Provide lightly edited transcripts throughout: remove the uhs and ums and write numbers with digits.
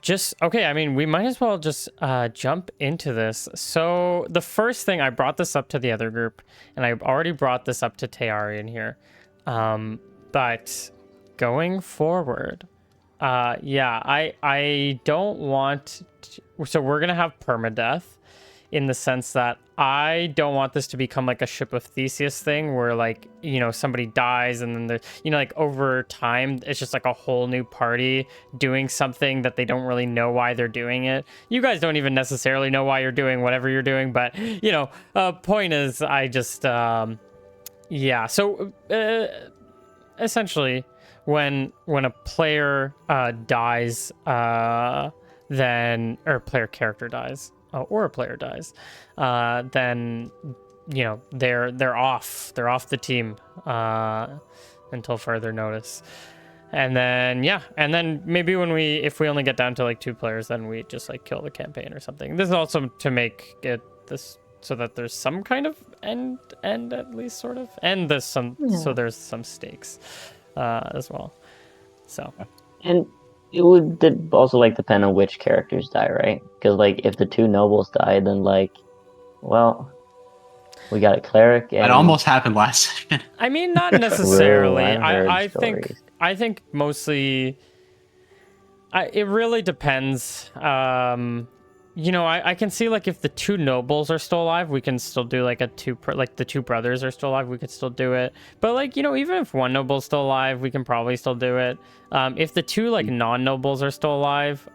Just okay. I mean, we might as well just jump into this. So the first thing, I brought this up to the other group, and I already brought this up to Teari in here. But going forward, yeah, I don't want. So we're gonna have permadeath, in the sense that I don't want this to become like a Ship of Theseus thing where, like, somebody dies and then like over time it's just like a whole new party doing something that they don't really know why they're doing it. You guys don't even necessarily know why you're doing whatever you're doing, but point is, I just yeah. So essentially, when a player dies, then, or player character dies, or a player dies, then they're off the team until further notice. And then maybe if we only get down to like 2 players, then we just like kill the campaign or something. This is also to make it this so that there's some kind of end at least, sort of, and there's some so there's some stakes as well. So, and it would also like depend on which characters die, right? Because like if the 2 nobles die, then like, well, we got a cleric. And It almost happened last second. I mean, not necessarily. I've heard I think mostly. It really depends. I can see, like, if the 2 nobles are still alive, we can still do like like the 2 brothers are still alive, we could still do it. But like, even if 1 noble's still alive, we can probably still do it. If the 2 like non-nobles are still alive,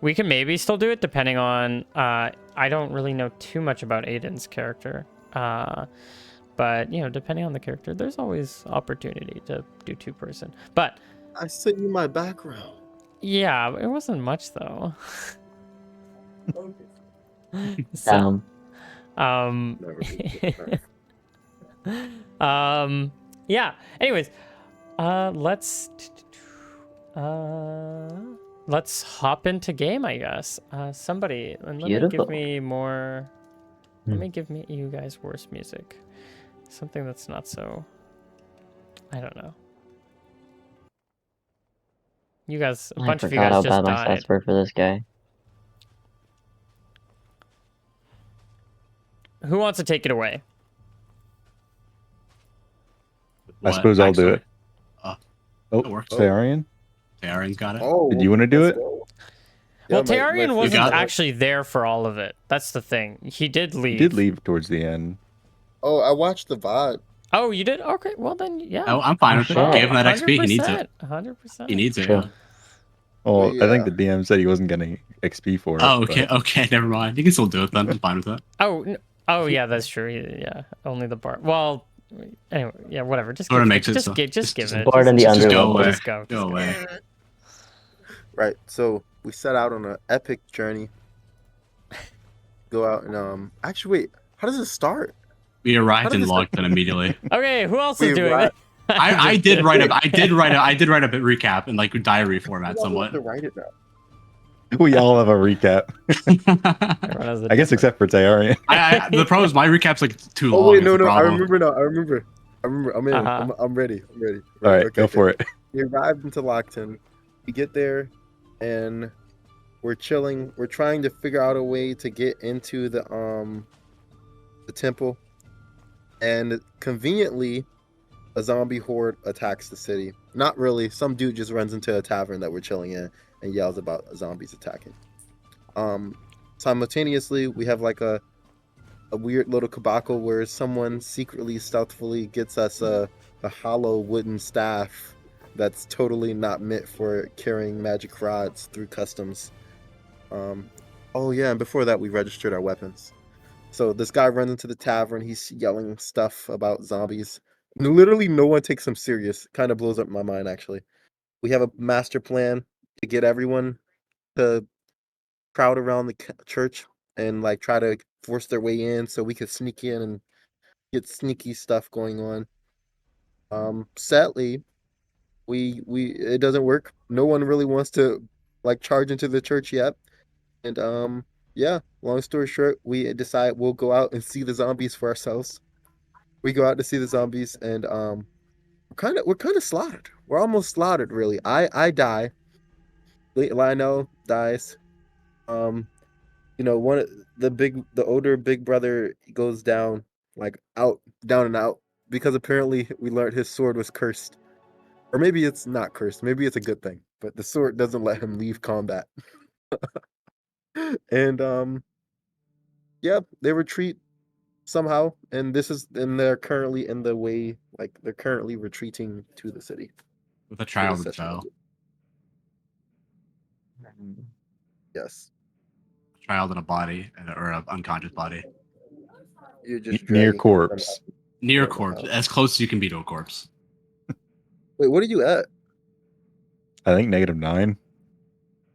we can maybe still do it, depending on I don't really know too much about Aiden's character. But depending on the character, there's always opportunity to do 2-person. But I sent you my background. yeah, it wasn't much though. So, yeah. Anyways, let's hop into game, I guess. Somebody, and let me give me more. Let me give you guys worse music. Something that's not so. I don't know. You guys, a bunch of you guys just died. I forgot for this guy. Who wants to take it away? I suppose I'll do it. Tearian? Tearian's got it. Oh, did you want to do it? Well, Tearian wasn't actually there for all of it. That's the thing. He did leave. He did leave towards the end. Oh, I watched the VOD. Oh, you did? Okay, well then, yeah. Oh, I'm fine with it. Give him that XP. He needs it. 100%. He needs it. Sure. Well, I think the DM said he wasn't getting XP for it. Oh, okay, okay, never mind. You can still do it then. I'm fine with that. Oh, yeah, that's true. Yeah, only the bar. Well, anyway, yeah, whatever. Just give it. Just give it. Bard in the underworld. Just go. Go away. Right. So we set out on an epic journey. Go out and actually, wait. How does it start? We arrived and logged in immediately. Okay, who else is doing it? I did write a bit recap in like diary format somewhat. To write it now. We all have a recap. I guess except for Tearian. The problem is my recap's like too long. Oh wait, no, I remember now. I remember. I'm in. I'm ready. All right, okay, go for it. We arrived into Lockton. We get there, and we're chilling. We're trying to figure out a way to get into the temple, and conveniently, a zombie horde attacks the city. Not really. Some dude just runs into a tavern that we're chilling in and yells about zombies attacking. Simultaneously, we have like a weird little debacle where someone secretly, stealthily gets us a hollow wooden staff that's totally not meant for carrying magic rods through customs. Oh yeah, and before that, we registered our weapons. So this guy runs into the tavern. He's yelling stuff about zombies. Literally, no one takes him serious. Kind of blows up my mind, actually. We have a master plan to get everyone to crowd around the church and like try to force their way in so we could sneak in and get sneaky stuff going on. Sadly, we it doesn't work. No one really wants to like charge into the church yet. And yeah, long story short, we decide we'll go out and see the zombies for ourselves. We go out to see the zombies, and we're kind of slaughtered. We're almost slaughtered, really. I die, Lionel dies. Um, the older big brother goes down, like out, down and out, because apparently we learned his sword was cursed, or maybe it's not cursed. Maybe it's a good thing, but the sword doesn't let him leave combat. And yeah, they retreat somehow, and they're currently in the way, like they're currently retreating to the city. With a To the child in session. tow. Yes, A child in a body or an unconscious body. you're just Near dragging them corpse. Near out of the corpse, house. as close as you can be to a corpse. Wait, what are you at? I think -9.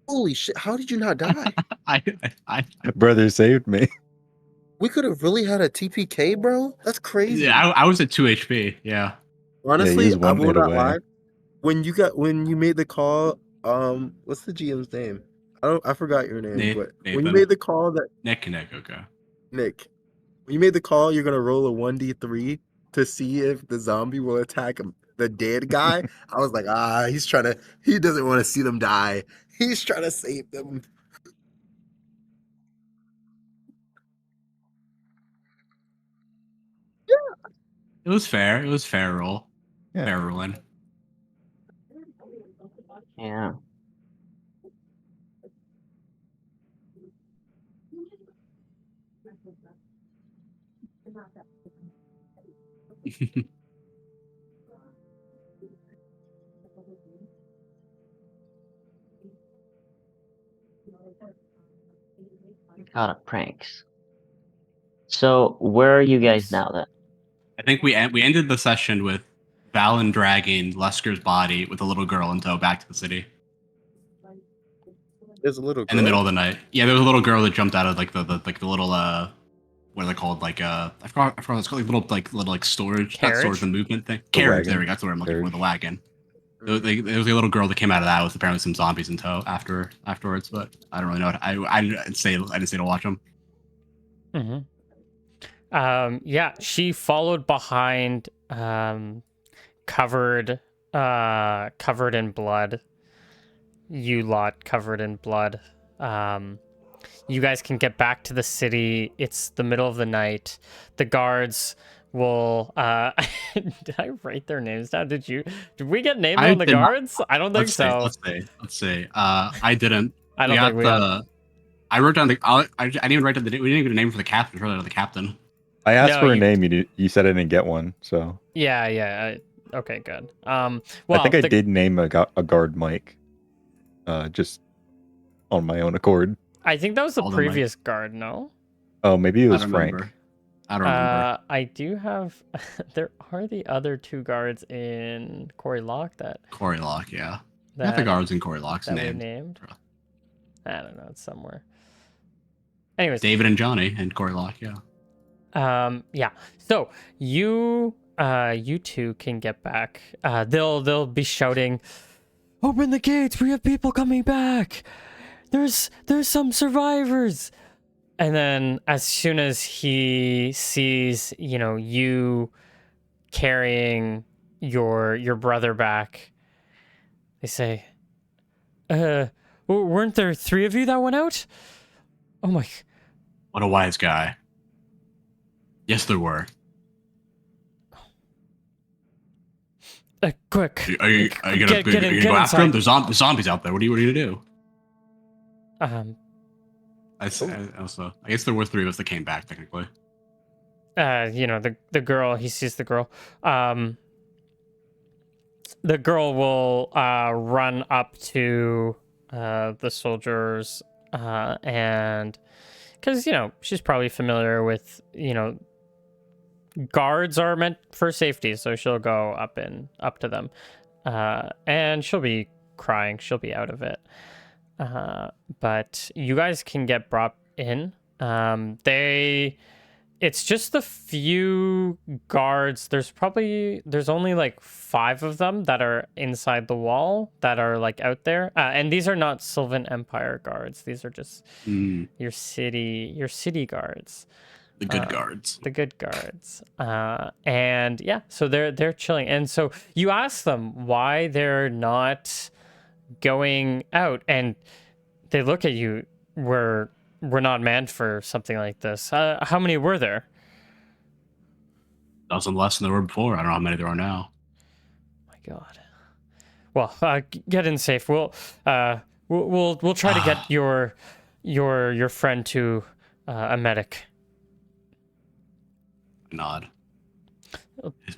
Holy shit! How did you not die? I, I, Brother saved me. We could have really had a TPK, bro. That's crazy. yeah, I was at 2 HP. Yeah. Yeah, he Honestly, was I one will hit not away. lie. When you made the call, what's the GM's name? I forgot your name, but when you Nathan. made the call that Nick, okay. Nick, when you made the call, you're gonna roll a 1d3 to see if the zombie will attack the dead guy. I was like, he doesn't want to see them die. He's trying to save them. It was fair. It was fair roll. Yeah. Fair rolling. Yeah. Got it. Pranks. So where are you guys now then? I think we ended the session with Valen dragging Lusker's body with a little girl in tow back to the city There's a little in the middle girl. of the night. Yeah, there was a little girl that jumped out of like the little what are they called? Like I forgot what it's called, like little like storage, not storage, Carriage? the movement thing. The Carriage. wagon. There we go. That's what I'm looking for. Carriage. The wagon. There was a little girl that came out of that with apparently some zombies in tow afterwards, but I don't really know. I didn't stay to watch them. Mm-hmm. Yeah, she followed behind, covered in blood. You lot covered in blood. You guys can get back to the city. It's the middle of the night. The guards will did I write their names down? Did we get names I on the did not- guards? I don't think so. Let's see. I didn't. I don't think we got. I wrote down I didn't even write down we didn't even get a name for the captain. I wrote down the captain. I asked No, for a you- name. You said I didn't get one, so Yeah. Okay, good. Well, I think I did name a guard Mike, just on my own accord. I think that was the Hold on, Mike. previous guard. No. Oh, maybe it was I don't Frank. remember. I don't remember. I do have. There are the other two guards in Quarry Lock that Corey Lock, yeah. Not the guards in Corey Lock's that we name. named. I don't know. It's somewhere. Anyways, David and Johnny and Corey Lock, yeah. yeah. So you two can get back. They'll be shouting, "Open the gates! We have people coming back! There's some survivors!" And then as soon as he sees, you carrying your brother back, they say, weren't there 3 of you that went out? Oh my. What a wise guy. Yes, there were. Quick. Are you gonna go after them? There's zombies out there. What are you gonna do? I guess there were 3 of us that came back technically. The girl, he sees the girl. The girl will run up to the soldiers and because she's probably familiar with guards are meant for safety, so she'll go up to them and she'll be crying. She'll be out of it. But you guys can get brought in. It's just the few guards. There's only like 5 of them that are inside the wall that are like out there. And these are not Sylvan Empire guards. These are just your city guards. The good guards. The good guards. And yeah, so they're chilling. And so you ask them why they're not going out, and they look at you. We're not meant for something like this. How many were there? Dozen less than there were before. I don't know how many there are now. My God. Well, get in safe. We'll try to get your friend to a medic. Nod.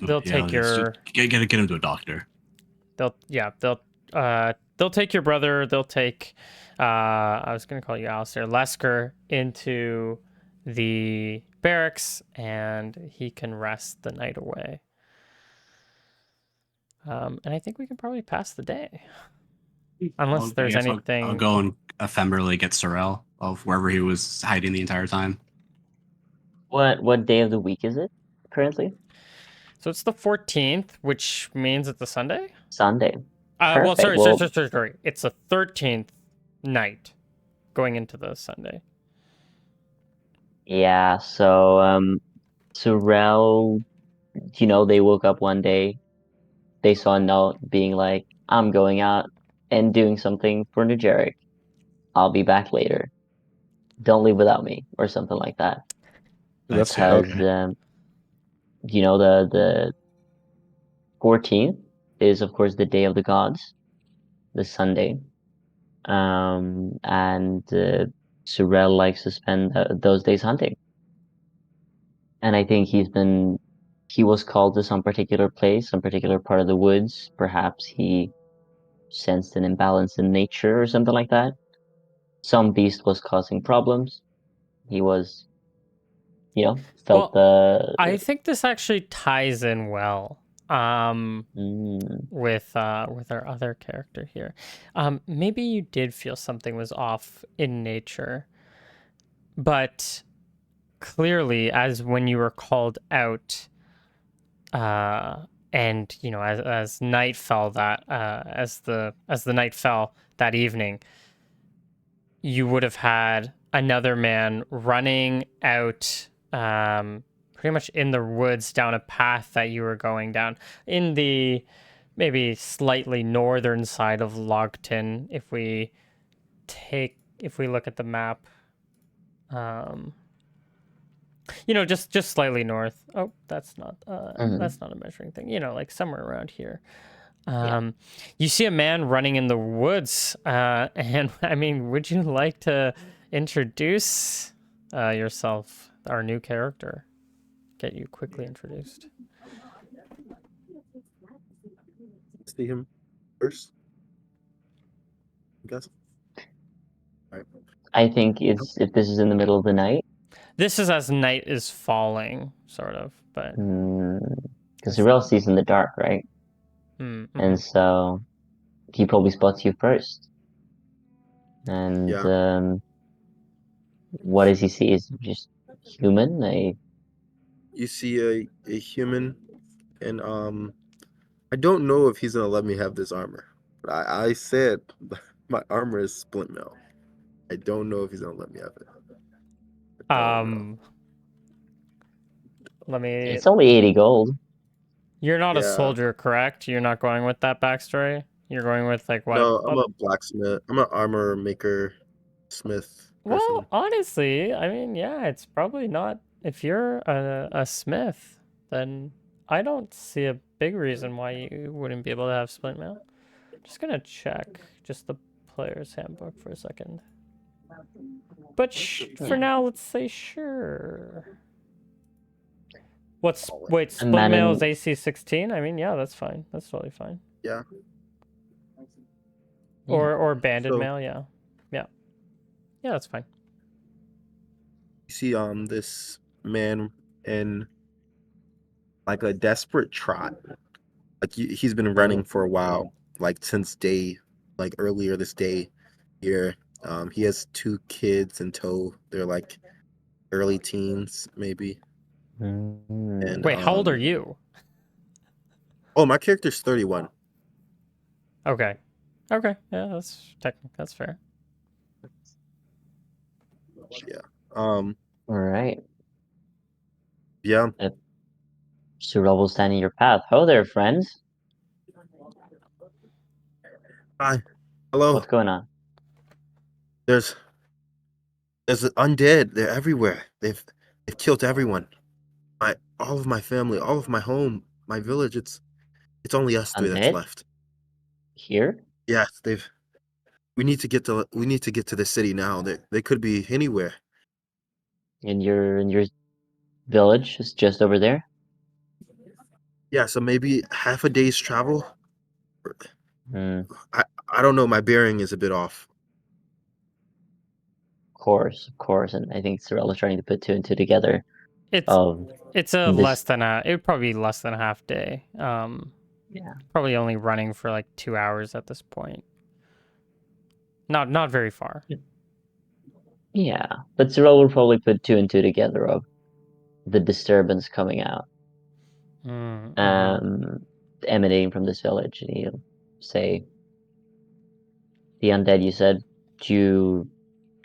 They'll take your. Get him to a doctor. They'll take your brother. They'll take. I was gonna call you Alistair Lesker into the barracks, and he can rest the night away. And I think we can probably pass the day, unless there's anything. I'll go and ephemerally get Sorrel of wherever he was hiding the entire time. What day of the week is it currently? So it's the 14th, which means it's a Sunday. Sunday. Well, Perfect. sorry. It's a 13th night, going into the Sunday. Yeah. So Sorrel, they woke up one day, they saw a note being like, "I'm going out and doing something for Nujeric. I'll be back later. Don't leave without me," or something like that. That's Because okay. the 14th is of course the Day of the Gods, the Sunday. And Sorrel likes to spend those days hunting. And I think he was called to some particular place, some particular part of the woods. Perhaps he sensed an imbalance in nature or something like that. Some beast was causing problems. He was, felt Well, the. I think this actually ties in well. Mm, With our other character here. Maybe you did feel something was off in nature, but clearly, as when you were called out, and as night fell as the night fell that evening, you would have had another man running out, pretty much in the woods down a path that you were going down in the maybe slightly northern side of Logton. If we look at the map, just slightly north. Oh, that's not a measuring thing. Like somewhere around here. yeah. You see a man running in the woods, and I mean, would you like to introduce yourself, our new character? Get you quickly introduced. See him first, I guess. All right. I think if this is in the middle of the night, This is as night is falling, sort of, but because Sorrel sees in the dark, right? mm-hmm. And so he probably spots you first. And Yeah. what does he see? Is it just human? You see a human, and I don't know if he's gonna let me have this armor. But I said my armor is splint mail. I don't know if he's gonna let me have it. I don't know. Let me. It's only 80 gold. You're not a Yeah. soldier, correct? You're not going with that backstory. You're going with like what? No, I'm a blacksmith. I'm an armor maker, smith person. Well, honestly, I mean, yeah, it's probably not. If you're a smith, then I don't see a big reason why you wouldn't be able to have splint mail. Just gonna check just the player's handbook for a second. But for now, let's say sure. Wait, split mail is AC 16? I mean, yeah, that's fine. That's totally fine. Yeah. Or banded So- mail, yeah. Yeah, that's fine. You see this man in like a desperate trot. Like he's been running for a while, like since earlier this day here. He has 2 kids in tow. They're like early teens, maybe. And Wait, how old are you? Oh, my character's 31. Okay. Yeah, that's fair. Yeah. All right. Yeah. Sorrel will stand in your path. Ho there, friends. Hi. Hello. What's going on? There's an undead. They're everywhere. They've killed everyone. All of my family, all of my home, my village. It's only us three that's Undead? left. Here? Yes, they've. We need to get to the city now. They could be anywhere. In your village is just over there? Yeah, so maybe half a day's travel. Hmm, I don't know. My bearing is a bit off. of course. And I think Sorel is trying to put two and two together It's of it's a this. less than a. It would probably be less than a half day. Yeah. Probably only running for like 2 hours at this point. Not very far. Yeah. But Sorel will probably put two and two together of the disturbance coming out, Mm-hmm. emanating from this village. And he'll say, the undead you said, do you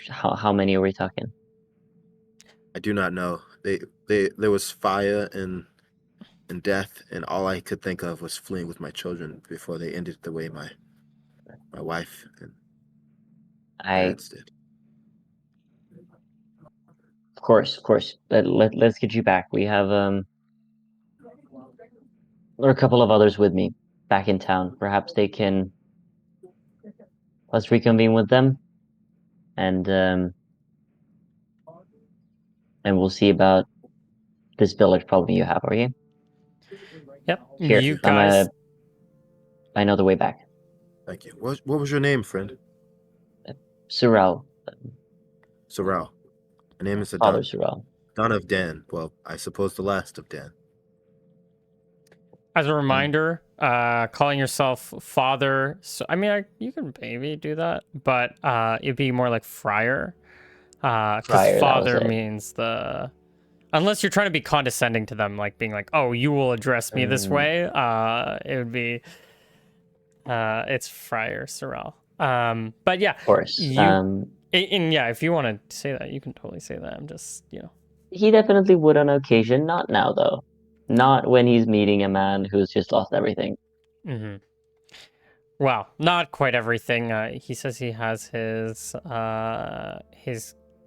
how many are we talking? I do not know. They there was fire and death, and all I could think of was fleeing with my children before they ended the way my wife and I parents did. of course. Let's get you back. We have there are a couple of others with me back in town. Perhaps they can let's reconvene with them and um and we'll see about this village problem you have, are you? Yep. Here, You I'm guys. I know the way back. Thank you. What was your name, friend? Sorel, Sorrel. My name is Father Adon. Sorel. Don of Dan. Well, I suppose the last of Dan. As a Mm, reminder, calling yourself father. So I mean, you can maybe do that, but it'd be more like friar, because Prior, that was father it. means the. Unless you're trying to be condescending to them, like being like, "Oh, you will address me this Mm, way." It would be. It's friar Sorrel. But yeah, of course. you. And yeah, if you want to say that, you can totally say that. I'm just, He definitely would on occasion, not now though. Not when he's meeting a man who's just lost everything. hmm Well, not quite everything. He says he has his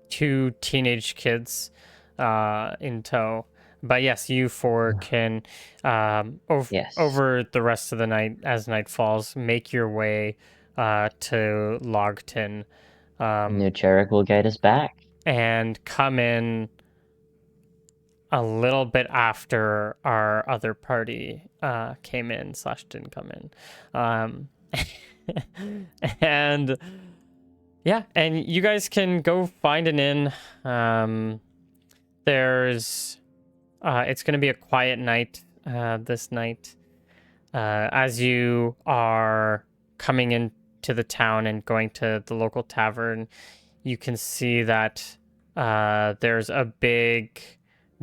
two teenage kids in tow. But yes, you four can Yes. over the rest of the night, as night falls, make your way to Logton, New Cherrick will guide us back. and come in a little bit after our other party came in slash didn't come in. Um, and yeah, and you guys can go find an inn. There's it's gonna be a quiet night this night. As you are coming into the town and going to the local tavern, you can see that there's a big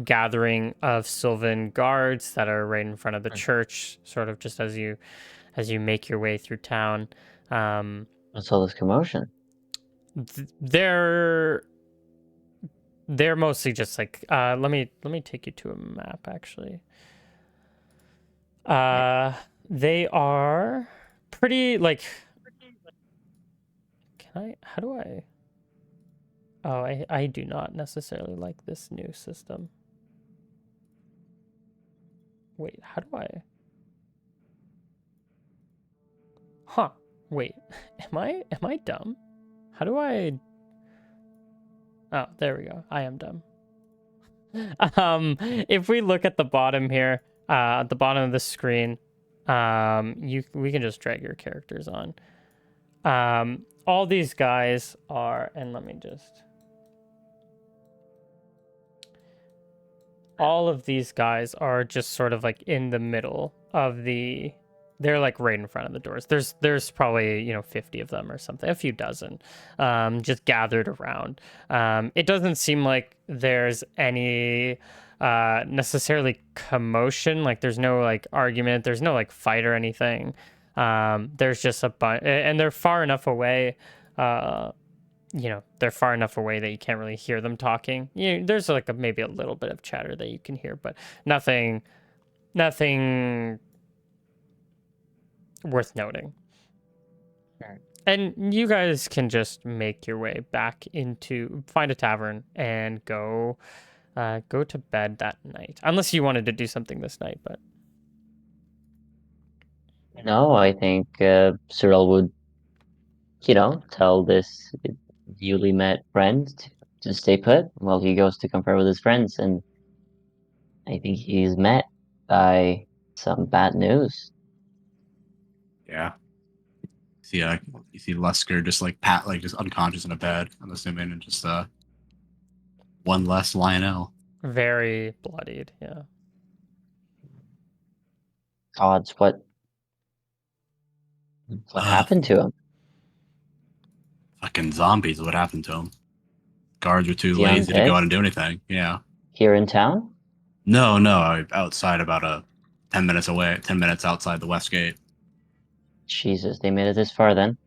gathering of Sylvan guards that are right in front of the church, sort of just as you make your way through town. What's all this commotion? They're mostly just like let me take you to a map actually. Yeah. They are pretty like how do I oh I do not necessarily like this new system. Wait, how do I huh wait am I dumb? How do I oh there we go, I am dumb. If we look at the bottom here, at the bottom of the screen, we can just drag your characters on. All these guys are, and let me just. All of these guys are just sort of like in the middle of the. They're like right in front of the doors. There's probably 50 of them or something, a few dozen, just gathered around. It doesn't seem like there's any necessarily commotion. Like there's no like argument. There's no like fight or anything. There's just a bunch, and they're far enough away. They're far enough away that you can't really hear them talking. There's like maybe a little bit of chatter that you can hear, but nothing worth noting. And you guys can just make your way back find a tavern and go to bed that night. Unless you wanted to do something this night, but No, I think Cyril would, tell this newly met friend to stay put while he goes to confer with his friends. And I think he's met by some bad news. Yeah. You see Lesker just like just unconscious in a bed, I'm assuming, and just one less Lionel. very bloodied. Yeah. Odds, what happened to him? Fucking zombies, what happened to him? Guards were too Is he lazy to undead? go out and do anything. Yeah. Here in town? No, outside about 10 minutes away, 10 minutes outside the west gate. Jesus, they made it this far then?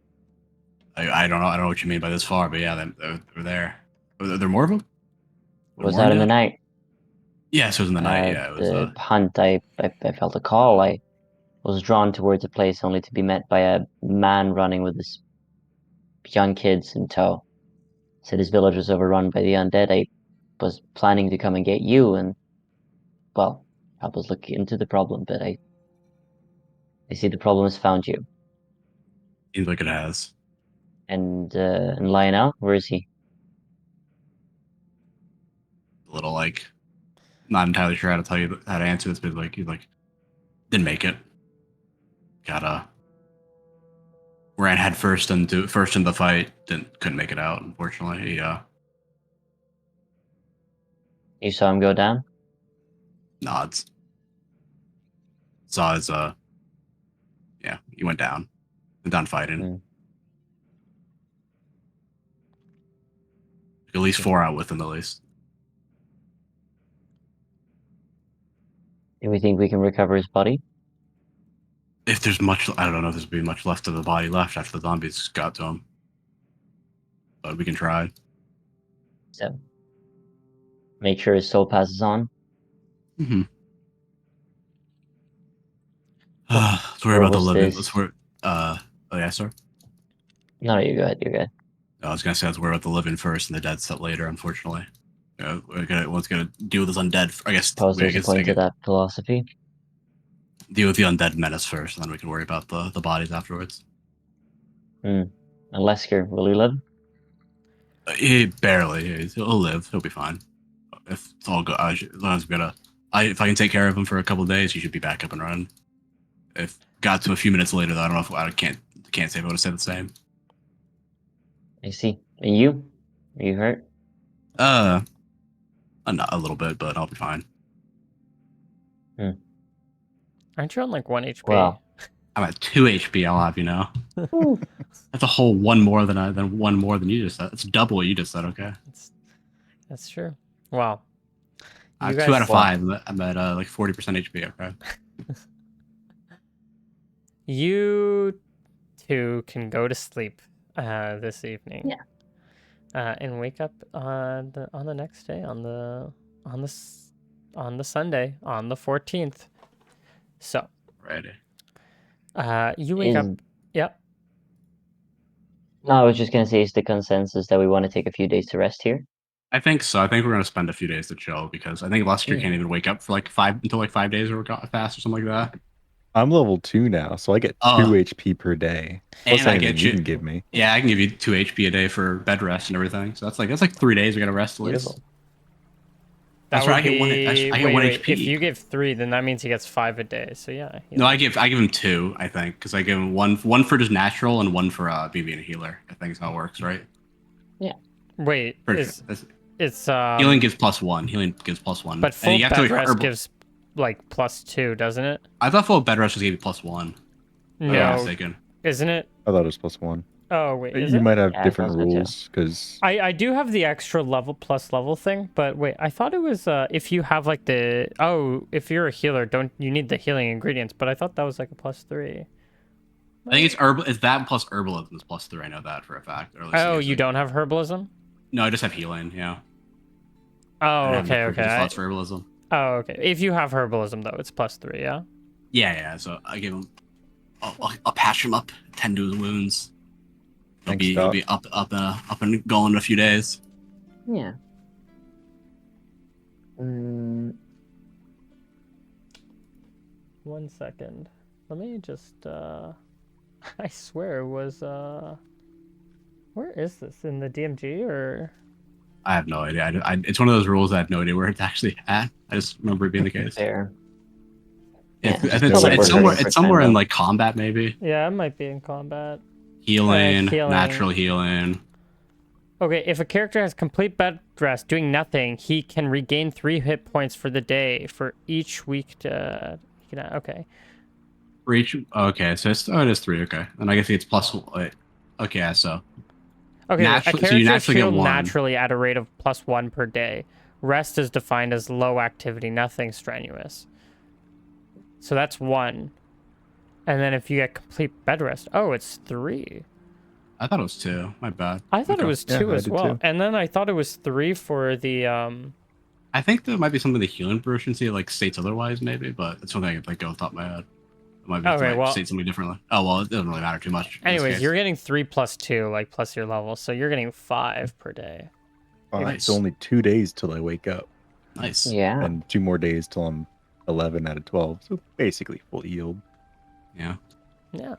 I don't know. I don't know what you mean by this far, but yeah, they're there. Are there more of them? Was that in the night? Yes, it was in the night. Yeah, it was. The hunt, I felt a call. I was drawn towards a place only to be met by a man running with his young kids in tow. Said his village was overrun by the undead. I was planning to come and get you, and well, I was looking into the problem, but I see the problem has found you. Seems like it has. And Lionel, where is he? A little like, not entirely sure how to tell you how to answer this, but like he didn't make it. Ran head first into the fight. Couldn't make it out, unfortunately. You saw him go down? Nods. Saw his yeah, he went down. Went down fighting. Mm. At least 4 out with him, at least. Do we think we can recover his body? If there's much, I don't know if there's be much left of the body left after the zombies got to him. But we can try. So, make sure his soul passes on. Mm-hmm. Let's worry about the living. Let's worry. Oh yeah, sir. No, you're good. You're good. I was gonna say let's worry about the living first and the dead stuff later. Unfortunately, we're gonna deal with this undead. I guess. Suppose there's a point to that philosophy. Deal with the undead menace first, and then we can worry about the bodies afterwards. And Lesker, will he live? He barely. He'll live. He'll be fine. If it's all good, as long as if I can take care of him for a couple of days, he should be back up and running. If got to a few minutes later, though, I don't know if I can't say if I would have said the same. I see. And you? Are you hurt? Not a little bit, but I'll be fine. Aren't you on like 1 HP? Well, I'm at 2 HP. I'll have you know. That's a whole one more than you just said. It's double what you just said. Okay. That's true. Wow. I have 2 out of 5. I'm at like 40% HP. Okay. You two can go to sleep this evening. Yeah. And wake up on the next day on the Sunday on the 14th. So. Right. You wake up. Yep. No, I was just gonna say, is the consensus that we want to take a few days to rest here? I think so. I think we're gonna spend a few days to chill because I think Lesker can't even wake up for like 5 days or fast or something like that. I'm level 2 now, so I get 2 HP per day. Plus And I anything get you can give me. Yeah, I can give you 2 HP a day for bed rest and everything. So that's like 3 days we gotta rest at least. That's right. I get 1 HP. If you give 3, then that means he gets 5 a day. So yeah. No, I give him 2. I think because I give him one for just natural and one for me being a healer. I think is how it works, right? Yeah. Wait. It's healing gives +1. Healing gives +1. But full bed rest gives like +2, doesn't it? I thought full bed rest just gave you +1. No, I'm mistaken. Isn't it? I thought it was +1. Oh wait, you might have different I thought so, rules because I do have the extra level thing, but wait, I thought it was if you have like if you're a healer, you need the healing ingredients, but I thought that was like a +3. I think it's that plus herbalism is +3. I know that for a fact. Oh, you don't have herbalism? No, I just have healing. Yeah. Oh, okay. Slots for herbalism. Oh, okay. If you have herbalism though, it's +3. Yeah. Yeah. So I give him. I'll patch him up, tend to his wounds. He'll be up and going in a few days. Yeah. Mm, 1 second. Let me just I swear it was where is this? In the DMG or I have no idea. It's one of those rules I have no idea where it's actually at. I just remember it being the case. fair. It's, Yeah, I just think know it's, what we're somewhere. hurting It's for somewhere time, in though. like combat, maybe yeah, it might be in combat. healing, Healing. natural healing. Okay, if a character has complete bed rest doing nothing, he can regain 3 hit points for the day for each week to okay. For each. Okay, so it is 3. Okay, and I guess it's plus. Wait, okay, yeah, so Okay, a naturally, so you character naturally get healed 1. naturally at a rate of +1 per day. Rest is defined as low activity, nothing strenuous. So that's 1. And then if you get complete bed rest, oh, it's 3. I thought it was 2. My bad. I thought it Okay. was Yeah, 2 I as did well. too. And then I thought it was 3 for the I think there might be something the healing proficiency like states otherwise, maybe, but it's something I could like go off the top of my head. It might be Okay, well- state something differently. Oh well, it doesn't really matter too much. in this anyways, case. you're getting 3 plus 2, like plus your level. So you're getting 5 per day. It's Nice. only 2 days till I wake up, nice. Yeah. and 2 more days till I'm 11 out of 12. So basically fully healed. Yeah. Yeah.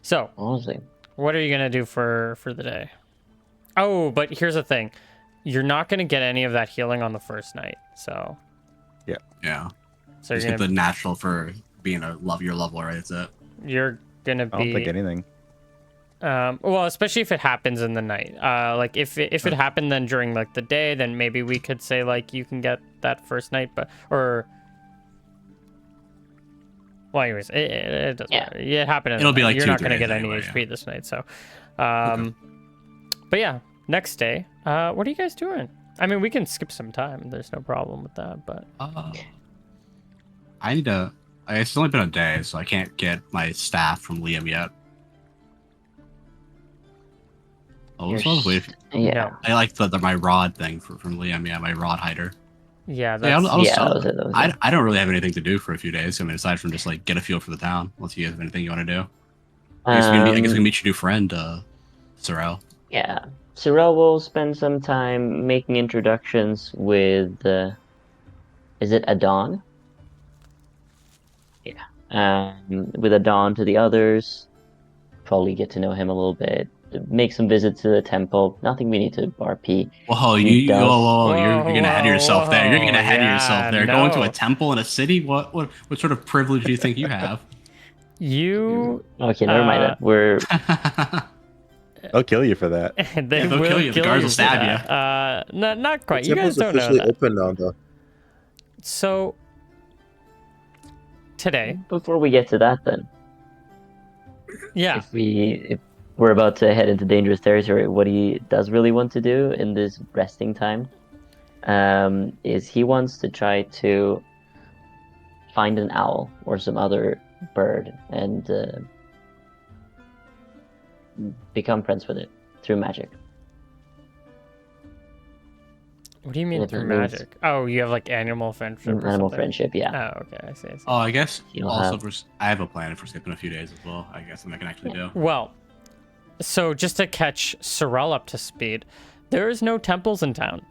So, Honestly. what are you going to do for the day? Oh, but here's the thing. You're not going to get any of that healing on the first night. So Yeah. so Just you're get going the natural for being your level, right? That's it. to I don't think be anything. well, especially if it happens in the night. Like if it happened then during like the day, then maybe we could say like you can get that first night, but or well, anyways, it doesn't Yeah. matter. It happened. In It'll the be night. like You're 2 not going to days get any anyway, HP this night, so but yeah, next day. What are you guys doing? I mean, we can skip some time. There's no problem with that, but I need to. It's only been a day, so I can't get my staff from Liam yet. Oh, You're so I was waiting. Yeah. No. I like my rod thing from Liam. Yeah, my rod hider. Yeah, Yeah, that's I'll Yeah, stop. that was it, that was it. I don't really have anything to do for a few days. I mean, aside from just like get a feel for the town. Unless you guys have anything you want to do. I guess we can meet your new friend, Sorrel. Yeah. Cyril will spend some time making introductions with, is it Adon? Yeah. With Adon to the others. Probably get to know him a little bit. Make some visits to the temple. Nothing we need to RP. Whoa, He does- you're getting ahead of yourself there. You're getting ahead of yourself there. Going to no. a temple in a city? What sort of privilege do you think you have? You Okay, never mind that. We're I'll kill you for that. they Yeah, they'll will kill you. The guards will for stab that. Not The quite. You guys temple's don't know officially that. open now, though. So today, before we get to that then. yeah, If we're about to head into dangerous territory, what he does really want to do in this resting time is he wants to try to find an owl or some other bird and become friends with it through magic. what do you mean If through it means- magic? Oh, you have like animal friendship. Or Animal something? friendship, yeah. Oh, okay, I see. Oh, I guess You'll also have- I have a plan for skipping a few days as well. I guess something I can actually do. Well, so just to catch Sorrel up to speed, there is no temples in town.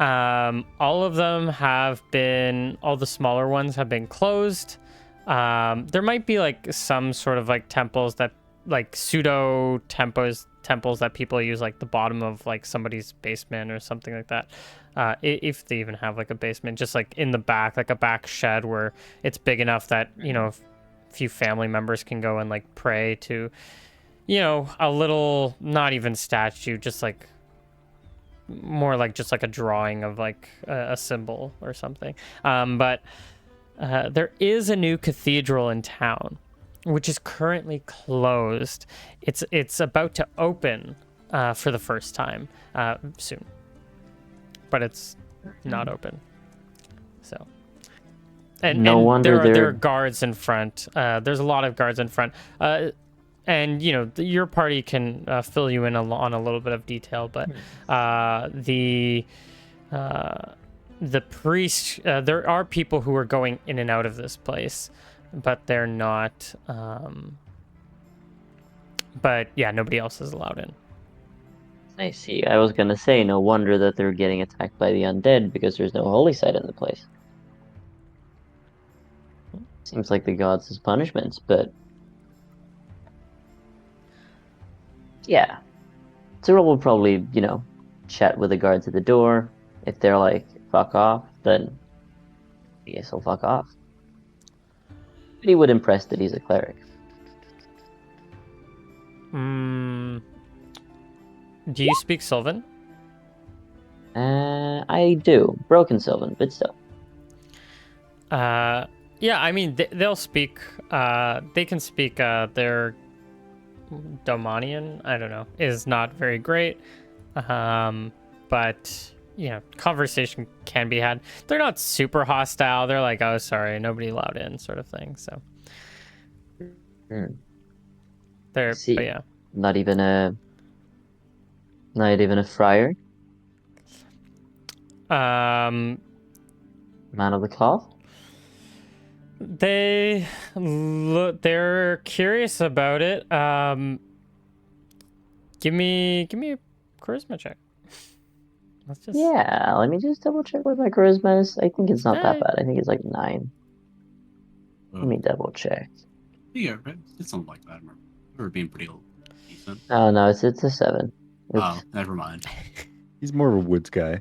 All of them have been, all the smaller ones have been closed. There might be like some sort of like temples that, like pseudo temples that people use, like the bottom of like somebody's basement or something like that. If they even have like a basement, just like in the back, like a back shed where it's big enough that, you know, a few family members can go and like pray to, you know, a little, not even statue, just like more like just like a drawing of like a symbol or something. But there is a new cathedral in town, which is currently closed. It's about to open for the first time soon, but it's not open. So, and No wonder there they're- are guards in front. There's a lot of guards in front. And you know, your party can fill you in on a little bit of detail, but the priest, there are people who are going in and out of this place, but they're not But yeah, nobody else is allowed in. I see. I was gonna say, no wonder that they're getting attacked by the undead because there's no holy site in the place. Seems like the gods as punishments, but yeah. Cyril will probably, chat with the guards at the door. If they're like, fuck off, then I guess he'll fuck off. But he would impress that he's a cleric. Do you speak Sylvan? I do. Broken Sylvan, but still. Yeah, I mean, they'll speak, they can speak, their Domanian, I don't know, is not very great. But, conversation can be had. They're not super hostile. They're like, oh, sorry, nobody allowed in, sort of thing. So, they're, See. but yeah. Not even a friar? Man of the cloth? They're curious about it. Give me a charisma check. Let's just Yeah, let me just double check what my charisma is. I think it's not that Hey. bad. I think it's like 9. Oh, Let me double check. yeah, it's something like that. I remember being pretty decent. Oh no, it's a 7. Oh, never mind. He's more of a woods guy.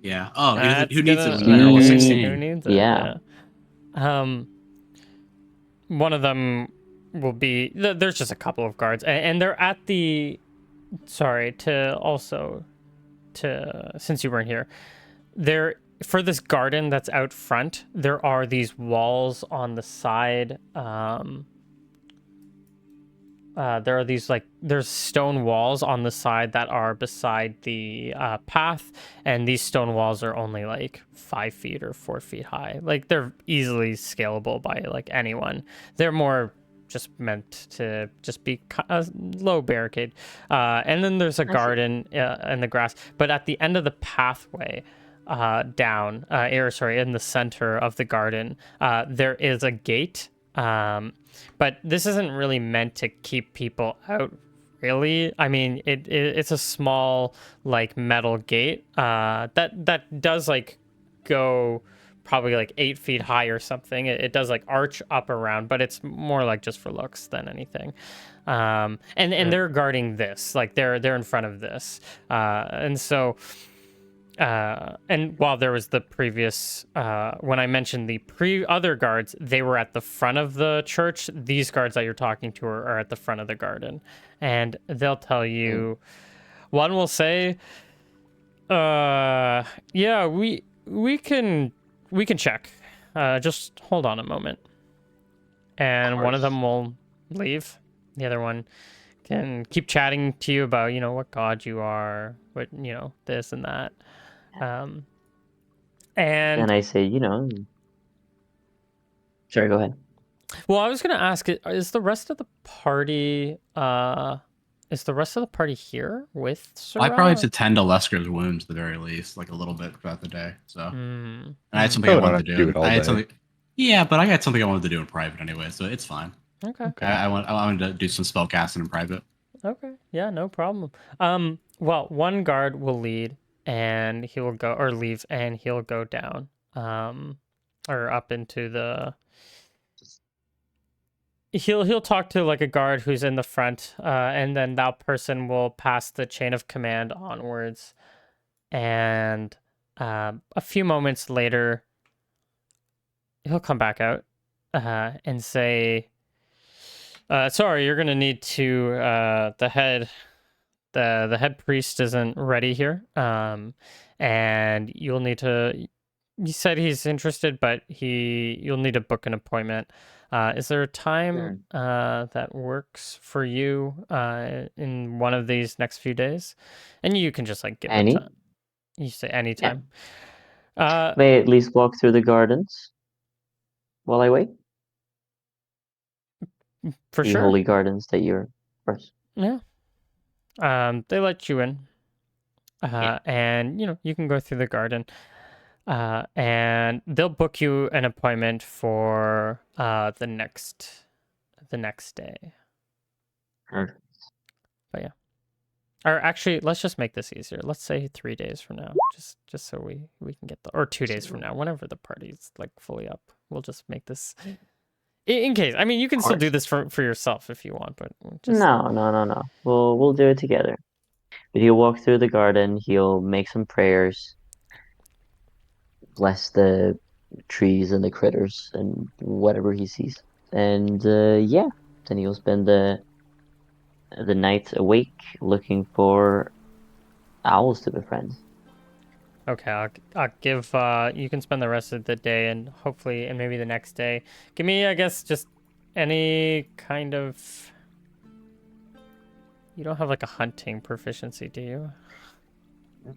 Yeah. Oh, That's who needs gonna- it? Level Who 16. needs it? Yeah. One of them will be. There's just a couple of guards, and they're at the. Sorry to also, since you weren't here, there for this garden that's out front. There are these walls on the side. There are these there's stone walls on the side that are beside the path, and these stone walls are only like 5 feet or 4 feet high. Like they're easily scalable by like anyone. They're more just meant to just be a low barricade. And then there's a garden in the grass, but at the end of the pathway, down, in the center of the garden, there is a gate. But this isn't really meant to keep people out, really. I mean, it's a small like metal gate that does like go probably like 8 feet high or something. It does like arch up around, but it's more like just for looks than anything. And they're guarding this, like they're in front of this, and so. And while there was the previous, when I mentioned the other guards, they were at the front of the church. These guards that you're talking to are at the front of the garden, and they'll tell you. One will say, yeah, we can check. Just hold on a moment." And one of them will leave. The other one can keep chatting to you about, what god you are, what, this and that. And I say, Sorry, go ahead. well, I was gonna ask, is the rest of the party here with Sorrel? I probably have to tend to Lesker's wounds at the very least, like a little bit throughout the day. So and I had something I Probably wanted don't to have to do do. it all I had day. something. Yeah, but I got something I wanted to do in private anyway, so it's fine. Okay. I wanted to do some spell casting in private. Okay. Yeah, no problem. Well, one guard will lead and he will go or leave and he'll go down. Or up into the he'll talk to like a guard who's in the front, and then that person will pass the chain of command onwards. And a few moments later he'll come back out and say, sorry, you're gonna need to the head priest isn't ready here, and you'll need to. He said he's interested, but you'll need to book an appointment. Is there a time that works for you in one of these next few days? And you can just like give Any? a time. You say anytime. May I at least walk through the gardens while I wait? For the sure. holy gardens that you're first. Yeah. They let you in. Yeah. And you can go through the garden. And they'll book you an appointment for the next day. Perfect. Or actually, let's just make this easier. Let's say 3 days from now, just so we can get the, or 2 days from now, whenever the party's like fully up. We'll just make this in case. I mean, you can still do this for yourself if you want, but just No. We'll do it together. But he'll walk through the garden. He'll make some prayers, bless the trees and the critters and whatever he sees. And yeah, then he'll spend the night awake looking for owls to befriend. Okay, I'll give you can spend the rest of the day and hopefully and maybe the next day. Give me, I guess, just any kind of. You don't have like a hunting proficiency, do you?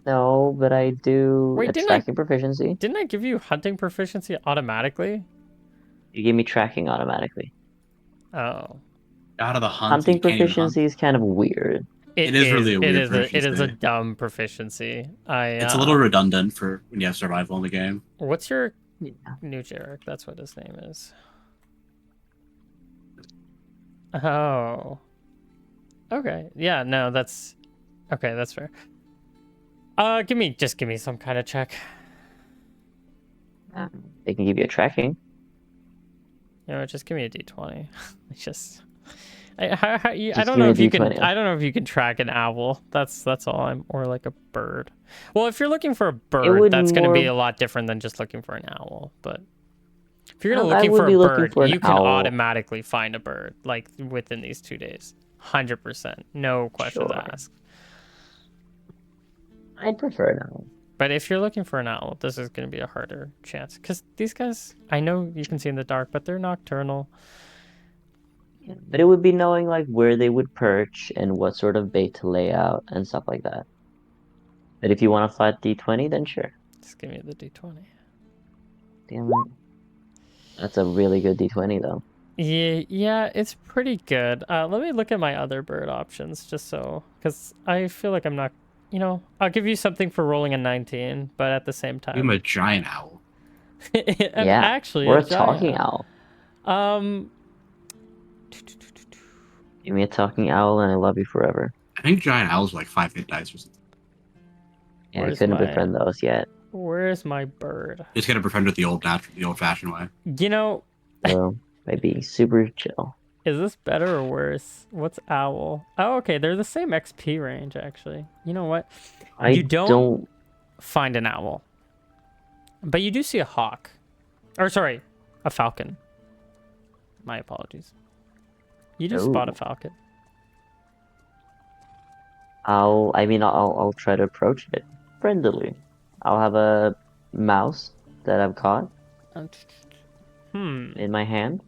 No, but I do Wait, a tracking proficiency. Didn't I give you hunting proficiency automatically? You give me tracking automatically. Oh. Out of the hunt, Hunting you can't even hunt. proficiency is kind of weird. It is really a weird it is a proficiency. dumb proficiency. It's a little redundant for when you have survival in the game. What's your Yeah. new Jarek? That's what his name is. Oh. Okay. Yeah, no, that's okay, that's fair. Give me some kind of check. They can give you a tracking. You know, just give me a d20. It's just I don't Just know give if me you a can D20. I don't know if you can track an owl. That's all. Or like a bird. Well, if you're looking for a bird, would that's going to be more- a lot different than just looking for an owl, but if you're I looking would for be a looking bird, for an you can owl. automatically find a bird like within these 2 days. 100%. No questions Sure. asked. I'd prefer an owl. But if you're looking for an owl, this is going to be a harder chance because these guys, I know you can see in the dark, but they're nocturnal. Yeah. But it would be knowing like where they would perch and what sort of bait to lay out and stuff like that. But if you want a flat D20, then sure. Just give me the d20. Damn it. That's a really good D20 though. Yeah, it's pretty good. Let me look at my other bird options just so, because I feel like I'm not, I'll give you something for rolling a 19, but at the same Give him time, a giant owl. Yeah, actually, or a a talking giant owl. Give me a talking owl and I love you forever. I think giant owls are like 5 hit dice or something. Yeah, I Where's couldn't my- befriend those yet. Where's my bird? You just gotta befriend it the old-fashioned way. So might be super chill. Is this better or worse? What's owl? Oh, okay, they're the same XP range actually. You know what? I You don't find an owl, but you do see a hawk, or sorry, a falcon. My apologies. You do spot a Ooh. falcon. I'll try to approach it friendly. I'll have a mouse that I've caught in my hand.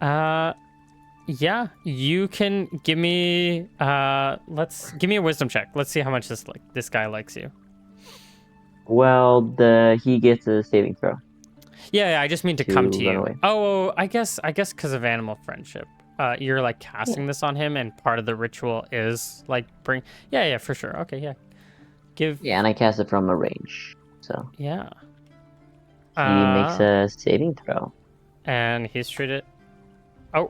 Yeah, you can give me give me a wisdom check. Let's see how much this guy likes you. Well, he gets a saving throw. Yeah, I just mean to come to run you. away. Oh, I guess because of animal friendship. You're like casting this on him, and part of the ritual is like bring. Yeah, for sure. Okay, yeah. Yeah, and I cast it from a range, so Yeah. he makes a saving throw. And he's treated. Oh.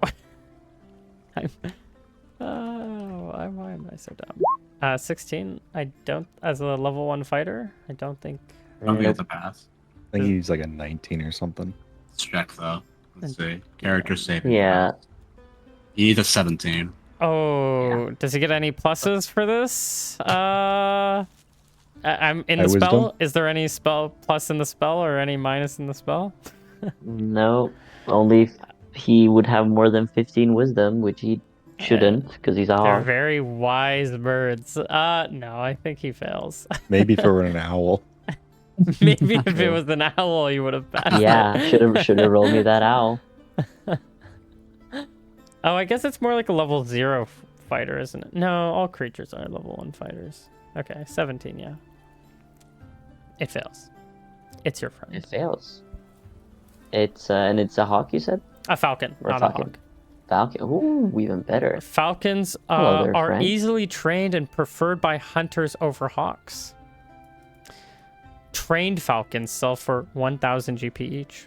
Why am I so dumb? 16. I don't, as a level 1 fighter, I don't think. I don't think it's a pass. I think he's like a 19 or something. Let's check though. Let's see. Character saving. Yeah. throw. He needs a 17. Oh, does he get any pluses for this? I'm in the My spell. wisdom? Is there any spell plus in the spell or any minus in the spell? No, only if he would have more than 15 wisdom, which he shouldn't because he's a They're hawk. very wise birds. No, I think he fails. Maybe for an owl. Maybe if it was an owl, he would have passed. Yeah, should have rolled me that owl. Oh, I guess it's more like a level 0 fighter, isn't it? No, all creatures are level 1 fighters. Okay, 17, yeah. It fails. It's your friend. It fails. It's and it's a hawk, you said? A falcon, Or a not falcon. a hawk. Falcon. Ooh, even better. Falcons Hello there, are friend. easily trained and preferred by hunters over hawks. Trained falcons sell for 1,000 GP each.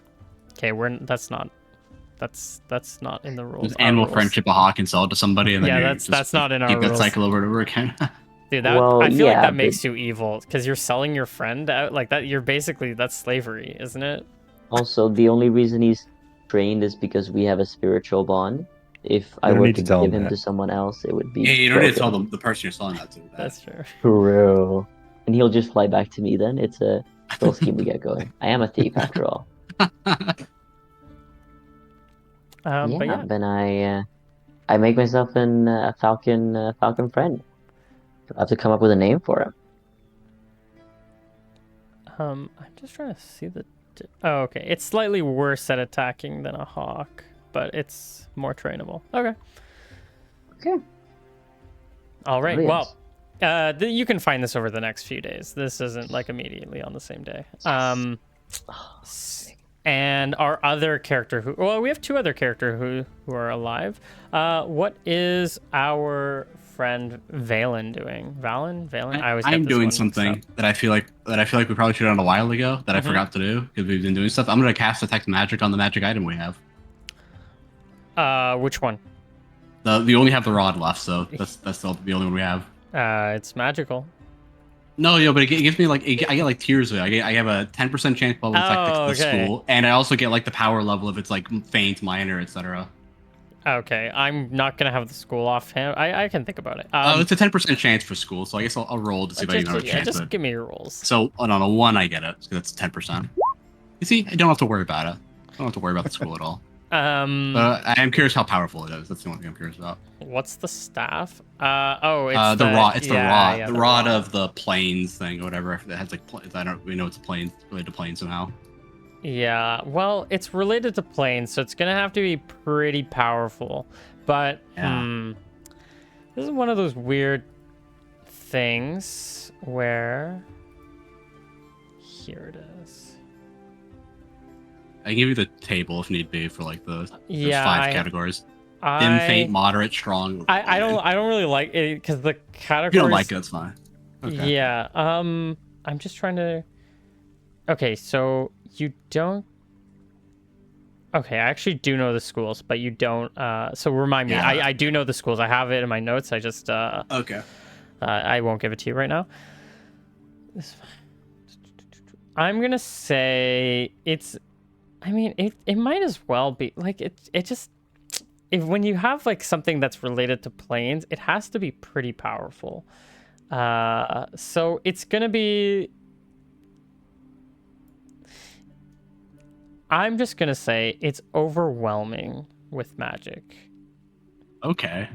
Okay, that's not That's not in the rules. Just Our animal rules. friendship a hawk and sell it to somebody, and then Yeah, you that's just not in our keep that rules. cycle over and over again. Dude, that Well, I feel like yeah, that but- makes you evil because you're selling your friend out like that. You're basically that's slavery, isn't it? Also, the only reason he's trained is because we have a spiritual bond. If I don't were need to to tell give him him that. to someone else, it would be Yeah, you don't need to tell broken. the person you're selling that to. That's true. True. And he'll just fly back to me then. It's a little scheme we get going. I am a thief after all. But yeah, then I make myself a falcon friend. I have to come up with a name for him. I'm just trying to see the. Oh, okay. It's slightly worse at attacking than a hawk, but it's more trainable. Okay. Okay. All right. Brilliant. Well, you can find this over the next few days. This isn't like immediately on the same day. And our other character we have two other characters who are alive. What is our friend Valen doing? Valen? I always get I'm this doing one mixed something up. that I feel like we probably should have done a while ago that I forgot to do because we've been doing stuff. I'm gonna cast detect magic on the magic item we have. Which one? We only have the rod left, so that's the only one we have. It's magical. No, but it gives me like I get like tiers. I have a 10% chance level detect the okay. school, and I also get like the power level if it's like faint, minor, etc. Okay, I'm not gonna have the school offhand. I can think about it. It's a 10% chance for school, so I guess I'll roll to see if I even have a chance. Just But... give me your rolls. So on a 1, I get it. So that's 10%. You see, I don't have to worry about it. I don't have to worry about the school at all. I am curious how powerful it is. That's the only thing I'm curious about. What's the staff? It's the rod. It's the rod. Yeah, the rod of the planes thing, or whatever. It has like I don't. We know it's a plane. It's related to planes somehow. Yeah, well, it's related to planes, so it's gonna have to be pretty powerful. But this is one of those weird things where here it is. I can give you the table if need be for like there's Yeah, 5 categories: dim, faint, moderate, strong. I don't really like it because the categories. If you don't like it, that's fine. Okay. Yeah. I'm just trying to. Okay, so you don't. Okay, I actually do know the schools, but you don't. So remind me. Yeah. I do know the schools. I have it in my notes. I just. Okay. I won't give it to you right now. I'm gonna say it's. I mean, it might as well be like it just. When you have like something that's related to planes, it has to be pretty powerful. So it's gonna be. I'm just gonna say it's overwhelming with magic. Okay.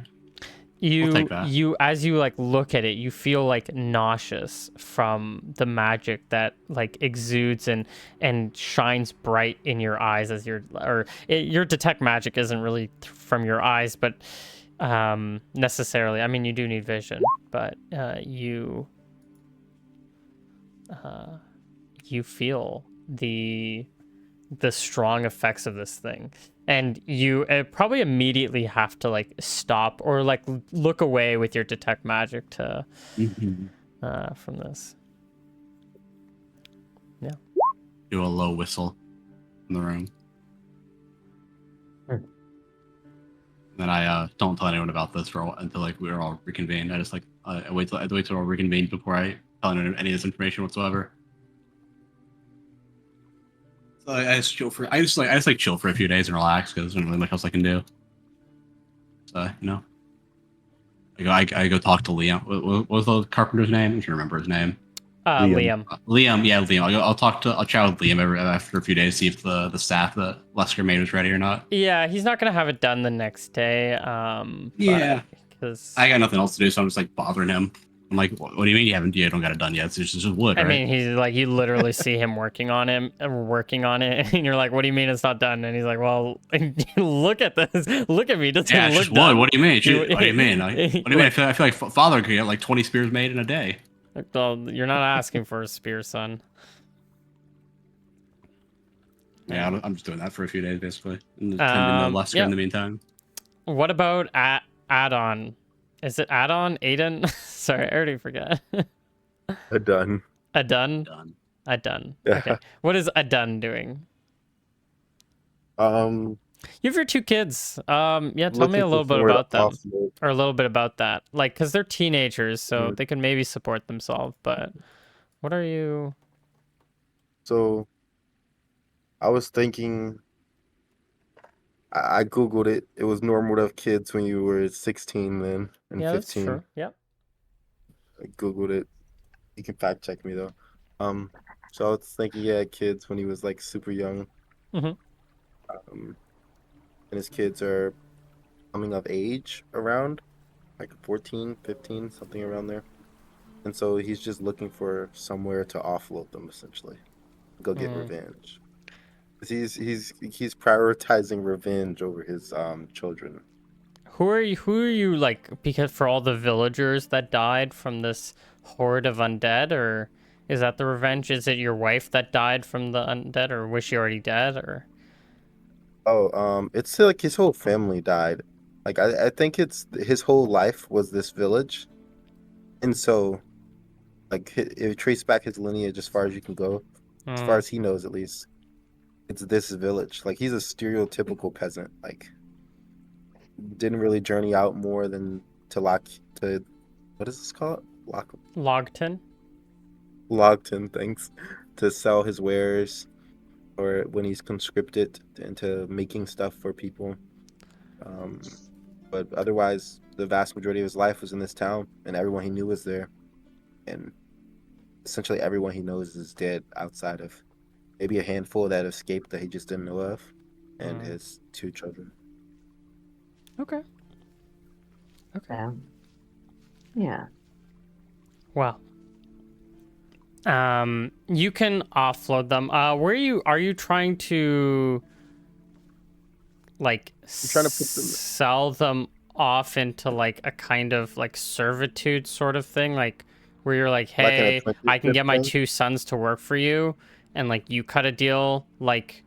You take that. as you like look at it, you feel like nauseous from the magic that like exudes and shines bright in your eyes as your detect magic isn't really from your eyes, but necessarily. I mean, you do need vision, but you feel the strong effects of this thing, and you probably immediately have to like stop or like look away with your detect magic to from this. Yeah. Do a low whistle in the room. Then I don't tell anyone about this until like we're all reconvened. I just like I wait till we're all reconvened before I tell anyone any of this information whatsoever. So I just chill for I just like chill for a few days and relax because there's not really much else I can do. So I go talk to Liam. What was the carpenter's name? I don't remember his name. Liam. Liam, yeah, Liam. I'll chat with Liam after a few days, see if the staff that Lesker made was ready or not. Yeah, he's not gonna have it done the next day. Yeah, because I got nothing else to do, so I'm just like bothering him. I'm like, what do you mean you don't got it done yet? It's just wood, right? I mean, he's like, you literally see him working on it, and you're like, what do you mean it's not done? And he's like, well, look at this, look at me. It doesn't yeah, it's look just done. wood. What do you mean? What do you mean? What do you mean? I feel like father could get like 20 spears made in a day. Well, you're not asking for a spear, son. Yeah, I'm just doing that for a few days, basically. And tending to Lesker in the meantime. What about add-on? Is it add-on? Aiden? Sorry, I already forgot. Done. Adun? Done. Adun. Yeah. Okay. What is Adun doing? You have your 2 kids. Yeah, tell me Looking a for little bit somewhere to about them, offload. or a little bit about that. Like, because they're teenagers, so Mhm. they can maybe support themselves. But what are you? So I was thinking, I Googled it. It was normal to have kids when you were 16 then and Yeah, that's 15. true. Yep. I Googled it. You can fact check me though. Um, so I was thinking he had kids when he was like super young. Mm-hmm. And his kids are coming of age around like 14, 15, something around there. And so he's just looking for somewhere to offload them essentially. Go get Mm. revenge. 'Cause he's prioritizing revenge over his children. Who are you? Who are you like? Because for all the villagers that died from this horde of undead, or is that the revenge? Is it your wife that died from the undead, or was she already dead, or? Oh, it's like his whole family died. Like I think it's his whole life was this village. And so like it traced back his lineage as far as you can go, as far Mm. as he knows at least. It's this village. Like he's a stereotypical peasant. Like didn't really journey out more than to lock to what is this called? Logton. Logton things to sell his wares or when he's conscripted into making stuff for people. Um, but otherwise, the vast majority of his life was in this town, and everyone he knew was there. And essentially, everyone he knows is dead outside of maybe a handful that escaped that he just didn't know of, and Mm. his 2 children. Okay. Okay. Yeah. Well. You can offload them. Where are you trying to like I'm trying to put them. sell them off into like a kind of like servitude sort of thing, like where you're like, Like an hey, I can apprenticeship get my thing. 2 sons to work for you, and like you cut a deal like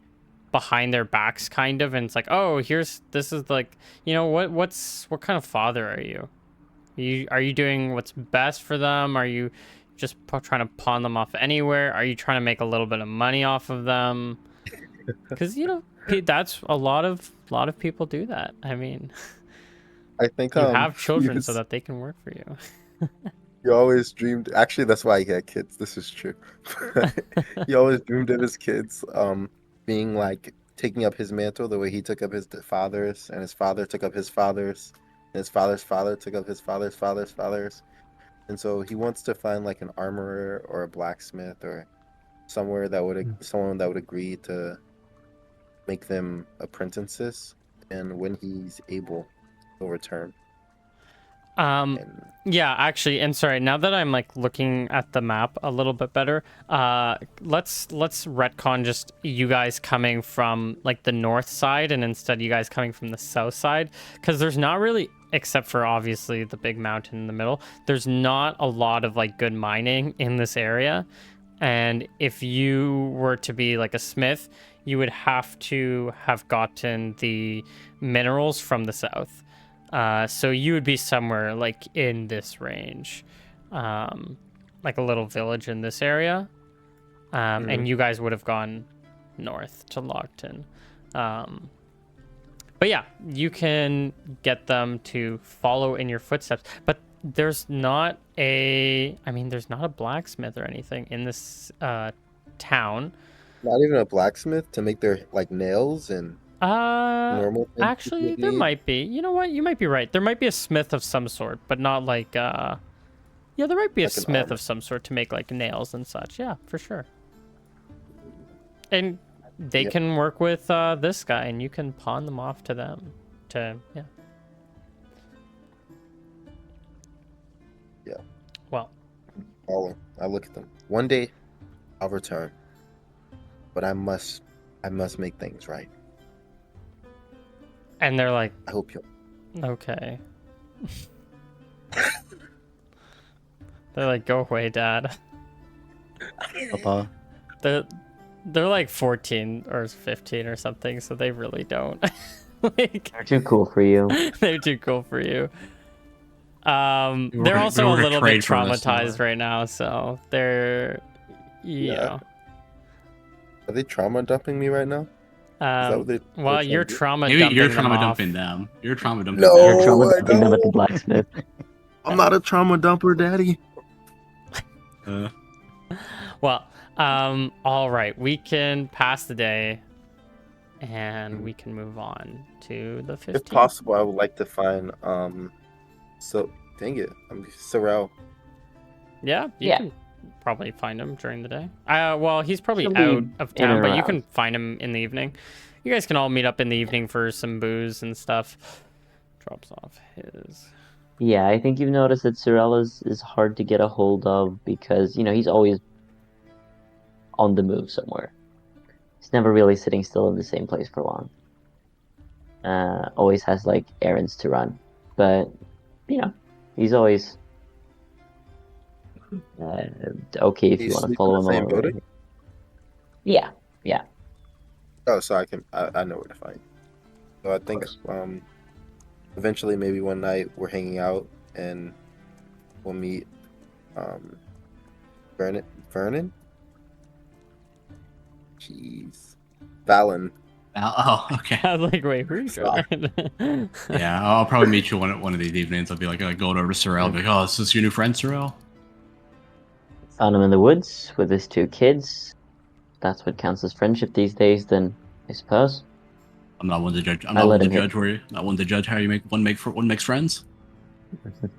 behind their backs kind of, and it's like, oh, this is like, what kind of father are you? Are you doing what's best for them? Are you just trying to pawn them off anywhere? Are you trying to make a little bit of money off of them? Because that's a lot of people do that. I mean, I think you have he children so was, that they can work for you. he always dreamed. Actually, that's why he had kids. This is true. He always dreamed of his kids being like taking up his mantle the way he took up his father's, and his father took up his father's, and his father's father took up his father's father's. And so he wants to find like an armorer or a blacksmith or somewhere that would someone that would agree to make them apprentices, and when he's able, he'll return. Um, And yeah, actually, and sorry, now that I'm like looking at the map a little bit better, let's retcon just you guys coming from like the north side and instead you guys coming from the south side, because there's not really, except for obviously the big mountain in the middle, there's not a lot of like good mining in this area. And if you were to be like a smith, you would have to have gotten the minerals from the south. So you would be somewhere like in this range, like a little village in this area. And you guys would have gone north to Lockton. But yeah, you can get them to follow in your footsteps. But there's not a blacksmith or anything in this town. not even a blacksmith to make their like nails and normal things people Actually, would there need. might be. You know what? You might be right. There might be a smith of some sort, but not like yeah, there might be a Like an smith armor. of some sort to make like nails and such. Yeah, for sure. And they Yeah. can work with this guy, and you can pawn them off to them. Yeah. Yeah. Well, I look at them. One day, I'll return, but I must make things right. and they're like, I hope you'll. okay. They're like, go away, Dad. Papa. They're like 14 or 15 or something, so they really don't. Like, They're too cool for you. they're too cool for you. We were They're gonna- also we were a gonna little bit trade for this, traumatized right now, so they're, you Yeah. know. Are they trauma dumping me right now? what they're Well, trying you're to do? trauma Maybe dumping you're them trauma off. dumping them. You're trauma dumping No. You're them. trauma I dumping them at the know. blacksmith. I'm not a trauma dumper, Daddy. Well, all right, we can pass the day, and we can move on to the 15th. If possible, I would like to find so dang it, I'm Sorrel. Yeah, you Yeah. can probably find him during the day. Well, he's probably He'll be out of in town, and but you around. can find him in the evening. You guys can all meet up in the evening for some booze and stuff. Drops off his. Yeah, I think you've noticed that Cyril is hard to get a hold of because, he's always on the move somewhere. He's never really sitting still in the same place for long. Always has like errands to run. But, he's always okay if Do you you want to sleep follow in him the same along the way. building? Yeah. Oh, so I know where to find. So I think course. eventually maybe one night we're hanging out and we'll meet Vernon? Jeez. Valen. Oh, okay. I was like, wait, who's Stop. Jordan? Yeah, I'll probably meet you one of these evenings. I'll be like going over to Sorrel. Be like, oh, is this your new friend, Sorrel? Found him in the woods with his 2 kids. That's what counts as friendship these days, then I suppose. I'm not one to judge. I'm I not let one to him hit. judge where you. Not one to judge how you make one makes friends. Thank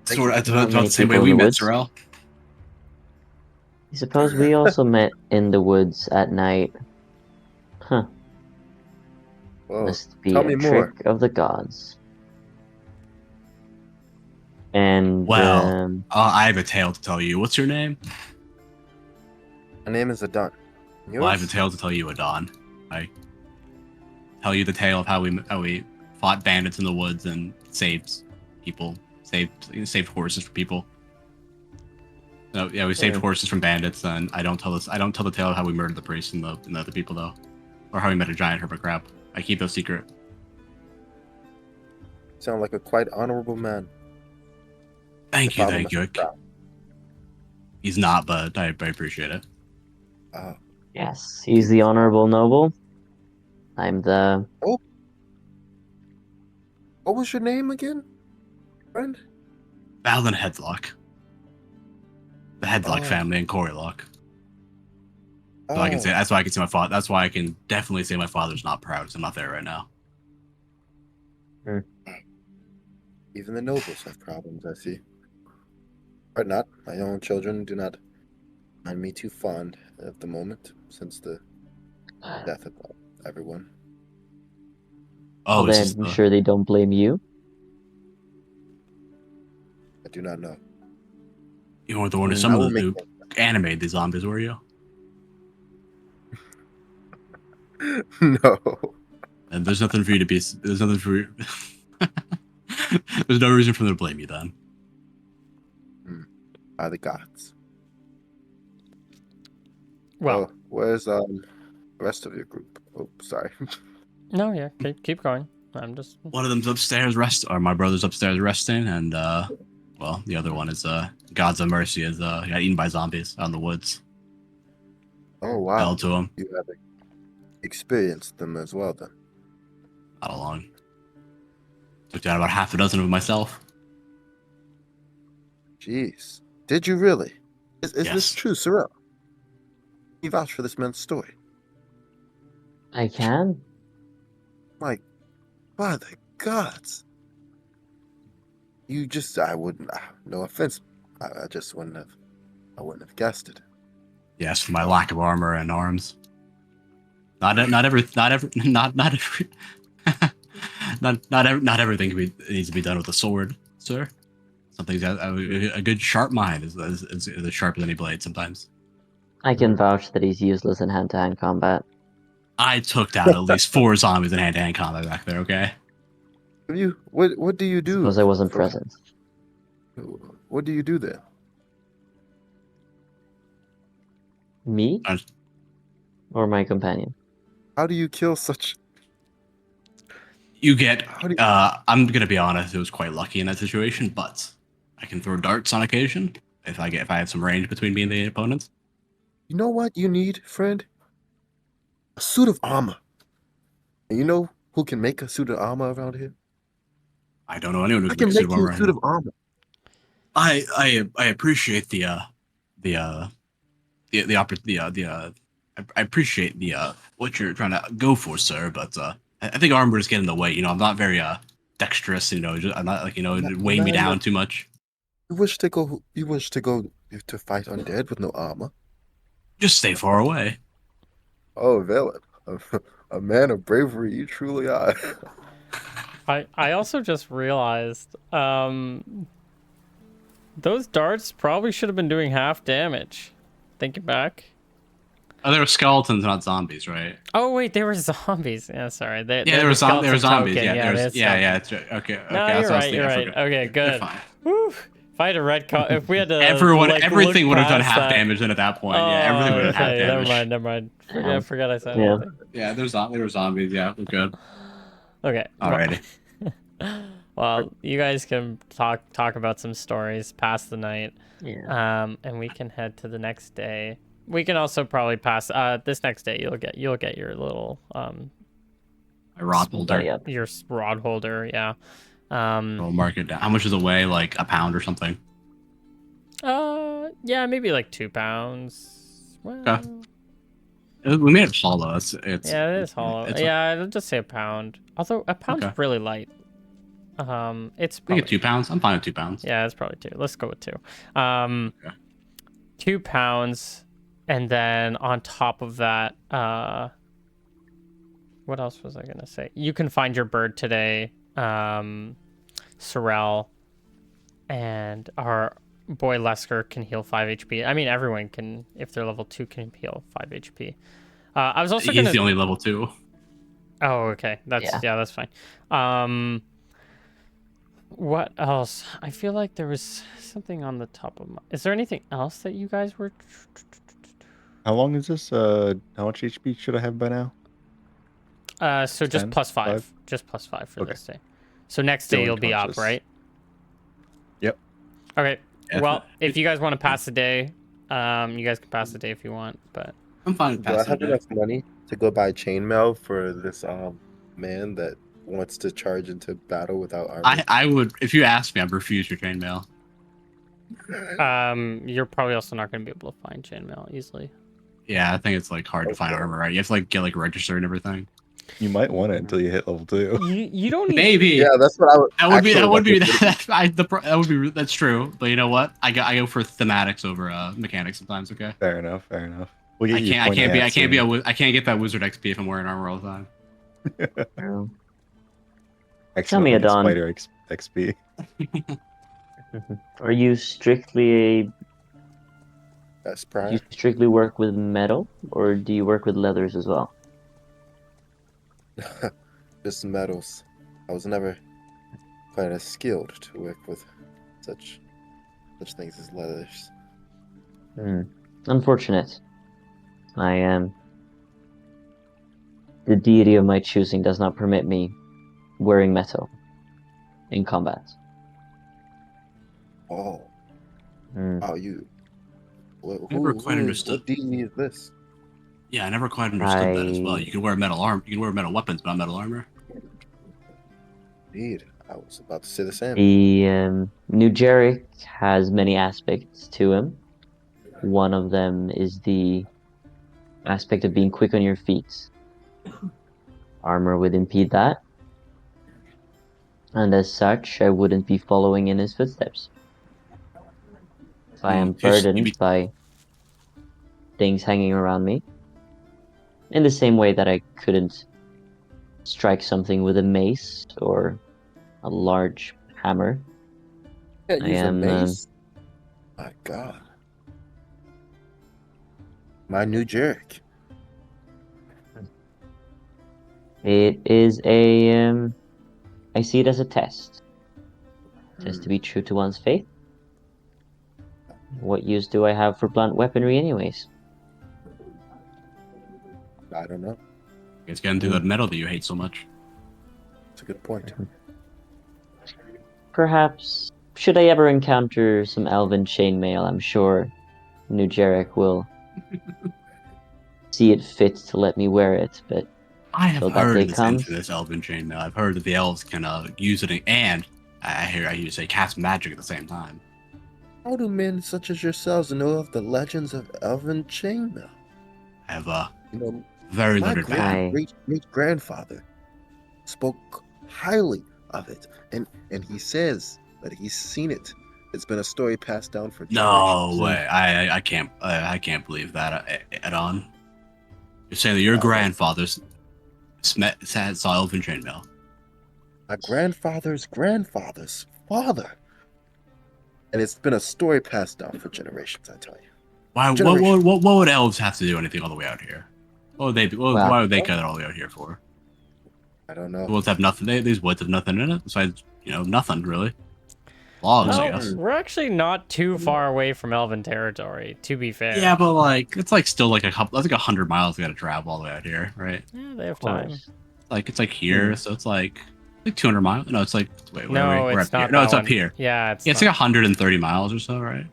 So you. that's Not about many the same way people we in the met, woods. Sorrel. I suppose we also met in the woods at night. Huh. Whoa. Must be Tell a me trick more. of the gods. And Well, I have a tale to tell you. What's your name? My name is Adon. Well, I have a Yours? tale to tell you, Adon. I tell you the tale of how we fought bandits in the woods and saved people, saved horses for people. No, yeah, we saved Hmm. horses from bandits, and I don't tell the tale of how we murdered the priest and the other people though, or how we met a giant hermit crab. I keep those secret. Sound like a quite honorable man. Thank Your you, father thank must you. be proud. He's not, but I appreciate it. Oh, yes, he's the honorable noble. I'm the what was your name again, friend? Valen Headlock. The Headlock Oh. family in Corylock. So Oh, I can say that's why I can say my father. That's why I can definitely say my father's not proud because I'm not there right now. even the nobles have problems, I see. But not. My own children do not find me too fond at the moment since the death of everyone. Oh, well, this then is I'm the. sure they don't blame you. I do not know. You weren't the one who I some will of make who animated the zombies, were you? No. And there's nothing for you to be. There's nothing for you. There's no reason for them to blame you then. By the gods. Well, Oh, where's the rest of your group? Oh, sorry. no, yeah, keep going. I'm just. One of them's upstairs or my brother's upstairs resting, and well, the other one is Gods of Mercy is got eaten by zombies out in the woods. Oh, wow. Fell to him. You have experienced them as well, then. Not alone. Took down about half a dozen of them myself. Jeez. Did you really? Is Yes. this true, Sorrel? You vouch for this man's story. I can. Like, by the gods. You just, I wouldn't, no offense. I just wouldn't have guessed it. Yes, for my lack of armor and arms. Not everything needs to be done with a sword, sir. Something's a good sharp mind is as sharp as any blade sometimes. I can vouch that he's useless in hand-to-hand combat. I took down at least 4 zombies in hand-to-hand combat back there. Okay. What do you do? Suppose I wasn't for- present. What do you do there? Me? I- Or my companion? How do you kill such? You get. How do you? I'm gonna be honest. It was quite lucky in that situation, but I can throw darts on occasion if I have some range between me and the opponents. You know what you need, friend? A suit of armor. And you know who can make a suit of armor around here? I don't know anyone who I can can make a suit make of you armor a right suit now. of armor. I appreciate the I appreciate the what you're trying to go for, sir. But I think armor is getting in the way. I'm not very dexterous. I'm not like weighing me Man, down too much. you wish to go. You wish to go to fight undead with no armor. Just stay far away. Oh, villain, a man of bravery you truly are. I also just realized those darts probably should have been doing half damage. Thinking back. Oh, there were skeletons, not zombies, right? Oh wait, they were zombies. Yeah, sorry. Yeah, they're there were the skeleton zombies. token. Yeah, they're skeleton. That's right. Okay. No, that's you're what I was right. You're thinking. I right. forgot. Okay, They're good. fine. Whew. If I had a red if we had to Everything look would have done past half that. damage then at that point. Oh, Yeah, everything would have half okay. damage. Never mind. Yeah. I forgot I said Yeah. anything. Yeah, there were zombies. Yeah, we're good. Okay. Alrighty. Well, you guys can talk about some stories past the night. Yeah. And we can head to the next day. We can also probably pass this next day. You'll get your little My rod holder. Buddy up. your rod holder. Yeah. We'll mark it down. How much does it weigh? Like a pound or something? Yeah, maybe like 2 pounds. Well, Okay. We made it hollow. It's yeah, it is hollow. It's Yeah, I'll just say a pound. Although a pound's Okay. really light. It's I probably think 2 pounds. I'm fine with 2 pounds. Yeah, it's probably 2. Let's go with 2. Okay. 2 pounds, and then on top of that, what else was I gonna say? You can find your bird today, Sorrel, and our boy Lesker can heal 5 HP. I mean, everyone can, if they're level 2, can heal 5 HP. I was also He's gonna. the only level 2. Oh, okay. That's fine. What else? I feel like there was something on the top of my. Is there anything else that you guys were? How long is this? How much HP should I have by now? So just 10? +5. 5? Just +5 for Okay. this day. So next day Still you'll be up, unconscious. right? Yep. Okay. Yeah, Well, if you guys want to pass the day, you guys can pass the day if you want, but I'm fine with Do I passing have it. enough money to go buy chainmail for this man that wants to charge into battle without armor? I would, if you asked me, I'd refuse your chainmail. you're probably also not going to be able to find chainmail easily. Yeah, I think it's like hard to find Okay. armor, right? You have to like get like registered and everything. You might want it until you hit level 2. You don't need. Maybe. Yeah, that's what I would. That would be actually that's true. But you know what? I go for thematics over mechanics sometimes. Okay. Fair enough. We'll get you I can't get that wizard XP if I'm wearing armor all the time. True. Excellent me, Adon. spider XP. Are you strictly That's do you prime. strictly work with metal, or do you work with leathers as well? Just metals. I was never quite as skilled to work with such things as leathers. Unfortunate. I am. The deity of my choosing does not permit me wearing metal in combat. Oh, Hmm. wow, you. Never quite understood. What deity is this? Yeah, I never quite understood that as well. I- You can wear metal armor. You can wear metal weapons, but not metal armor. Indeed, I was about to say the same. The New Jeric has many aspects to him. One of them is the aspect of being quick on your feet. Armor would impede that. And as such, I wouldn't be following in his footsteps. If I am burdened by things hanging around me, in the same way that I couldn't strike something with a mace or a large hammer. Yeah, I use a am, mace. My God. My new jerk. It is a I see it as a test. Test to be true to one's faith. What use do I have for blunt weaponry anyways? I don't know. It's getting through that metal that you hate so much. It's a good point. Perhaps, should I ever encounter some elven chainmail, I'm sure New Jeric will see it fit to let me wear it, but I have till that heard day of this comes, infamous elven chainmail. I've heard that the elves can use it, and I hear you say cast magic at the same time. How do men such as yourselves know of the legends of elven chainmail? I have You know, very my limited background. great grandfather spoke highly of it, and he says that he's seen it. It's been a story passed down for generations. No way! I can't believe that at on. You're saying that your grandfather's saw elven chainmail. My grandfather's grandfather's father, and it's been a story passed down for generations. I tell you. Why? What would elves have to do anything all the way out here? What would they? Why would they cut it all the way out here for? I don't know. The woods have nothing. These woods have nothing in it besides nothing really. Logs, I guess. We're actually not too far away from Elven territory, to be fair. Yeah, but like it's like still like a couple. That's like 100 miles we got to travel all the way out here, right? Yeah, they have of time. course. Like it's like here, so it's like 200 miles. No, it's like wait, No, we're it's up here. not. No, that it's up one. here. Yeah, it's Yeah, it's not. like 130 miles or so, right?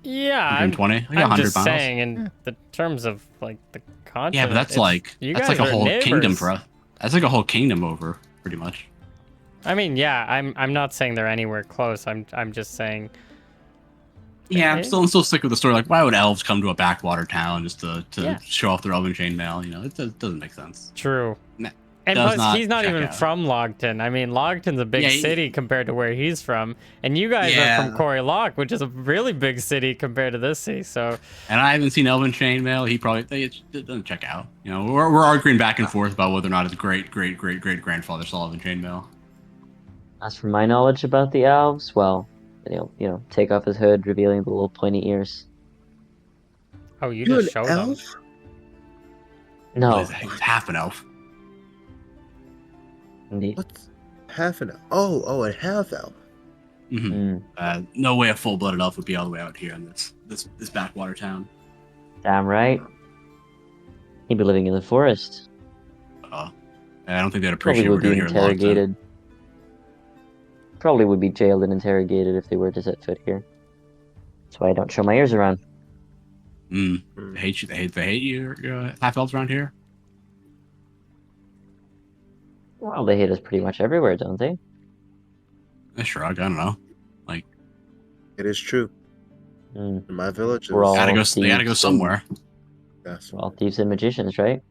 Yeah, 120, like I'm 100 just miles. saying in the terms of like the continent. Yeah, but that's like you that's guys like a are whole kingdom neighbors. for us. That's like a whole kingdom over, pretty much. I mean, yeah, I'm not saying they're anywhere close. I'm just saying. Yeah, I'm still sick with the story. Like, why would elves come to a backwater town just to Yeah. show off their elven chainmail? You know, it doesn't make sense. True. Nah, And does plus, not he's not check even out. from Logton. I mean, Logton's a big Yeah, city compared to where he's from, and you guys are Yeah. from Corey Lock, which is a really big city compared to this city. So, And I haven't seen elven chainmail. He probably it doesn't check out. You know, we're arguing back and forth about whether or not his great grandfather saw elven chainmail. As for my knowledge about the elves, well, he'll take off his hood, revealing the little pointy ears. oh, you You're just an showed them. elf? No, He's half an elf. indeed. What's half an elf? Oh, a half elf. Mm-hmm. Mm, No way a full-blooded elf would be all the way out here in this backwater town. damn right. He'd be living in the forest. I don't think they'd Probably appreciate what would we're be doing here in Logton. interrogated. Probably would be jailed and interrogated if they were to set foot here. That's why I don't show my ears around. They hate you. They hate you. Half elves around here. Well, they hate us pretty much everywhere, don't they? I shrug. I don't know. Like, It is true. Mm, In my village, We're all they gotta go thieves. somewhere. Yes. We're all thieves and magicians, right?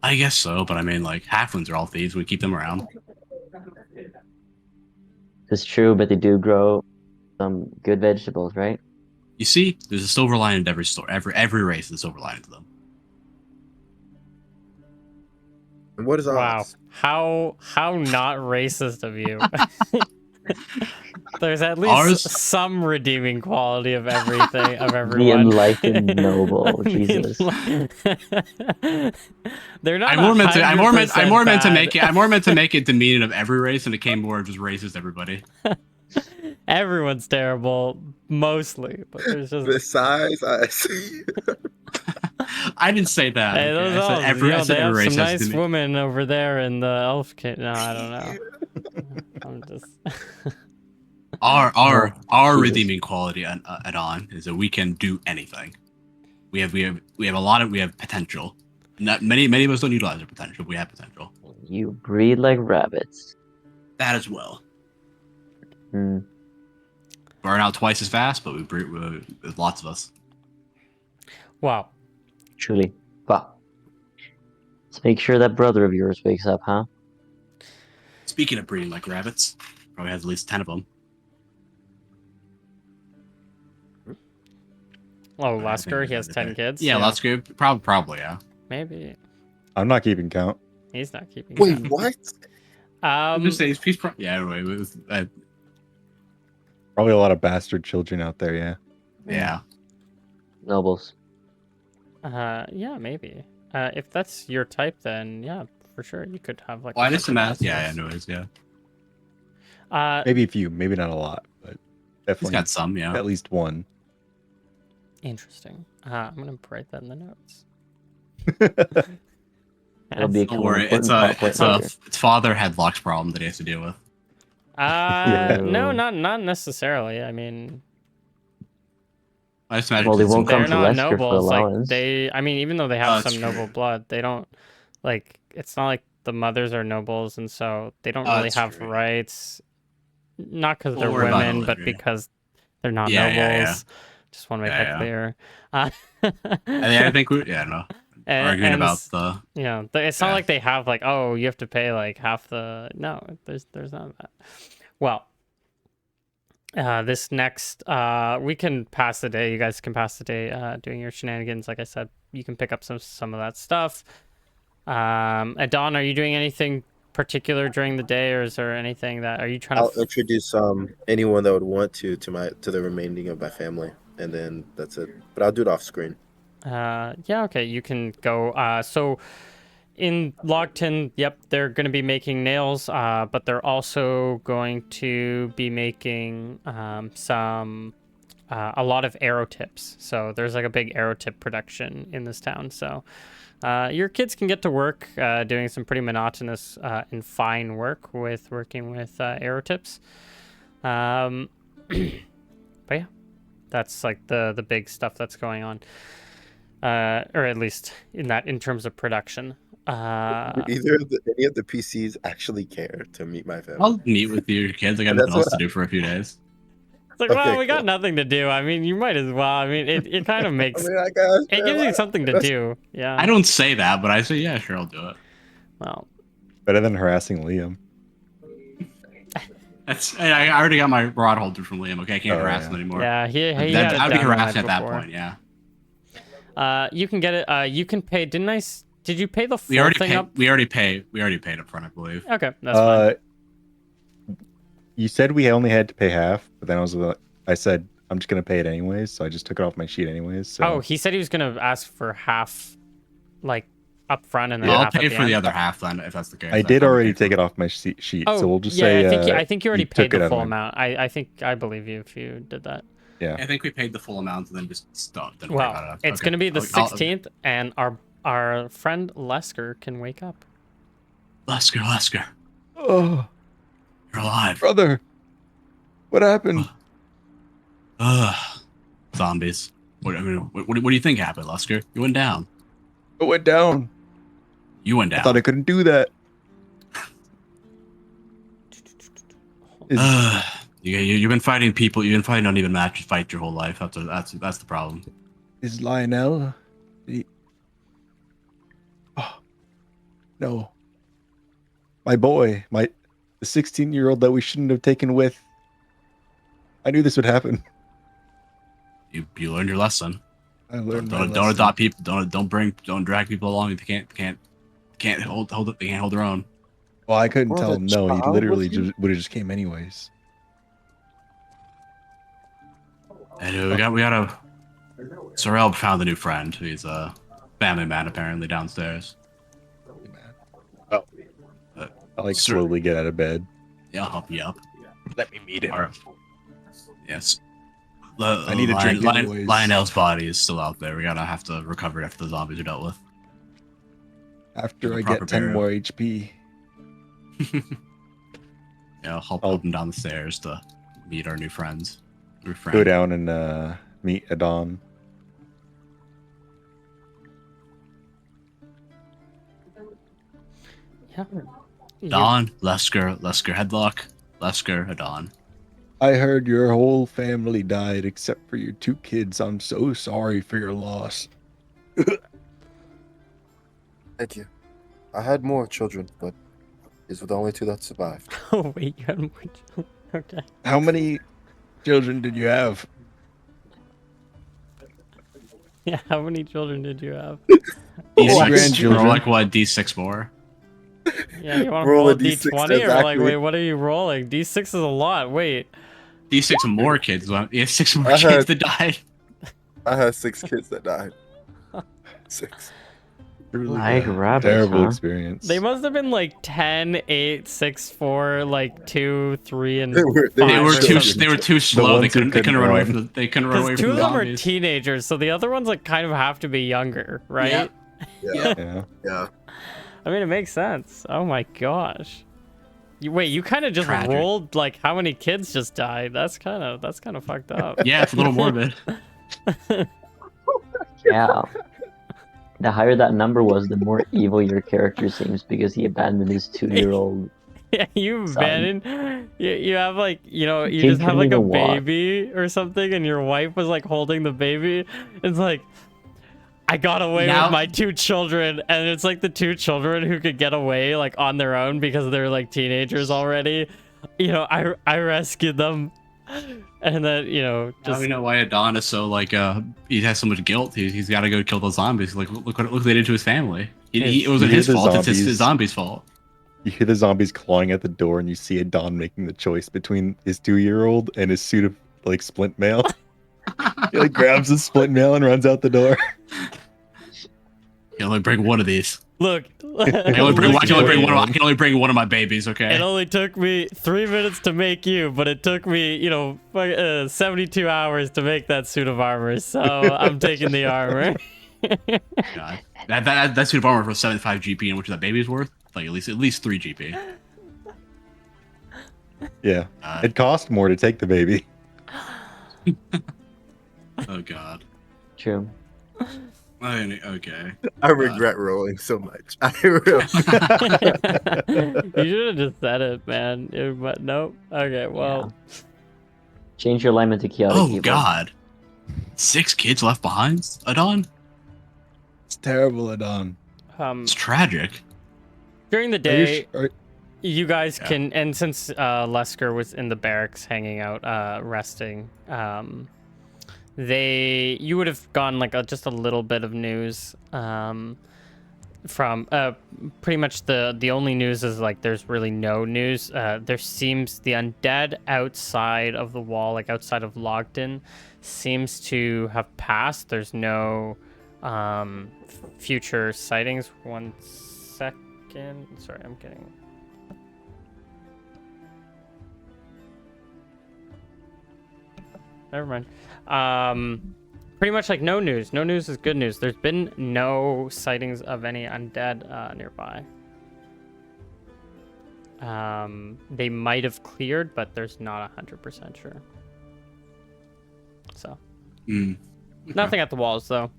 I guess so, but I mean, like, halflings are all thieves. We keep them around. It's true, but they do grow some good vegetables, right? You see, there's a silver lining to every story. Every race is a silver lining to them. And what is Wow, ours? how not racist of you. There's at least Ours- some redeeming quality of everything of The everyone. enlightened noble, The Jesus. They're not. I'm more meant to 100% make it demeaning of every race, and it came more of just racist everybody. Everyone's terrible, mostly, but there's just. Besides, I see. I didn't say that. Hey, okay? those I said elves, every, I they said have every race some has nice to be- women over there in the elf kit. No, I don't know. I'm just. Our Jesus. redeeming quality at on is that we can do anything. We have potential. Not many of us don't utilize our potential. We have potential. You breed like rabbits. That as well. Hmm. Burn out twice as fast, but we breed with lots of us. Wow. Truly. Well, let's make sure that brother of yours wakes up, huh? Speaking of breeding like rabbits, probably has at least 10 of them. Oh, I think Lasker, he has that's 10 okay. kids. Yeah, Lasker, probably, yeah. Maybe I'm not keeping count. he's not keeping. Wait, count. what? I'm just saying, yeah, anyway, Probably a lot of bastard children out there, yeah. yeah. Nobles. Yeah, maybe. If that's your type, then yeah, for sure, you could have like. Well, a I just bunch of imagine, yeah, Laskers. anyways, yeah. Maybe a few, maybe not a lot, but He's definitely got some, yeah. at least one. Interesting. I'm gonna write that in the notes. It'll be a Don't worry, important plot point later. its father had Locke's problem that he has to deal with. No, Yeah. not necessarily. I mean, I just imagine Well, they it's won't come They're to not Leicester for nobles. Like allowance. I mean, even though they have that's some noble true. blood, they don't like. It's not like the mothers are nobles, and so they don't really That's have true. rights. Not because Don't they're worry about women, but Olivia. because they're not Yeah, nobles. Just want to make Yeah, that yeah. clear. I think we, yeah, no, arguing about the. yeah, it's not Yeah. like they have like, oh, you have to pay like half the. No, there's none of that. Well, this next, we can pass the day. You guys can pass the day doing your shenanigans. Like I said, you can pick up some of that stuff. Adon, are you doing anything particular during the day, or is there anything that are you trying I'll to? introduce anyone that would want to the remaining of my family, and then that's it. But I'll do it off screen. Yeah, okay, you can go. So in Logton, yep, they're going to be making nails, but they're also going to be making a lot of arrow tips. So there's like a big arrow tip production in this town. So your kids can get to work doing some pretty monotonous and fine work with working with arrow tips. But yeah, that's like the big stuff that's going on. Or at least in terms of production. Either of any of the PCs actually care to meet my family. I'll meet with your kids. I got And nothing that's else to do for a few days. It's like, Okay, well, we got cool. nothing to do. I mean, you might as well. I mean, it kind of I makes mean, I guess it gives you something to do. Yeah. I don't say that, but I say, yeah, sure, I'll do it. Well, Better than harassing Liam. I already got my rod holder from Liam. Okay, I can't Oh, harass yeah. him anymore. yeah, he had I'd it be down on harassing it at that before. point. Yeah. You can get it. You can pay. Did you pay the full We already thing paid. up? We already paid up front, I believe. Okay, that's fine. You said we only had to pay half, but then I said I'm just gonna pay it anyways, so I just took it off my sheet anyways. So. Oh, he said he was gonna ask for half, like up front, and then I'll half pay at the for the end. other half then, if that's the case. I did already take take it off my sheet, Oh, so we'll just yeah, say. I think you already took paid it the out of full my- amount. I believe you if you did that. Yeah. I think we paid the full amount and then just stopped. Well, it's going to be the 16th, and our friend Lesker can wake up. Lesker, Oh, you're alive. brother, what happened? Zombies. What do you think happened, Lesker? You went down. It went down. You went down. I thought I couldn't do that. You've been fighting people. You've been fighting uneven matches fight your whole life. That's the problem. Is Lionel? Oh, no. My boy, the 16-year-old that we shouldn't have taken with. I knew this would happen. You learned your lesson. I learned. Don't adopt people. Don't drag people along if they can't hold it. They can't hold their own. Well, I couldn't What, tell a him no. He child literally was he? would have just came anyways. And we got a. Sorrel found a new friend. He's a family man apparently downstairs. Oh. I like Sir- slowly get out of bed. Yeah, I'll help you up. Let me meet him. All right. Yes. I need a drink anyways. Lionel's body is still out there. We gotta have to recover it after the zombies are dealt with. After The I proper get 10 burial. more HP. Yeah, I'll help him down the stairs to meet our new friends. Go down and meet Adon. Yeah. Don, Lesker, Headlock, Lesker, Adon. I heard your whole family died except for your 2 kids. I'm so sorry for your loss. Thank you. I had more children, but these were the only 2 that survived. Oh wait, you had more. Okay. How many children did you have? Yeah. How many children did you have? D6, grandchildren. or like what? D6 more. Yeah. You want to Roll roll a a D6 D20 or like exactly. wait? What are you rolling? D6 is a lot. Wait. D6 more kids. Yeah, 6 more I kids had- that died. I had 6 kids that died. 6. Truly Like a rabbits, terrible huh? experience. They must have been like 10, 8, 6, 4, like 2, 3, and They were- They five were or too. something. They were too slow. They ones who couldn't. They couldn't couldn't run away run. from. They couldn't run away Because from 2 the of them are zombies. teenagers, so the other ones like kind of have to be younger, right? Yeah. Yeah. Yeah. I mean, it makes sense. Oh my gosh. You kind of just Tragic. rolled like how many kids just died. That's kind of fucked up. Yeah, it's a little morbid. Yeah. The higher that number was, the more evil your character seems because he abandoned his 2-year-old Yeah, you son. abandoned. You have like, you Kid just have couldn't like a even walk. baby or something, and your wife was like holding the baby. It's like, I got away with Now- my 2 children, and it's like the 2 children who could get away like on their own because they're like teenagers already. I rescued them, and then Now just we know why Adon is so like he has so much guilt. He's got to go kill those zombies. Like look what they did to his family. It wasn't You his hear the fault. It's his zombies. zombies' fault. You hear the zombies clawing at the door, and you see Adon making the choice between his 2-year-old and his suit of like splint mail. He like grabs his splint mail and runs out the door. You only bring one of these. look. I can only bring, look, I can only bring one. Of, I Joey. can only bring one of my babies. Okay. It only took me 3 minutes to make you, but it took me, 72 hours to make that suit of armor. So I'm taking the armor. God. That suit of armor for 75 GP, and which that baby's worth like at least 3 GP. Yeah, it cost more to take the baby. Oh God. True. Okay. I regret rolling so much. I really. You should have just said it, man. But nope. Okay, well. Change your alignment to chaotic Oh evil. God. 6 kids left behind, Adon? It's terrible, Adon. It's tragic. During the Are you day, you guys Yeah. can, and since Lesker was in the barracks hanging out, resting, you would have gotten like just a little bit of news from pretty much the only news is like there's really no news. There seems the undead outside of the wall, like outside of Logden, seems to have passed. There's no future sightings. 1 second. Sorry, I'm getting. Never mind. Pretty much like no news. No news is good news. There's been no sightings of any undead nearby. They might have cleared, but there's not 100% sure. So, Okay. nothing at the walls though.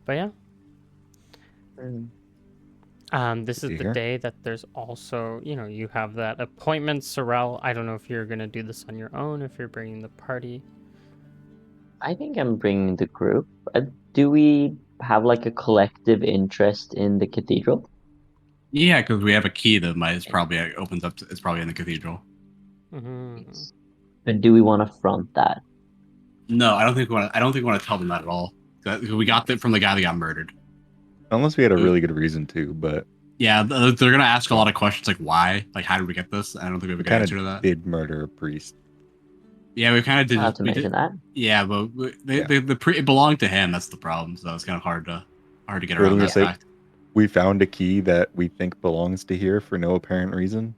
But yeah. This is the Here. day that there's also, you have that appointment, Sorrel. I don't know if you're going to do this on your own, if you're bringing the party. I think I'm bringing the group. Do we have like a collective interest in the cathedral? Yeah, because we have a key that is probably opens up. It's probably in the cathedral. Mm-hmm. But do we want to front that? No, I don't think we want to tell them that at all. We got that from the guy that got murdered. Unless we had a really good reason to, but Yeah, they're gonna ask a lot of questions like why, like how did we get this? I don't think we have a we good kind answer to of that. did murder a priest. Yeah, we kind of did. I'll have to we mention did that. yeah, but it belonged to him. That's the problem. So it's kind of hard to get For around that argument's sake, fact. we found a key that we think belongs to here for no apparent reason.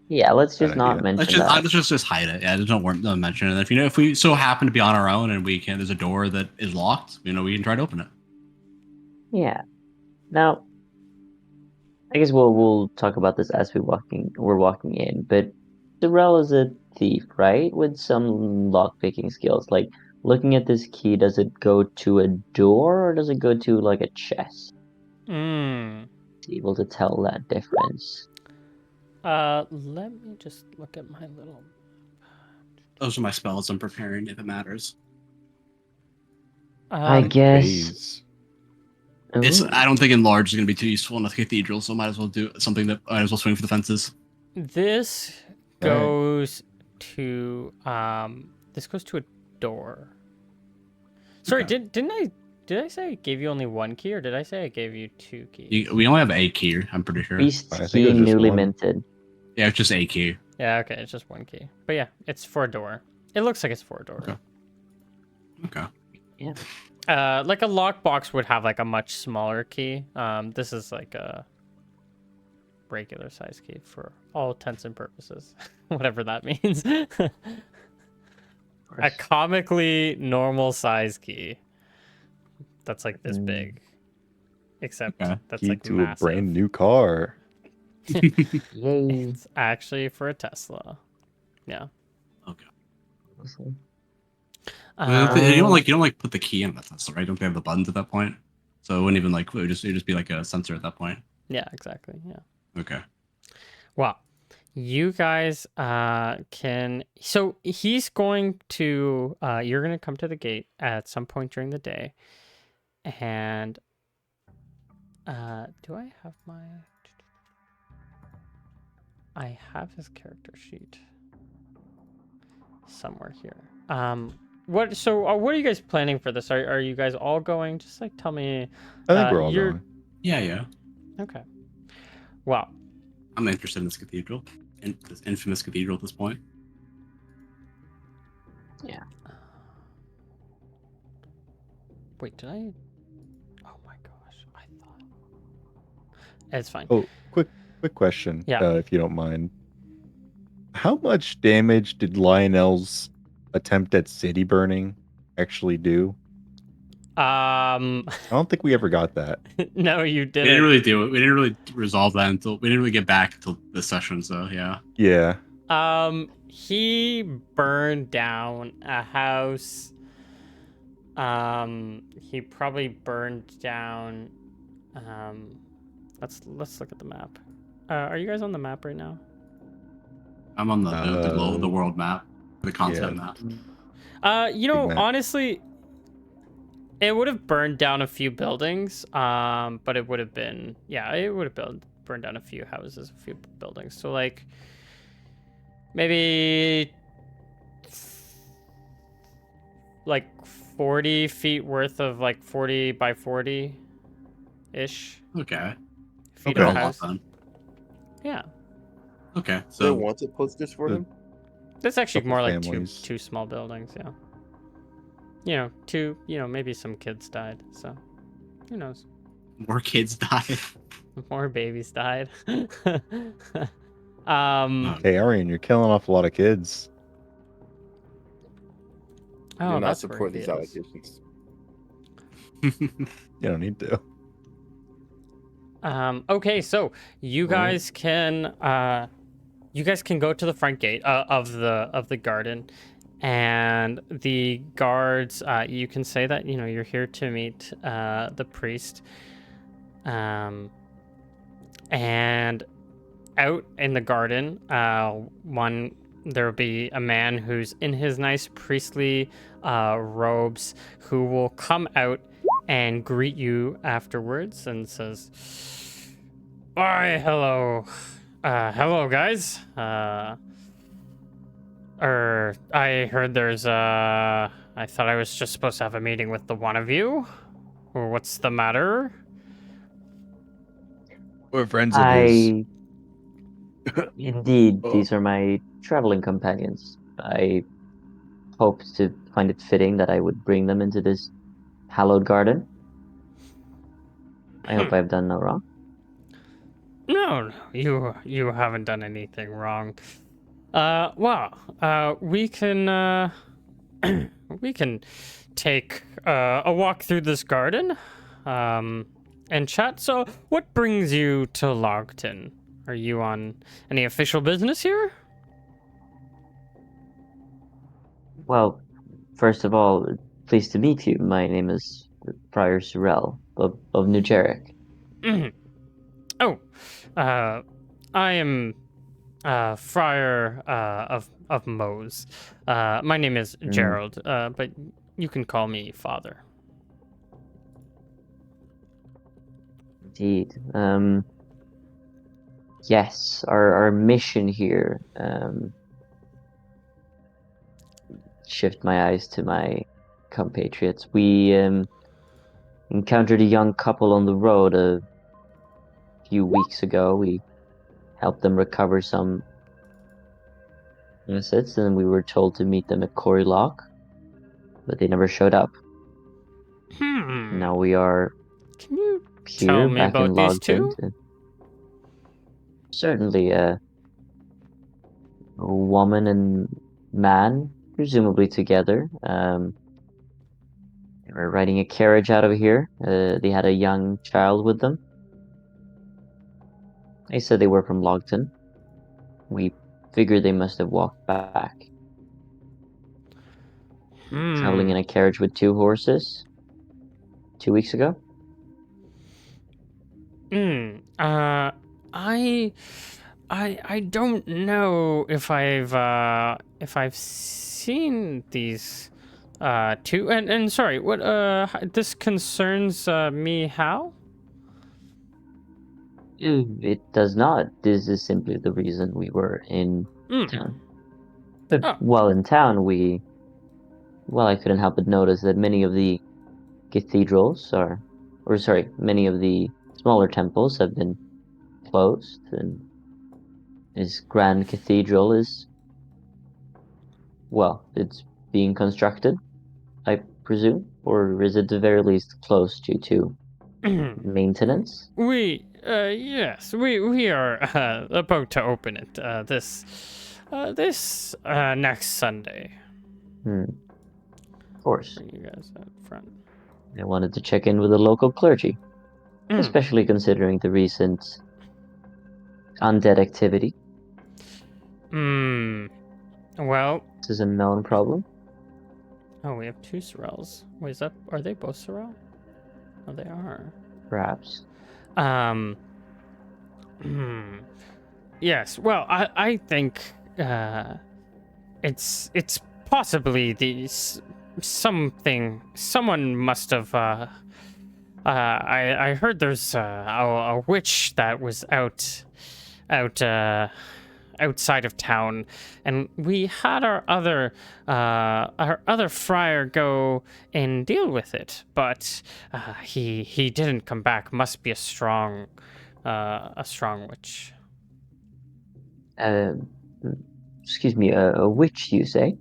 Yeah, let's Bad just not idea. mention that. Let's just hide it. Yeah, just don't mention it. If we so happen to be on our own and there's a door that is locked, we can try to open it. Yeah. Now, I guess we'll talk about this as we're walking in. But Darrell is a thief, right? With some lockpicking skills. Like looking at this key, does it go to a door or does it go to like a chest? Able to tell that difference. Let me just look at my little. Those are my spells I'm preparing if it matters. I guess. Phase. Ooh. I don't think enlarge is going to be too useful in the cathedral, so might as well do something that might as well swing for the fences. This goes to a door. Sorry, Okay. did I say I gave you only 1 key, or did I say I gave you 2 keys? We only have a key, I'm pretty sure. Beast I think key it was just newly one. minted. Yeah, it's just a key. Yeah, okay, it's just 1 key. But yeah, it's for a door. It looks like it's for a door. Okay. Yeah. Like a lockbox would have like a much smaller key. This is like a regular size key for all intents and purposes, whatever that means. A comically normal size key. That's like this big, except Okay. that's Key like to massive. a brand new car. Yay. It's actually for a Tesla. Yeah. Okay. Awesome. You don't like put the key in that sensor, right? Don't they have the buttons at that point? So it wouldn't even like it would just be like a sensor at that point. Yeah, exactly. Yeah. Okay. Well, you guys can. So he's going to. You're going to come to the gate at some point during the day, and do I have my? I have his character sheet somewhere here. What? So, what are you guys planning for this? Are you guys all going? Just like tell me. I think we're all you're- going. Yeah. Okay. Well, I'm interested in this cathedral, in this infamous cathedral at this point. wait, did I? Oh my gosh, I thought. It's fine. Oh, quick question. Yeah. If you don't mind. How much damage did Lionel's attempt at city burning actually do? I don't think we ever got that. No, you We didn't. didn't really do it. We didn't really resolve that until we didn't really get back until this session. So yeah. Yeah. He burned down a house. He probably burned down. Let's look at the map. Are you guys on the map right now? I'm on the world map, the continent map. map. Honestly, it would have burned down a few buildings. But it would have been, it would have burned down a few houses, a few buildings. So like, maybe like 40 feet worth of like 40 by 40 ish Okay. feet Okay. of house. Then. Yeah, Okay. There So wanted posters for him. that's actually Couple more like families. two small buildings. Yeah, maybe some kids died. So who knows? more kids died. More babies died. Hey, Arian, you're killing off a lot of kids. Do not that's where support he these is. allegations. You don't need to. Okay, so you guys can go to the front gate of the garden, and the guards. You can say that you're here to meet the priest. And out in the garden, there'll be a man who's in his nice priestly robes who will come out and greet you afterwards and says, "Why, hello. Hello, guys. I heard there's I thought I was just supposed to have a meeting with the one of you. Or what's the matter?" We're friends of his. Indeed, Oh. these are my traveling companions. I hoped to find it fitting that I would bring them into this hallowed garden. I hope I've done no wrong. No, you haven't done anything wrong. We can we can take a walk through this garden, and chat. So, what brings you to Logton? Are you on any official business here? Well, first of all, pleased to meet you. My name is Friar Sorel of New Jarek. Mhm. Oh, I am Friar of Mose. My name is Gerald, but you can call me Father. Indeed. Yes, our mission here. Shift my eyes to my compatriots. We encountered a young couple on the road a few weeks ago. We helped them recover some assets, and we were told to meet them at Corey Lock, but they never showed up. Now we are Can you here tell me back in about these Logton. two? Certainly, a woman and man, presumably together. They were riding a carriage out of here. They had a young child with them. They said they were from Logton. We figured they must have walked back. traveling in a carriage with 2 horses 2 weeks ago. I don't know if I've seen these two, and sorry, what this concerns me how? It does not. This is simply the reason we were in town. But Oh. while in town, I couldn't help but notice that many of the cathedrals many of the smaller temples have been closed, and this grand cathedral is, well, it's being constructed, I presume, or is it at the very least close to maintenance? Yes, we are about to open it this next Sunday. Of course. Bring you guys out front. I wanted to check in with the local clergy, especially considering the recent undead activity. Well, This is a known problem. oh, we have 2 Sorels. Wait, are they both Sorel? Oh, they are. Perhaps. Yes. Well, I think it's possibly someone must have. I heard there's a witch that was outside of town, and we had our other friar go and deal with it, but he didn't come back. Must be a strong witch. Excuse me, a witch, you say?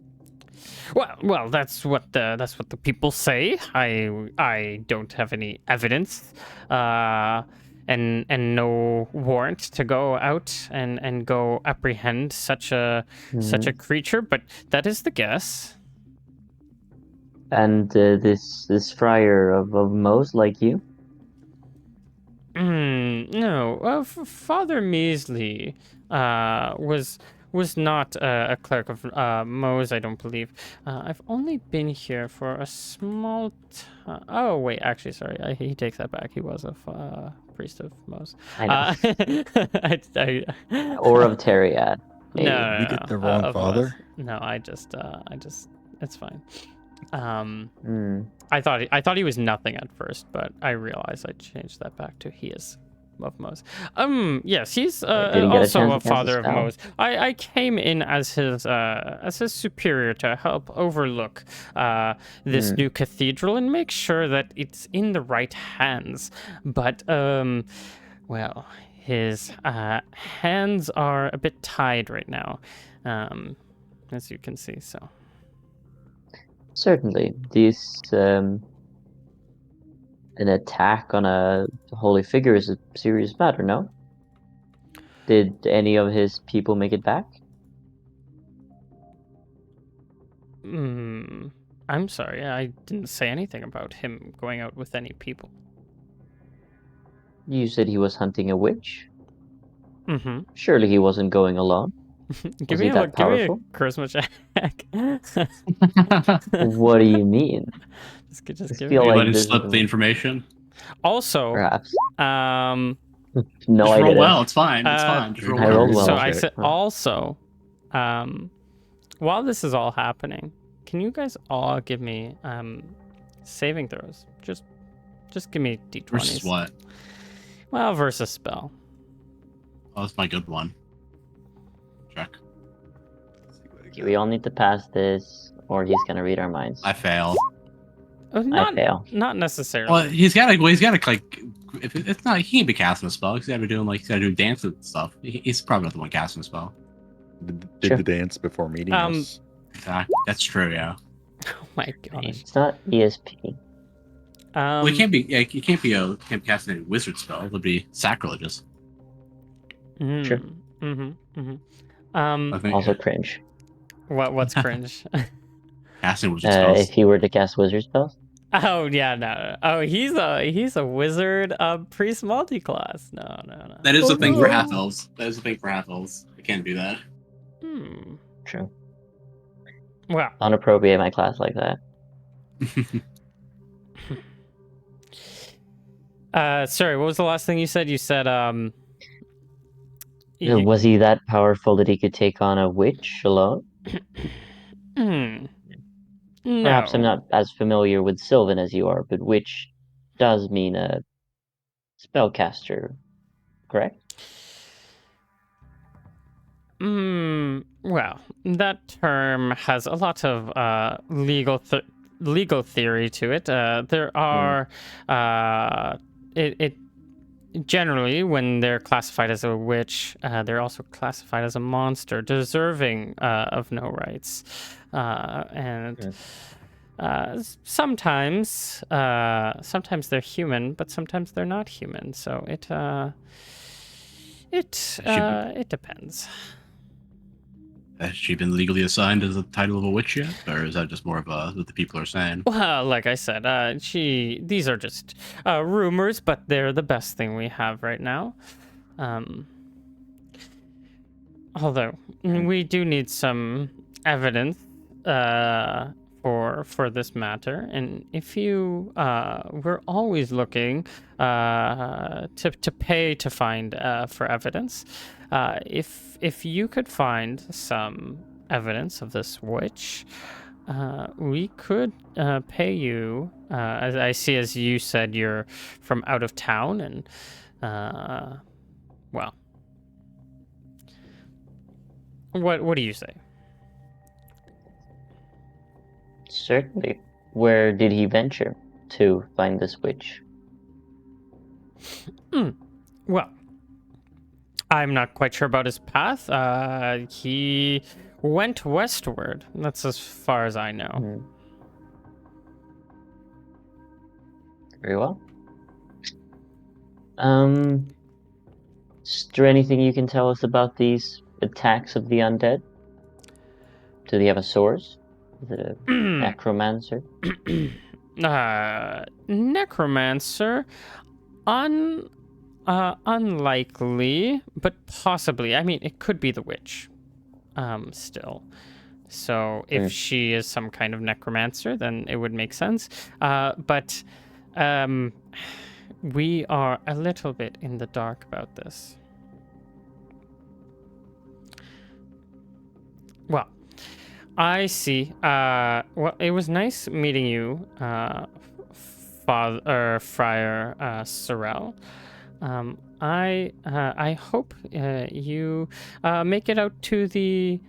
Well, that's what the people say. I don't have any evidence, and no warrant to go out and go apprehend such a creature, but that is the guess. And this friar of Mose, like you? No. Father Measley was not a cleric of Mose, I don't believe. I've only been here for a small time. Oh, wait, actually, sorry. He takes that back. He was a priest of Mose. I know. Or of Teriad. No, We get the wrong of father? Mose. No, I just, it's fine. I thought he was nothing at first, but I realized I changed that back to he is of Mose. Yes, he's also a father of Mose. I came in as his superior to help overlook this new cathedral and make sure that it's in the right hands. But well, his hands are a bit tied right now, as you can see. So. Certainly. An attack on a holy figure is a serious matter, no? Did any of his people make it back? I'm sorry, I didn't say anything about him going out with any people. You said he was hunting a witch? Mm-hmm. Surely he wasn't going alone. Give me a charisma check. What do you mean? Just give You me. let him slip the information. Also, perhaps. no, Just I roll didn't. well. It's fine. It's fine. Just roll I rolled well. So Okay. I said also, while this is all happening, can you guys all give me saving throws? Just give me d20s. Versus what? Well, versus spell. Oh, that's my good one. Check. We all need to pass this, or he's gonna read our minds. I fail. I fail. Not necessarily. Well, he's got to like. If it's not, he can't be casting a spell. He's got to be doing dance and stuff. He's probably not the one casting a spell. Did the dance before meeting us. Exactly. That's true. Yeah. Oh my gosh. It's not ESP. Well, he can't be. Yeah, he can't be casting a wizard spell. It would be sacrilegious. Sure. I think, Also cringe. What's cringe? casting wizard spells. If he were to cast wizard spells? Oh yeah, no. Oh, he's a wizard, priest multi-class. No. That is the thing no. for half elves. That is the thing for half elves. I can't do that. True. Well, Don't appropriate my class like that. sorry, what was the last thing you said? You said, you, Was he that powerful that he could take on a witch alone? hmm, Perhaps I'm no. not as familiar with Sylvan as you are, but witch does mean a spellcaster, correct? Well, that term has a lot of legal theory to it. There are, it generally, when they're classified as a witch, they're also classified as a monster, deserving of no rights. And sometimes they're human, but sometimes they're not human. So it depends. Has she been legally assigned as the title of a witch yet, or is that just more of what the people are saying? Well, like I said, these are just rumors, but they're the best thing we have right now. Although we do need some evidence for this matter, and if you we're always looking to pay to find for evidence. If you could find some evidence of this witch, we could pay you. As I see, as you said, you're from out of town, and well, what do you say? Certainly. Where did he venture to find this witch? Well, I'm not quite sure about his path. He went westward. That's as far as I know. Hmm. Very well. Is there anything you can tell us about these attacks of the undead? Do they have a source? Is it a necromancer? Necromancer, unlikely, but possibly. I mean, it could be the witch. Still. So if she is some kind of necromancer, then it would make sense. But we are a little bit in the dark about this. Well, I see. Well, it was nice meeting you, Friar Sorrel. I hope you make it out to the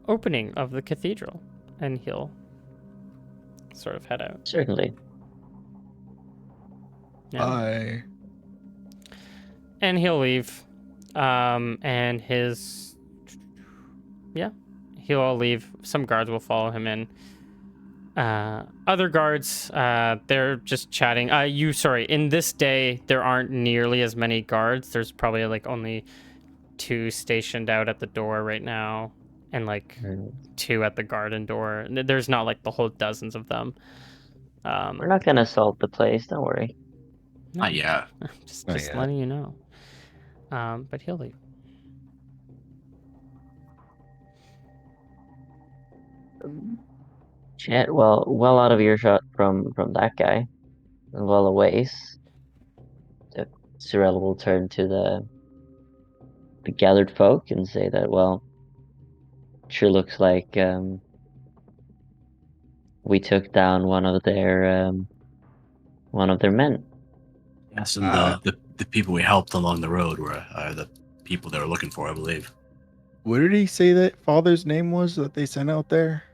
opening of the cathedral, and he'll sort of head out. Certainly. Yeah. Bye. And he'll leave. And he'll all leave. Some guards will follow him in. Other guards, they're just chatting. In this day, there aren't nearly as many guards. There's probably like only 2 stationed out at the door right now, and like 2 at the garden door. There's not like the whole dozens of them. We're not gonna assault the place, don't worry. No, Yeah. just Not yet. letting you know. But he'll leave. Shit, well out of earshot from that guy. And well away. Cyril will turn to the gathered folk and say that, well, sure looks like we took down one of their men. Yes, and the people we helped along the road were the people they were looking for, I believe. What did he say that father's name was that they sent out there?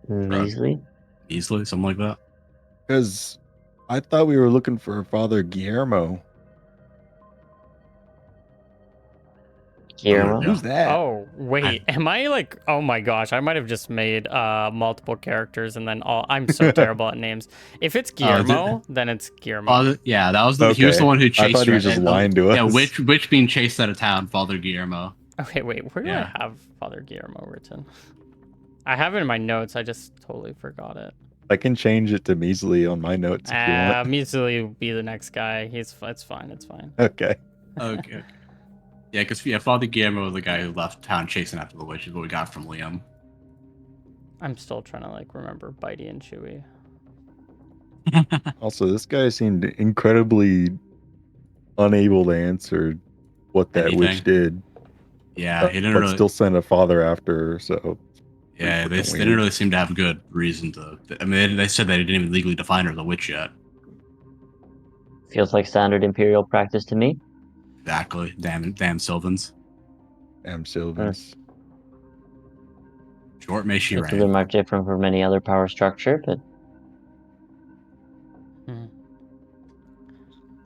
Easily. Easily, something like that. Because I thought we were looking for Father Guillermo. Guillermo. Yeah. Who's that? Oh, wait. Am I like, oh my gosh, I might have just made multiple characters and then I'm so terrible at names. If it's Guillermo, then it's Guillermo. Yeah, that was he was the Okay. one who I chased thought he was just lying to us. Yeah, witch being chased out of town, Father Guillermo. Okay, wait, where do Yeah. I have Father Guillermo written? I have it in my notes, I just totally forgot it. I can change it to measly on my notes if you want. Measly will be the next guy. It's fine. Okay. Okay. Yeah, because Father Guillermo was the guy who left town chasing after the witch, is what we got from Liam. I'm still trying to like remember Bitey and Chewy. Also, this guy seemed incredibly unable to answer what that witch Anything. did, Yeah, he didn't but really. still sent a father after her. So Yeah, pretty they freaking didn't weird. really seem to have good reason to. I mean, they said they didn't even legally define her as a witch yet. Feels like standard Imperial practice to me. Exactly. Damn Sylvans. Sylvans. Short may she It's a little reign. much different from any other power structure, but Hmm.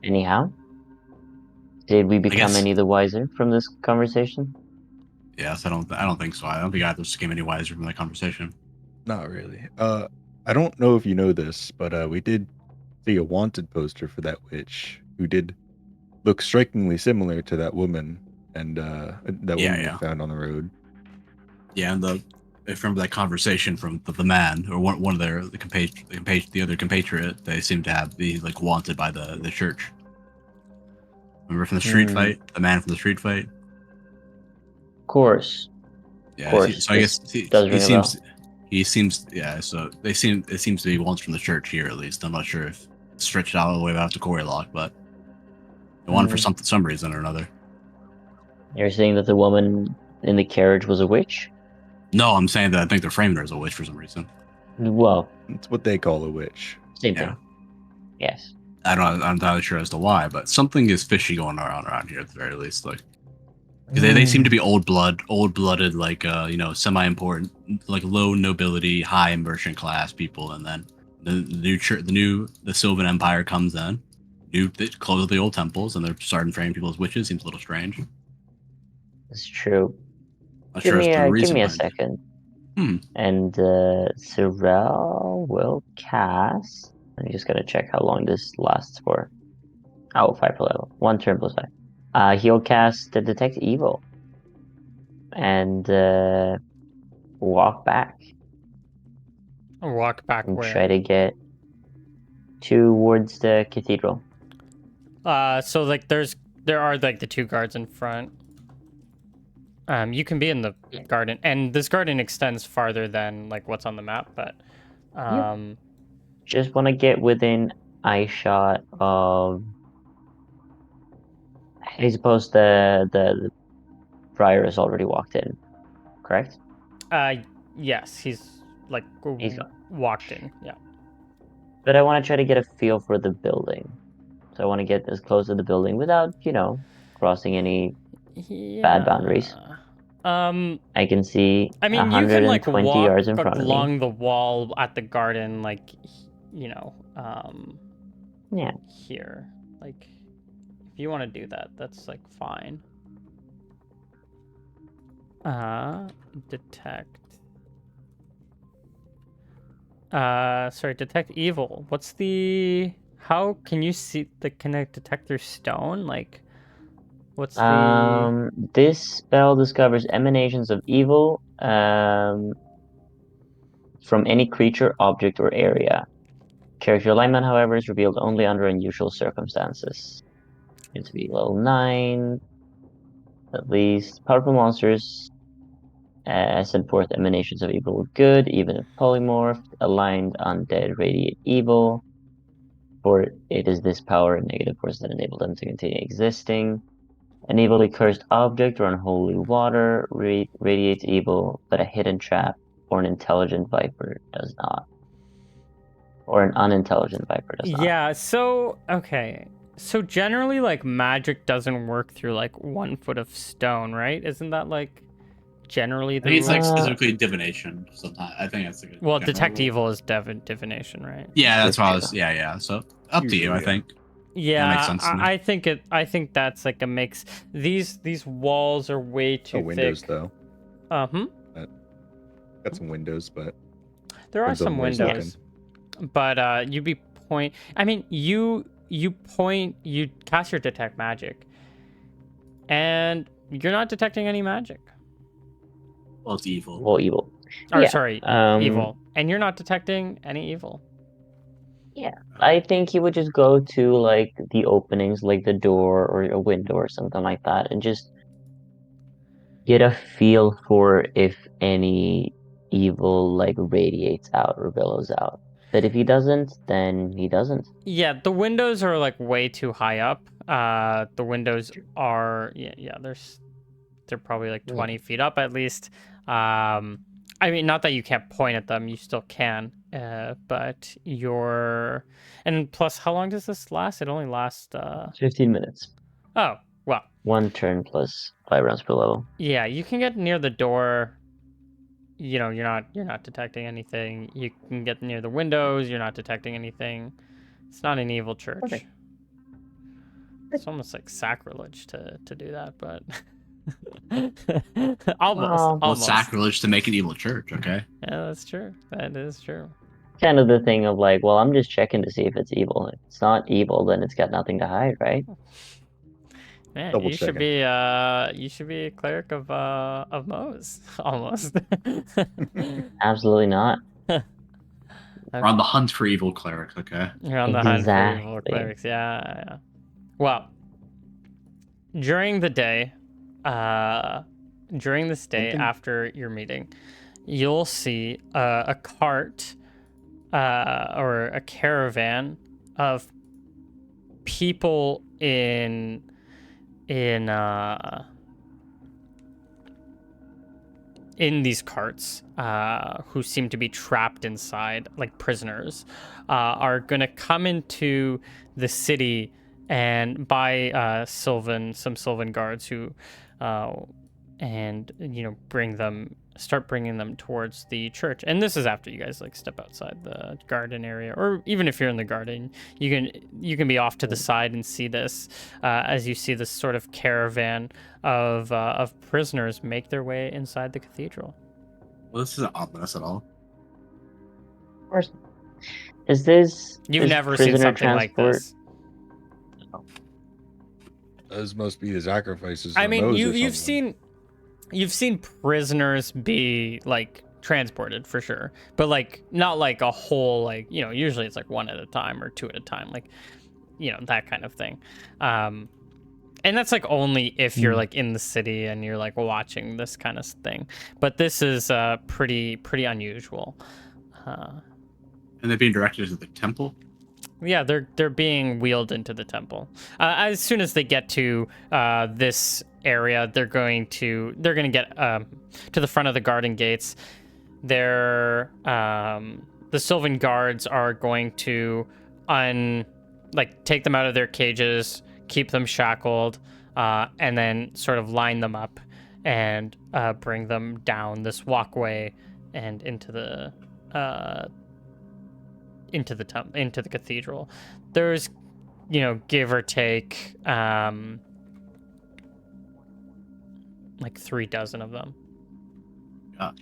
anyhow. Did we become guess- any the wiser from this conversation? Yes, I don't think so. I don't think either came any wiser from that conversation. Not really. I don't know if you know this, but we did see a wanted poster for that witch who did look strikingly similar to that woman and that Yeah, woman yeah. we found on the road. Yeah, and if remember that conversation from the man or one of their the other compatriot, they seem to be like wanted by the church. Remember from the street fight, the man from the street fight. Of course. Yeah, course, so I guess this does ring a bell. he seems yeah. So it seems to be ones from the church here at least. I'm not sure if it's stretched out all the way out to Quarry Lock, but they wanted for some reason or another. You're saying that the woman in the carriage was a witch? No, I'm saying that I think they're framing her as a witch for some reason. Well, It's what they call a witch. same Yeah. thing. Yes. I'm not entirely sure as to why, but something is fishy going around here at the very least. Like, because they seem to be old blooded, like semi-important, like low nobility, high merchant class people, and then the Sylvan Empire comes in, they close the old temples, and they're starting framing people as witches. Seems a little strange. It's true. Not Give sure as me to the a reason. second. Hmm. And Cyril will cast. I'm just gonna check how long this lasts for. Oh, 5 per level. 1 turn plus 5. He'll cast the Detect Evil. And walk back. Walk back And where? try to get towards the cathedral. So like there are like the 2 guards in front. You can be in the garden, and this garden extends farther than like what's on the map, but Just want to get within eye shot of. I suppose the friar has already walked in, correct? yes, he's like He's gone. walked in, yeah. But I want to try to get a feel for the building. So I want to get as close to the building without, crossing any bad boundaries. I can see I mean, you can like 120 walk yards in front of me. along the wall at the garden, like Yeah. here. Like, if you want to do that, that's like fine. Detect. Sorry, detect evil. What's the? How can you see the? Can I detect through stone? Like, what's the? This spell discovers emanations of evil from any creature, object, or area. Character alignment, however, is revealed only under unusual circumstances. Going to be level 9, at least. Powerful monsters send forth emanations of evil or good, even if polymorphed, aligned, undead, radiate evil. For it is this power and negative force that enable them to continue existing. An evilly cursed object or unholy water radiates evil, but a hidden trap or an intelligent viper does not. Or an unintelligent viper does not. Yeah. So okay. So generally, like magic doesn't work through like 1 foot of stone, right? Isn't that like generally the I think it's rule? like specifically divination. Sometimes I think that's a good. Well, general detect rule. evil is divination, right? Yeah, that's what I was. Scripture. Yeah. So up to you, Usually, I yeah. think. Yeah, That makes sense to me. I think that's like a mix. These walls are way too No windows thick. though. Got some windows, but There are depends on some where's windows, but you point. I mean, you cast your detect magic, and you're not detecting any magic. Well, it's evil. Well, evil. Or Yeah, sorry, evil, and you're not detecting any evil. Yeah, I think he would just go to like the openings, like the door or a window or something like that, and just get a feel for if any evil like radiates out or billows out. But if he doesn't, then he doesn't. Yeah, the windows are like way too high up. The windows are they're probably like 20 feet up at least. I mean, not that you can't point at them, you still can. But and plus, how long does this last? It only lasts 15 minutes. Oh, well. 1 turn plus 5 rounds per level. Yeah, you can get near the door. You know, you're not detecting anything. You can get near the windows, you're not detecting anything. It's not an evil church. Okay. It's almost like sacrilege to do that, but almost. Well, Well, it's sacrilege to make an evil church, okay? Yeah, that's true. That is true. kind of the thing of like, well, I'm just checking to see if it's evil. If it's not evil, then it's got nothing to hide, right? Man, Double you should checking. be a cleric of Moe's almost. Absolutely not. We're on the hunt for evil clerics, okay? You're on the hunt for evil Exactly. clerics. Yeah. Well, during the day, during this day Something- after your meeting, you'll see a cart or a caravan of people in these carts who seem to be trapped inside like prisoners are going to come into the city and buy some Sylvan guards who and start bringing them towards the church. And this is after you guys like step outside the garden area, or even if you're in the garden, you can be off to the side and see this as you see this sort of caravan of prisoners make their way inside the cathedral. Well, this isn't ominous at all. Of course. Is this You've is never seen prisoner something like transport? this. Those must be the sacrifices. I of mean, Moses or you've something. seen prisoners be like transported for sure, but like not like a whole usually it's like one at a time or two at a time, like that kind of thing. And that's like only if you're like in the city and you're like watching this kind of thing. But this is pretty unusual. And they're being directed to the temple? Yeah, they're being wheeled into the temple. As soon as they get to this area, they're going to get to the front of the garden gates. The Sylvan guards are going to take them out of their cages, keep them shackled, and then sort of line them up and bring them down this walkway and into the cathedral. There's, give or take, like 3 dozen of them. Yeah.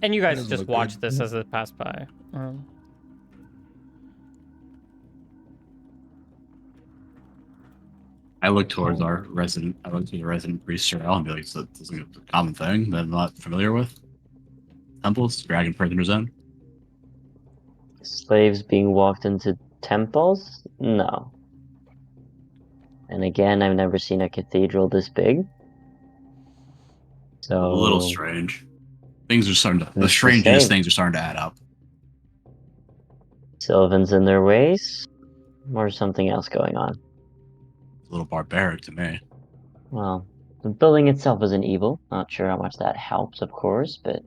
And you guys doesn't just look watch good. this as it passed by. I look towards I look to the resident priest Sorrel and be like, so this is a common thing that I'm not familiar with. Temples, dragging prisoners in. Slaves being walked into temples? No. And again, I've never seen a cathedral this big. So A little strange. Things are starting to, the Who's to strangest say? things are starting to add up. Sylvans in their ways? Or something else going on? It's a little barbaric to me. Well, the building itself isn't evil. Not sure how much that helps, of course, but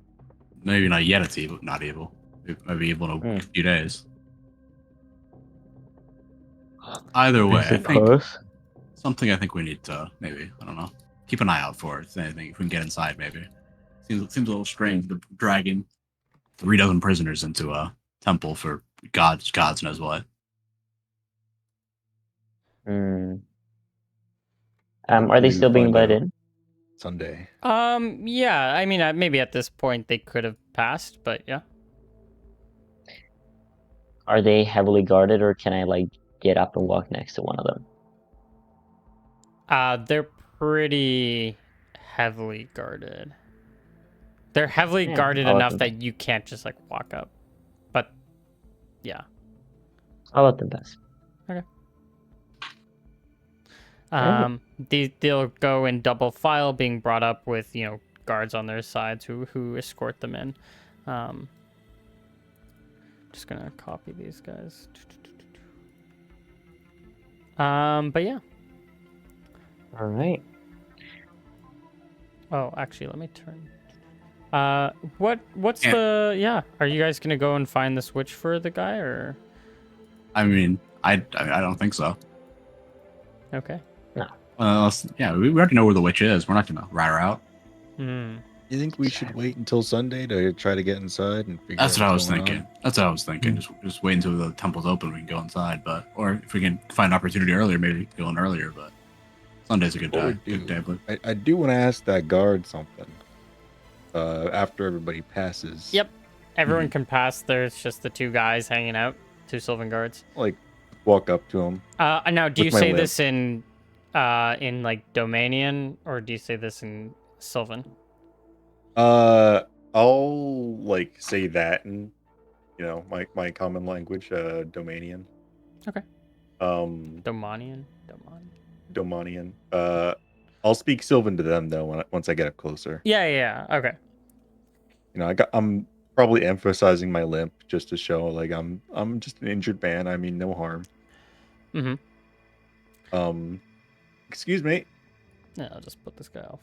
Maybe not yet it's evil, not evil. It might be evil in a few days. Either way, I think something I think we need to maybe, I don't know, keep an eye out for. If anything, if we can get inside, maybe. Seems a little strange, the dragging 3 dozen prisoners into a temple for gods knows what. Are they We still being find let out in? Sunday. Yeah, I mean, maybe at this point they could have passed, but yeah. Are they heavily guarded, or can I get up and walk next to one of them? They're pretty heavily guarded. They're heavily Yeah, guarded I'll let enough them that you can't just walk up. But yeah. I'll let them pass. They'll go in double file, being brought up with guards on their sides who escort them in. Just gonna copy these guys. But yeah. All right. Oh, actually, let me turn. What's the Are you guys gonna go and find the switch for the guy, or? I mean, I don't think so. Okay. Yeah, we already know where the witch is. We're not gonna rat her out. Hmm. You think we should wait until Sunday to try to get inside and figure That's out what I what's was going thinking. on? That's what I was thinking. Just wait until the temple's open. We can go inside, or if we can find an opportunity earlier, maybe go in earlier. But Sunday's a good What day. we Good do- day. I do want to ask that guard something. After everybody passes. Yep. Everyone can pass. There's just the two guys hanging out, two Sylvan guards. Like, walk up to him. Now, do you With my say limp. this in like Domanion, or do you say this in Sylvan? I'll like say that in, my common language, Domanian. Okay. Domanian. Domanion. I'll speak Sylvan to them though once I get up closer. Yeah. Okay. I'm probably emphasizing my limp just to show like I'm just an injured man. I mean no harm. Mm-hmm. Excuse me. Yeah, I'll just put this guy off.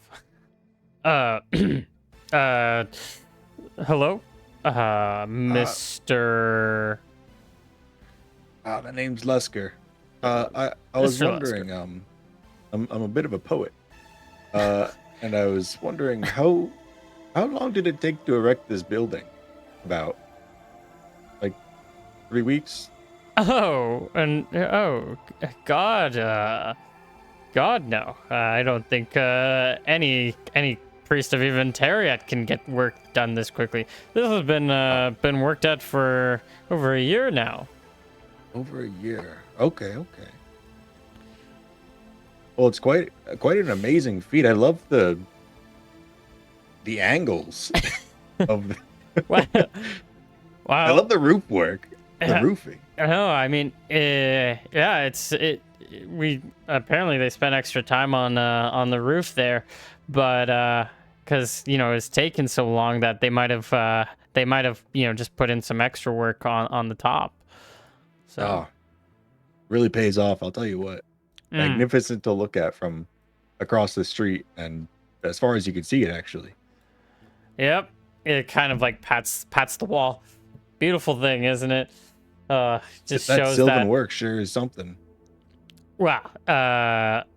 Hello, Mr. My name's Lesker. I was Mr. wondering. I'm a bit of a poet. And I was wondering how long did it take to erect this building? About like 3 weeks. Oh, God, no. I don't think any priest of even Tariat can get work done this quickly. This has been worked at for over a year now. Over a year. Okay. Well, it's quite an amazing feat. I love the angles of Wow. I love the roof work. The roofing. No, I mean, yeah, we apparently they spent extra time on the roof there, but because it's taken so long that they might have just put in some extra work on the top. So Really pays off. I'll tell you what. Magnificent to look at from across the street and as far as you can see it actually. Yep, it kind of like pats the wall. Beautiful thing, isn't it? Just that shows Sylvan that work sure is something. Wow.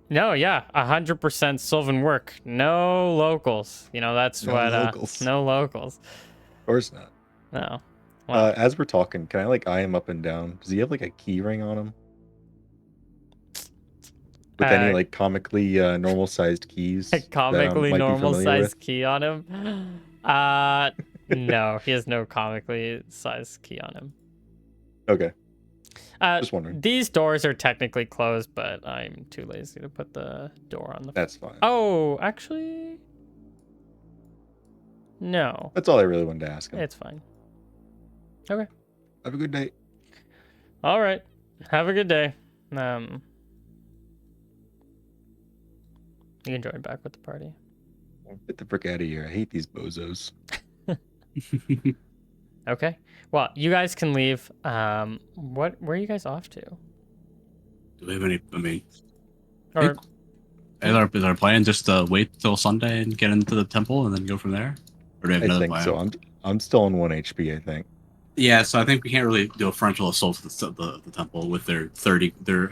No, yeah, 100% Sylvan work. No locals. That's No what. locals. No locals. Of course not. No. Wow. As we're talking, can I like eye him up and down? Does he have like a key ring on him? With any like comically normal sized keys? Comically normal sized key on him? No, he has no comically sized key on him. Okay. Just wondering. These doors are technically closed, but I'm too lazy to put the door on the. That's fine. Oh, actually, no. That's all I really wanted to ask him. It's fine. Okay. Have a good day. All right. Have a good day. You can join back with the party. Get the frick out of here. I hate these bozos. Okay. Well, you guys can leave. Where are you guys off to? Do we have any? I mean, Or is our plan just to wait till Sunday and get into the temple and then go from there? Or do we have I another think plan? so. I'm still on 1 HP, I think. Yeah, so I think we can't really do a frontal assault to the temple with their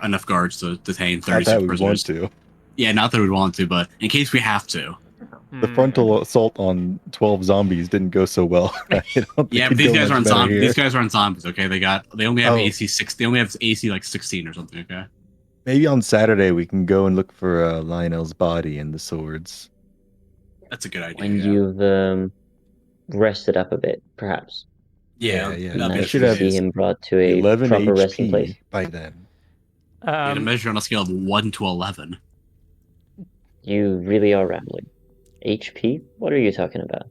enough guards to detain 36 Not that we want prisoners. to. Yeah, not that we'd want to, but in case we have to. The frontal assault on 12 zombies didn't go so well. I don't think Yeah, it'd but these go guys much aren't better zombies. here. These guys aren't zombies. Okay, they only have Oh. AC 6. They only have AC like 16 or something. Okay. Maybe on Saturday we can go and look for Lionel's body and the swords. That's a good idea. When yeah. you've rested up a bit, perhaps. Yeah, Yeah. that'd be Nice should to have see him brought to a 11 proper resting place. HP by then. You had to measure on a scale of 1 to 11. You really are rambling. HP? What are you talking about?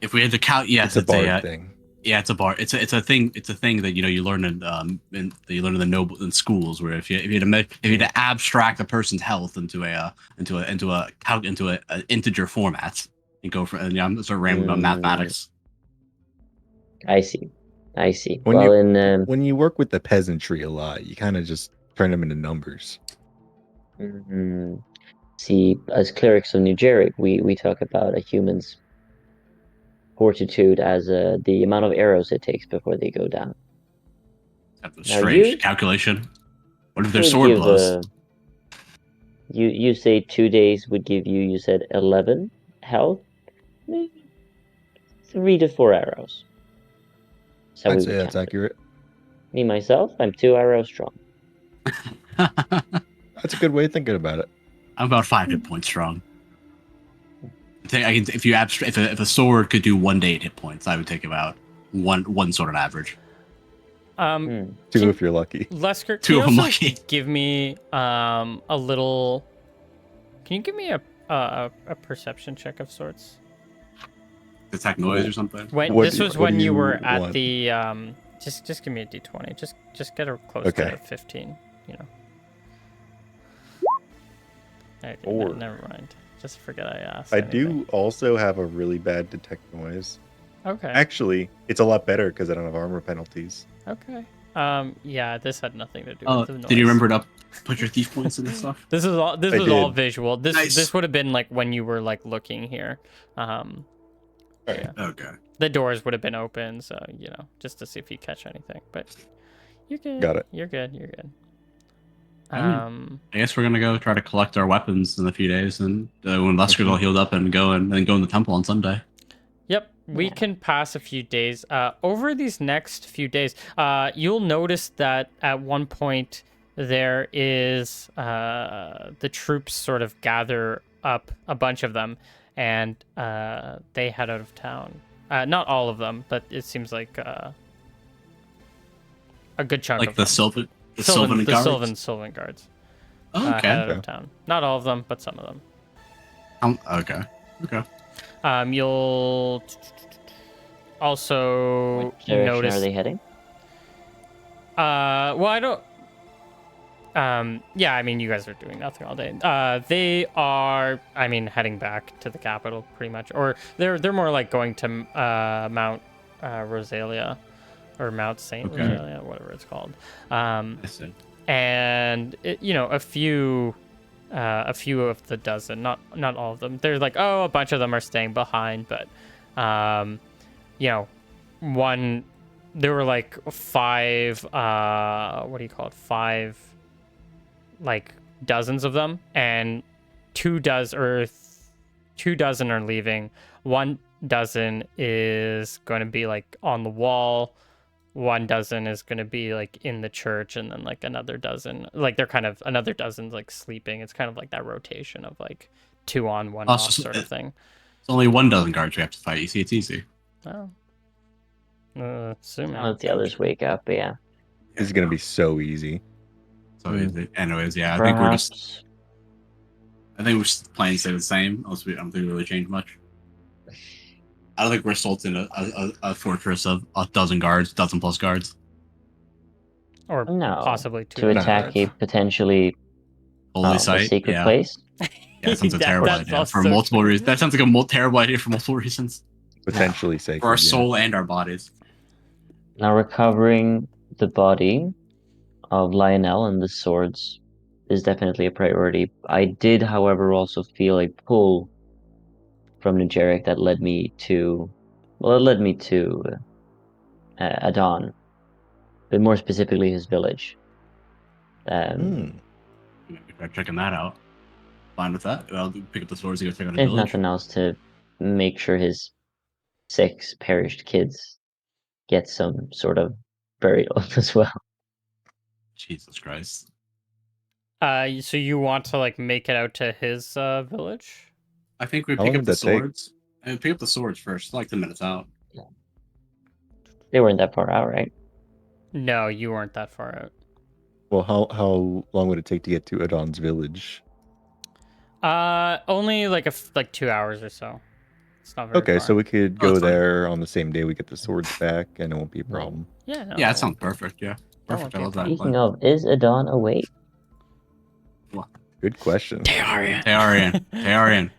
If we had to count, yes, It's a it's a bard thing. Yeah, it's a bar. It's a thing. It's a thing that you learn that you learn in the noble in schools where if you had to if you had to abstract a person's health into a integer format and go for and I'm sort of rambling about Mm, mathematics. I see. I see. When Well, you in when you work with the peasantry a lot, you kind of just turn them into numbers. mm, see, as clerics of New Jeric, we talk about a human's fortitude as the amount of arrows it takes before they go down. That's a Now strange you calculation. What if their would sword give blows? you say 2 days would give you, you said 11 health, maybe 3 to 4 arrows. That's how I'd we say would that's count it. accurate. Me myself, I'm 2 arrows strong. That's a good way of thinking about it. I'm about 5 hit points strong. If you if a sword could do 1 day hit points, I would take about one sword on average. Hmm. Two if you're lucky. Lesker, can Two you of them also lucky. give me a little? Can you give me a perception check of sorts? Detect noise or something. When What this do- was what when do you were you at want? the just give me a d20. Just get her close Okay. to 15. You know. Okay, Four. never mind. Just forget I asked. I anything. do also have a really bad detect noise. Okay. Actually, it's a lot better because I don't have armor penalties. Okay. Yeah, this had nothing to do Oh, with the noise. did you remember to put your thief points in and stuff? This is all. This I was all did. visual. This Nice. would have been like when you were like looking here. Alright. Yeah. Okay. The doors would have been open, so just to see if you catch anything. But you're good. Got it. You're good. You're good. I guess we're gonna go try to collect our weapons in a few days, and when Lusker's all healed up, and go in the temple on Sunday. Yep, we Yeah. can pass a few days. Over these next few days, you'll notice that at one point there is the troops sort of gather up, a bunch of them, and they head out of town. Not all of them, but it seems like a good chunk Like of the them. Sylvan guards. Sylvan guards Oh, head okay. out of town. Not all of them, but some of them. Okay. You'll also Which direction notice. are they heading? Well, I don't. Yeah, I mean, you guys are doing nothing all day. They are, I mean, heading back to the capital pretty much, or they're more like going to Mount Rosalia, or Mount Saint Okay. Rosalia, whatever it's called. I see. And a few of the dozen, not all of them. They're like, oh, a bunch of them are staying behind, but one, there were like 5 what do you call it, 5 like dozens of them, and 2 dozen are leaving. 1 dozen is going to be like on the wall. 1 dozen is going to be like in the church, and then like another dozen, like they're kind of, another dozen's like sleeping. It's kind of like that rotation of like 2 on 1 Oh, off so sort of thing. It's only 1 dozen guards we have to fight. You see, it's easy. Oh. I'll Assuming. let the others wake up, but yeah. This is gonna be so easy. So easy. Anyways, yeah, Perhaps I think we're just playing stay the same. Also, I don't think we really changed much. I don't think we're assaulting a fortress of a dozen guards, dozen plus guards. Or no. possibly 2 To attack a guards. potentially Holy a site. secret Yeah. place. Yeah, that sounds a That- terrible that's idea for also multiple true. reasons. That sounds like a terrible idea for multiple reasons. Potentially sacred. For our yeah. soul and our bodies. Now recovering the body of Lionel and the swords is definitely a priority. I did, however, also feel a pull from Nigeric that led me to, well, it led me to Adon, but more specifically his village. Hmm. If I'm checking that out, fine with that. I'll pick up the swords and go check out a If village. nothing else, to make sure his 6 perished kids get some sort of burial as well. Jesus Christ. So you want to like make it out to his village? I think we How pick long up would the that take? swords. And pick up the swords first, like 10 minutes out. They weren't that far out, right? No, you weren't that far out. Well, how long would it take to get to Adon's village? Only like like 2 hours or so. It's not very Okay, far. so we could go that's fine. there on the same day we get the swords back, and it won't be a problem. It's not very far. that's fine. Yeah, no, Yeah, that that sounds won't be. perfect. Yeah, That won't perfect. I be a love that. Speaking Plan. of, is Adon awake? Good question. Teorian. Teorian.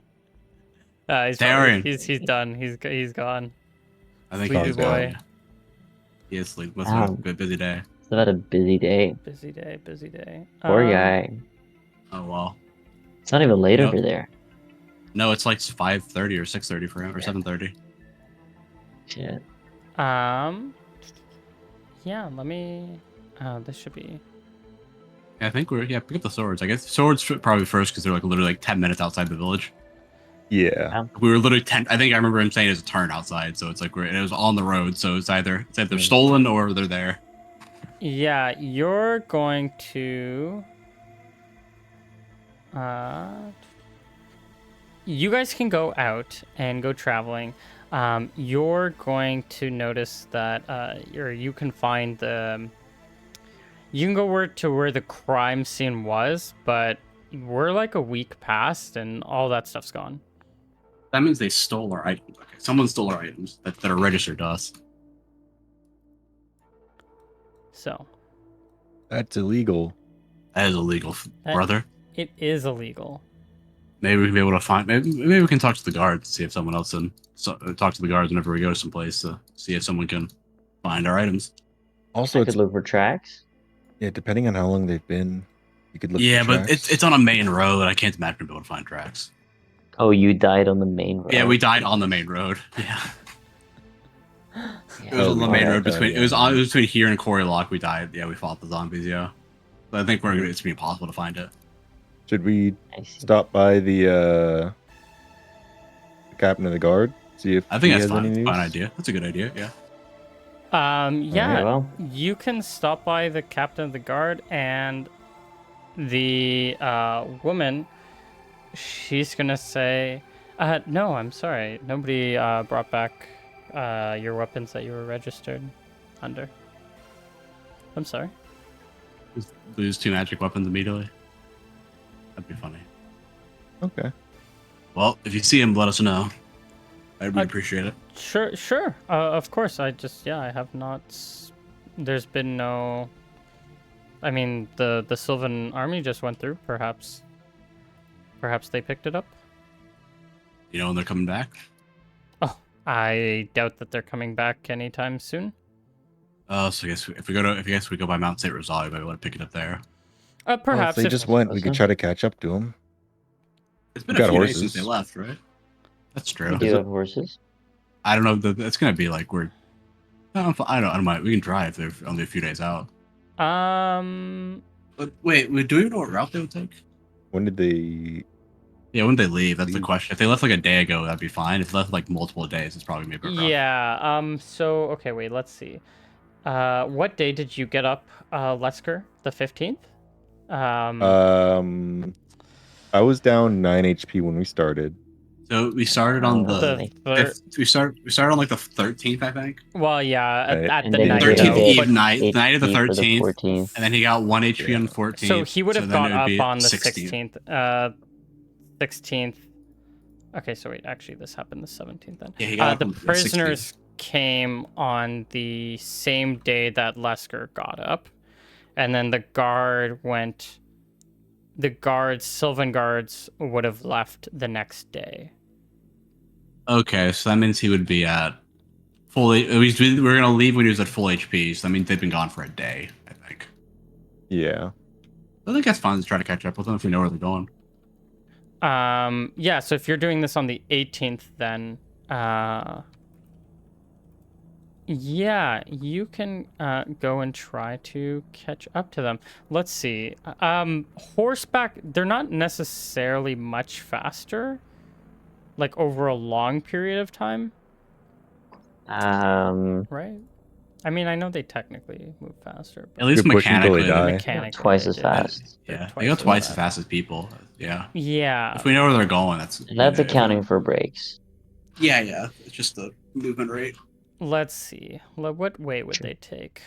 He's Teorian. he's done. He's gone. I think Sleepy he's boy. gone. He is sleep. Must have been a busy day. It's about a busy day. Busy day. Busy day. Poor guy. Oh well. It's not even late No. over there. No, it's like 5:30 or 6:30 for him, or Yeah. 7:30. Shit. Yeah. Let me. This should be. Yeah, I think pick up the swords. I guess swords probably first because they're like literally like 10 minutes outside the village. Yeah. We were literally 10. I think I remember him saying it's a turn outside, so it's like it was on the road, so it's either stolen or they're there. Yeah, you're going to. You guys can go out and go traveling. You're going to notice that you can find the. You can go where the crime scene was, but we're like a week past and all that stuff's gone. That means they stole our items. Okay, someone stole our items that are registered to us. So That's illegal. That is illegal, brother. it is illegal. Maybe we can be able to find. Maybe we can talk to the guards, see if someone else can talk to the guards whenever we go someplace to see if someone can find our items. Also, I it's could look for tracks. yeah, depending on how long they've been, you could look. Yeah, for but tracks. it's on a main road. I can't imagine being able to find tracks. Oh, you died on the main road. Yeah, we died on the main road. Yeah, Yeah, it was on the main okay. road between. It was between here and Quarry Lock. We died. Yeah, we fought the zombies. Yeah, but I think it's gonna be impossible to find it. Should we I see. stop by the captain of the guard? See if I think he that's has any fine. news? Fine idea. That's a good idea. Yeah. Yeah, well. you can stop by the captain of the guard and the woman. She's gonna say, no, I'm sorry. Nobody brought back your weapons that you were registered under. I'm sorry. Just lose 2 magic weapons immediately. That'd be funny. Okay. Well, if you see him, let us know. I'd I- appreciate it. Sure. Of course. I have not. There's been no. I mean, the Sylvan army just went through. Perhaps they picked it up. You know when they're coming back? Oh, I doubt that they're coming back anytime soon. So I guess if we go by Mount St. Rosalie, maybe want to pick it up there. Perhaps if they just went, we could try to catch up to them. It's been We a got few days since horses. they left, right? That's true. We do have horses. I don't know. It's gonna be like we're. I don't mind. We can drive. They're only a few days out. But wait, do we even know what route they would take? When did they? Yeah, when did they leave? That's the Leave. question. If they left like a day ago, that'd be fine. If they left like multiple days, it's probably maybe rough. Yeah. So okay, wait. Let's see. What day did you get up, Lesker? The 15th. I was down 9 HP when we started. So we started on The we started on like the 13th, I think. Well, yeah, Right. at And the then night. you did 13th the eve but- night, the night of the 18th for 13th, 14th. and then he got 1 HP on the 14th. So he would have then got it would up be on the 16th. 16th. Okay, so wait, actually, this happened the 17th then. Yeah, he got up The on the 16th. prisoners came on the same day that Lesker got up, and then the guard went. The Sylvan guards would have left the next day. Okay, so that means he would be at full. We're gonna leave when he was at full HP. So that means they've been gone for a day. I think. Yeah. I think that's fine to try to catch up with them if we know where they're going. Yeah, so if you're doing this on the 18th, then yeah, you can go and try to catch up to them. Let's see. Horseback, they're not necessarily much faster, like over a long period of time, right? I mean, I know they technically move faster, but At least You're pushing till they mechanically, die. mechanically Twice they as do. fast. yeah, They're they go twice as fast. fast as people. Yeah, Yeah. if we know where they're going, that's That's accounting for breaks. Yeah, it's just the movement rate. Let's see. What way would they take?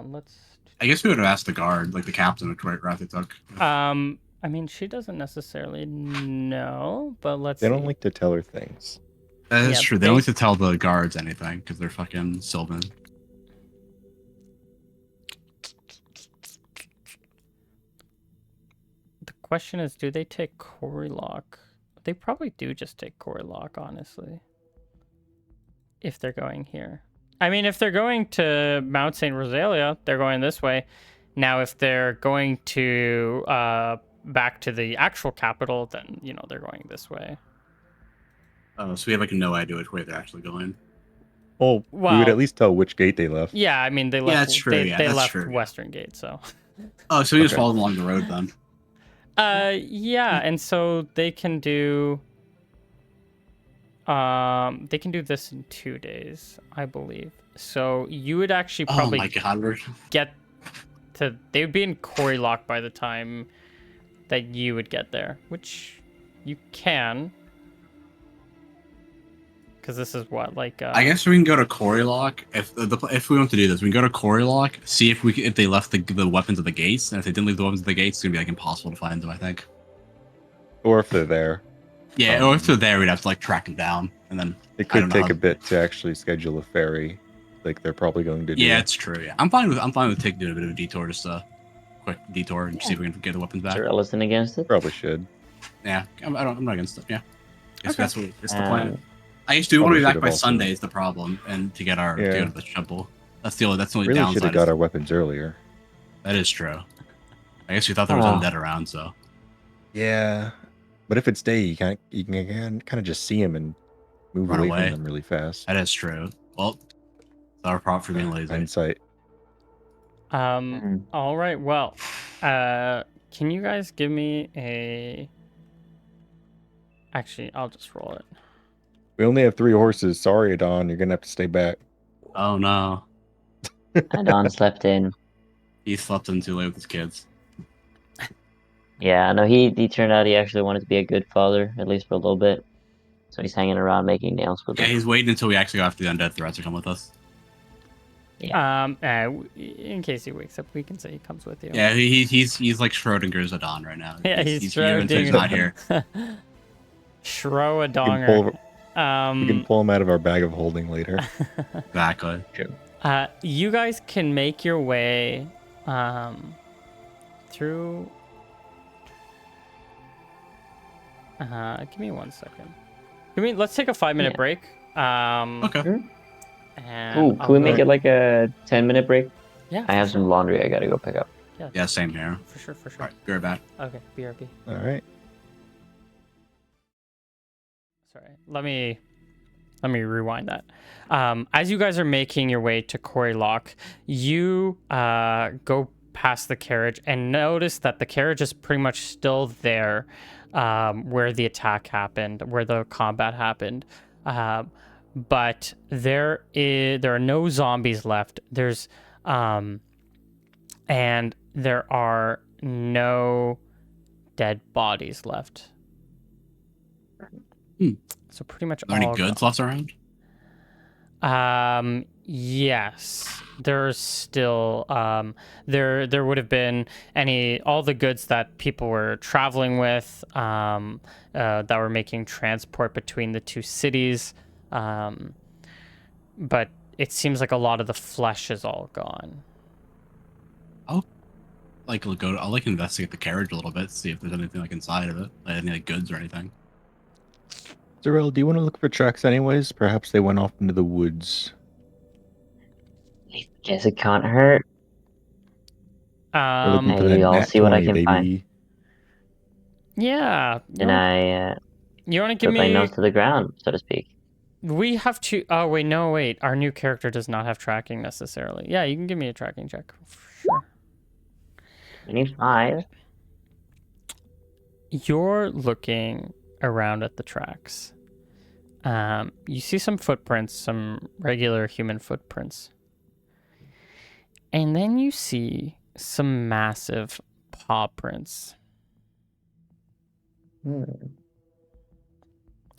Let's. I guess we would have asked the guard, like the captain, which route they took. I mean, she doesn't necessarily know, but let's They see. don't like to tell her things. That is Yeah, true. They don't like to tell the guards anything because they're fucking Sylvan. The question is, do they take Quarry Lock? They probably do just take Quarry Lock, honestly. If they're going here. I mean, if they're going to Mount St. Rosalia, they're going this way. Now, if they're going to back to the actual capital, then, you know, they're going this way. Oh, so we have like no idea which way they're actually going. Well, we would Well- at least tell which gate they left. Yeah, I mean, they left. Yeah, that's true. They, Yeah, they that's left true, yeah. Western Gate, so. Oh, so we just Okay. followed along the road then. Yeah, and so they can do this in 2 days, I believe. So you would actually Oh probably my god, we're get to, they would be in Quarry Lock by the time that you would get there, which you can, because this is what, like I guess we can go to Quarry Lock if we want to do this. We can go to Quarry Lock, see if they left the weapons at the gates, and if they didn't leave the weapons at the gates, it's gonna be like impossible to find them. I think. Or if they're there. Yeah, or if they're there, we'd have to like track them down, and then It I don't could know take how- a bit to actually schedule a ferry, like they're probably going to do. Yeah, it's true. Yeah, I'm fine with taking a bit of a detour, just a quick detour, and see if we can get the weapons back. Sorrel isn't against it. Probably should. Yeah, I'm not against it. Yeah, guess Okay. that's the plan. Um, I just do want to be Probably back should've by also- Sunday is the problem, and to get our to Yeah. go to the temple. That's the only Really should downside. have got our weapons earlier. That is true. I guess we thought there was Oh. undead around, so Yeah, but if it's day, you can kind of just see them and move Run away, away. from them really fast. that is true. Well, it's our prop for being lazy. Hindsight. all right, well, can you guys give me a, actually, I'll just roll it. We only have 3 horses. Sorry, Adon, you're gonna have to stay back. Oh no, Adon slept in. he slept in too late with his kids. Yeah, no, he turned out he actually wanted to be a good father, at least for a little bit. So he's hanging around making nails with Yeah, them. he's waiting until we actually go after the undead threats to come with us. In case he wakes up, we can say he comes with you. Yeah, he's like Schrodinger's Adon right now. Yeah, he's here until he's not here. Shro a We can, donger. we can pull him out of our bag of holding later. Exactly. You guys can make your way through. Give me 1 second. Let's take a 5-minute Yeah. break. Okay. And Ooh, I'll can we go- make it like a 10-minute break? Yeah, I have some laundry I gotta go pick up. Yeah, same here. for sure. All right, be right back. Okay, BRB. All right. Sorry, let me rewind that. As you guys are making your way to Quarry Lock, you go past the carriage and notice that the carriage is pretty much still there, where the attack happened, where the combat happened. But there are no zombies left. And there are no dead bodies left. So pretty much Are there any all goods left around? yes, there's still there would have been all the goods that people were traveling with, that were making transport between the 2 cities, but it seems like a lot of the flesh is all gone. I'll like investigate the carriage a little bit, see if there's anything like inside of it, like any like goods or anything. Zarel, do you want to look for tracks anyways? Perhaps they went off into the woods. Guess it can't hurt. We're looking for Hey, that I'll nat see what I 20, can find. Yeah, And I you want to give put my me? nose to the ground, so to speak. We have to. Oh wait. Our new character does not have tracking necessarily. Yeah, you can give me a tracking check. Sure. I need 5. You're looking around at the tracks. You see some footprints, some regular human footprints. And then you see some massive paw prints.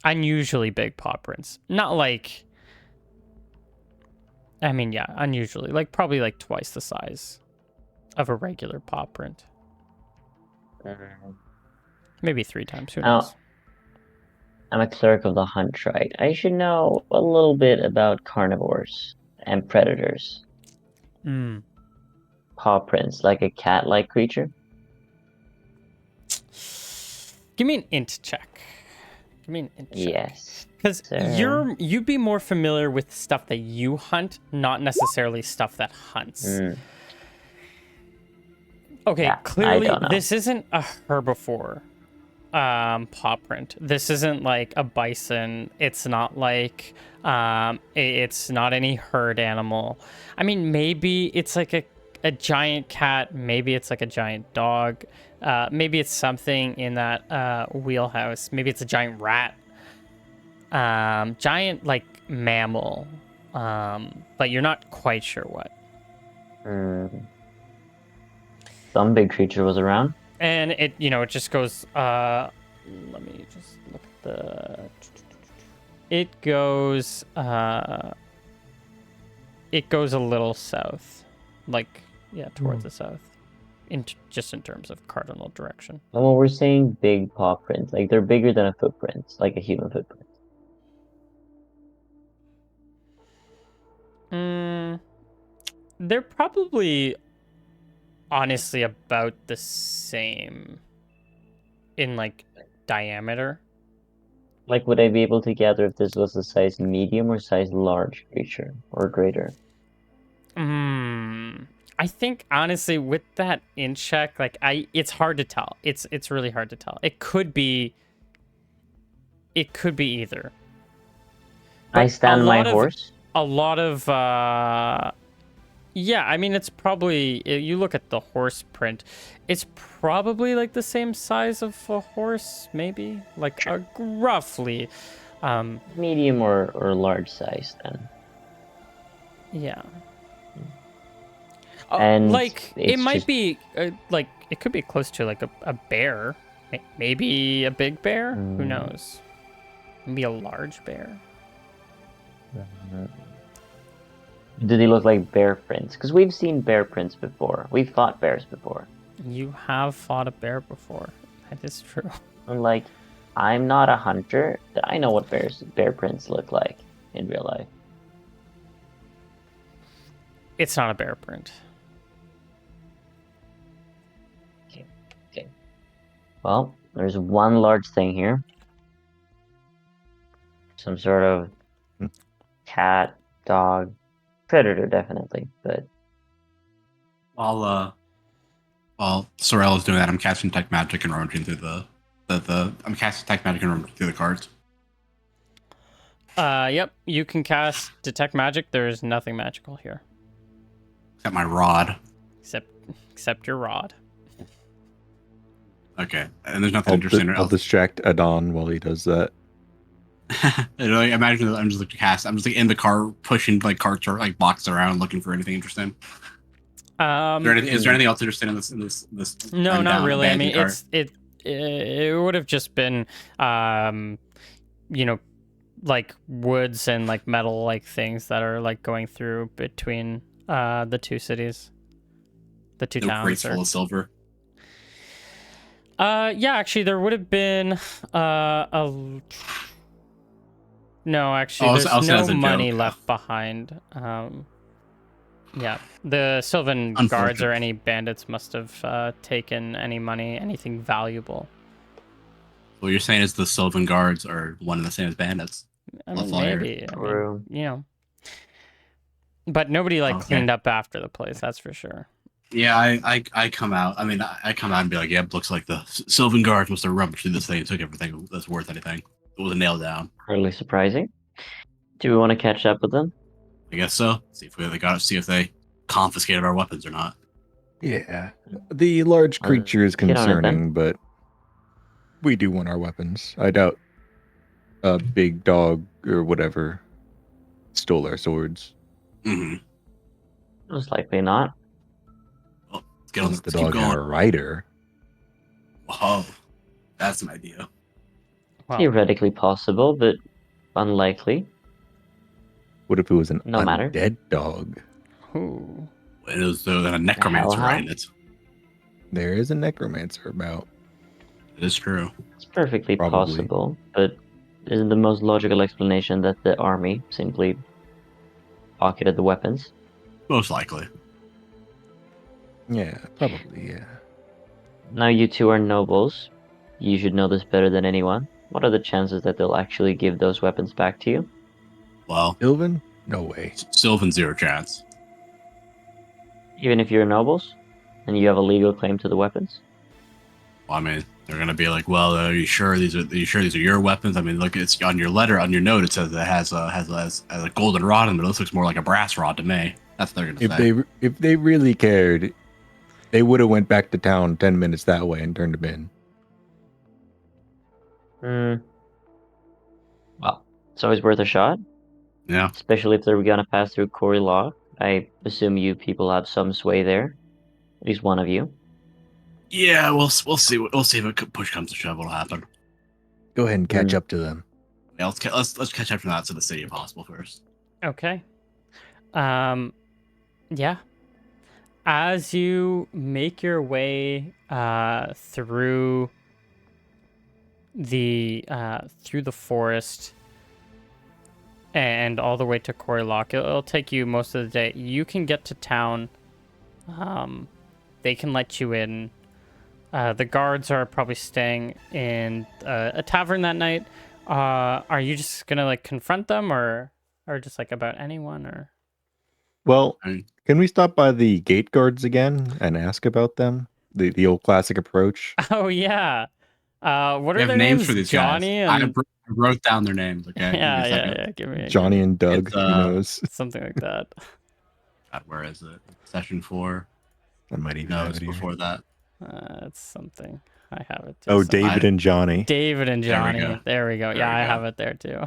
Unusually big paw prints. Not like... I mean, yeah, unusually. Like, probably like twice the size of a regular paw print. Maybe 3 times, who Oh. knows? I'm a cleric of the hunt tribe. I should know a little bit about carnivores and predators. Hmm. Paw prints, like a cat-like creature. Give me an int check. Give me an int check. Yes. Because sir. you'd be more familiar with stuff that you hunt, not necessarily stuff that hunts. Mm, Okay, Yeah, I clearly don't know. this isn't a herbivore paw print. This isn't like a bison. It's not like it's not any herd animal. I mean, maybe it's like a giant cat, maybe it's like a giant dog, maybe it's something in that wheelhouse. Maybe it's a giant rat. Giant like mammal. But you're not quite sure what. mm. Some big creature was around. And it just goes let me just look at the it goes a little south, like towards the south, just in terms of cardinal direction. And when we're saying big paw prints, like they're bigger than a footprint, like a human footprint. They're probably honestly about the same in like diameter. Like, would I be able to gather if this was a size medium or size large creature or greater? I think honestly with that in check, like it's hard to tell. It's really hard to tell. It could be either. I But stand my horse. A lot of yeah, I mean it's probably, you look at the horse print, it's probably like the same size of a horse, maybe like roughly. Medium or large size then. Yeah. And like it it's might just- be like it could be close to like a bear, maybe a big bear. Who knows? Maybe a large bear. Do they look like bear prints? Because we've seen bear prints before. We've fought bears before. You have fought a bear before. That is true. I'm like, I'm not a hunter, but I know what bear prints look like in real life. It's not a bear print. Okay. Well, there's one large thing here. Some sort of cat, dog, predator, definitely. But While Sorel is doing that, I'm casting Detect Magic and rummaging through I'm casting Detect Magic and rummaging through the cards. Yep, you can cast Detect Magic. There's nothing magical here. Got my rod. Except your rod. Okay, and there's nothing interesting I'll else. distract Adon while he does that. Imagine that I'm just like in the car pushing like carts or like boxes around looking for anything interesting. Is there anything else interesting in this? No, not really. I mean, cart? it would have just been like woods and like metal like things that are like going through between the two cities, the two towns. Crates full of silver. Yeah, actually, there would have been no, actually, there's no money left behind. Yeah, the Sylvan guards or any bandits must have taken any money, anything valuable. What you're saying is the Sylvan guards are one and the same as bandits. I mean, maybe. True. But nobody cleaned up after the place. That's for sure. Yeah, I come out. I mean, I come out and be like, yeah, looks like the Sylvan guards must have rummaged through this thing and took everything that's worth anything. It was a nail down. hardly surprising. Do we want to catch up with them? I guess so. See if they confiscated our weapons or not. Yeah. The large creature is get on it, then. concerning, but we do want our weapons. I doubt a big dog or whatever stole our swords. Mm-hmm. Most likely not. Well, let's get on. Unless the Let's keep dog had a going. rider. Oh, that's an idea. Wow. Theoretically possible, but unlikely. What if it was an No matter. undead dog? Ooh. It was a necromancer, hellhound? right? It's There is a necromancer about. It is true. It's perfectly Probably. possible, but Isn't the most logical explanation that the army simply pocketed the weapons? Most likely. Yeah, probably. Yeah. Now you two are nobles. You should know this better than anyone. What are the chances that they'll actually give those weapons back to you? Well, Sylvan? No way. Sylvan zero chance. Even if you're nobles and you have a legal claim to the weapons? Well, I mean, they're gonna be like, "Well, are you sure these are your weapons?" I mean, look, it's on your letter, on your note. It says it has a golden rod in it. This looks more like a brass rod to me. That's what they're gonna say. If they really cared, they would have went back to town 10 minutes that way and turned them in. Well, it's always worth a shot, Yeah. especially if they're gonna pass through Cory Law. I assume you people have some sway there. At least one of you. Yeah, we'll see. We'll see if push comes to shove. What'll happen? Go ahead and catch up to them. Yeah, let's catch up from that to the city if possible first. Okay. Yeah. As you make your way through the forest and all the way to Cory Lock, it'll take you most of the day. You can get to town. They can let you in. The guards are probably staying in a tavern that night. Are you just gonna like confront them or just like about anyone or? Well, I mean, can we stop by the gate guards again and ask about them? The old classic approach. Oh yeah. What we are have their names names? for these Johnny guys. and I wrote down their names. Okay. Give me yeah, a second. yeah. Give me Johnny and Doug, It's, who knows? something like that. God, where is it? Session 4. I might even No, have it's it here. before that. It's something. I have it too. Oh, somewhere. David and Johnny. David and There we Johnny. go. There we go. There Yeah, we I go. have it there too.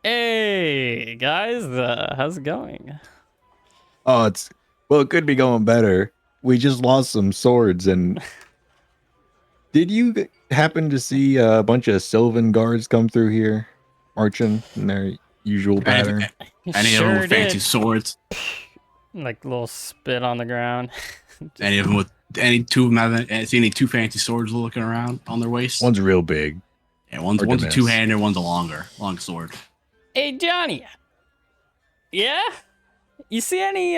Hey guys, how's it going? Oh, it could be going better. We just lost some swords, and did you happen to see a bunch of Sylvan guards come through here, marching in their usual pattern? Any of them with fancy did. swords? Like little spit on the ground. Any of them with any two of them have see any two fancy swords looking around on their waist? One's real big. Yeah, one's hard to a miss. two-hander, one's a long sword. Hey Johnny. Yeah? You see any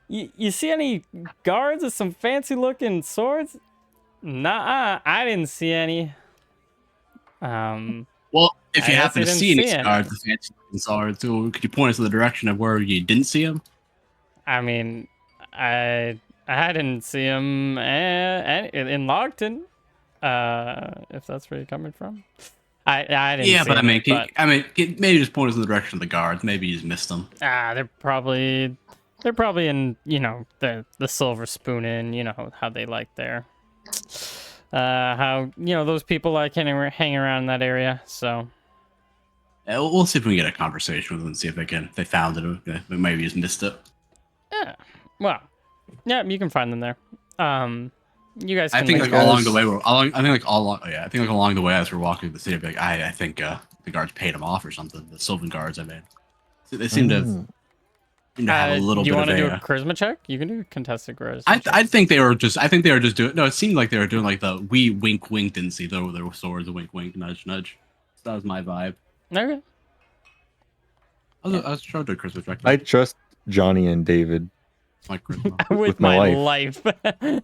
you see any guards with some fancy looking swords? Nah, I didn't see any. Well, if you I guess happen you to didn't see any see any. guards with fancy looking swords, so could you point us in the direction of where you didn't see them? I mean, I didn't see him in Logton. If that's where you're coming from. I didn't Yeah, see but any, maybe just point us in the direction of the guards. Maybe you just missed them. they're probably in, the Silver Spoon Inn, how they like their how those people like hang around in that area. So Yeah, we'll see if we can get a conversation with them and see if they found it. Or maybe just missed it. yeah, well, yeah, you can find them there. You guys can I think like, along the way, I think along the way as we're walking through the city, I'd be like, I think the guards paid them off or something. The Sylvan guards, I mean, they seem to have a little do you bit want of to do a. a charisma check? You can do a contested charisma. I think they were just doing. No, it seemed like they were doing like the we wink wink didn't see though there were swords, a wink wink nudge nudge. So that was my vibe. Okay. I was trying to do a Christmas check. I trust Johnny and David. My charisma. With my my life. life.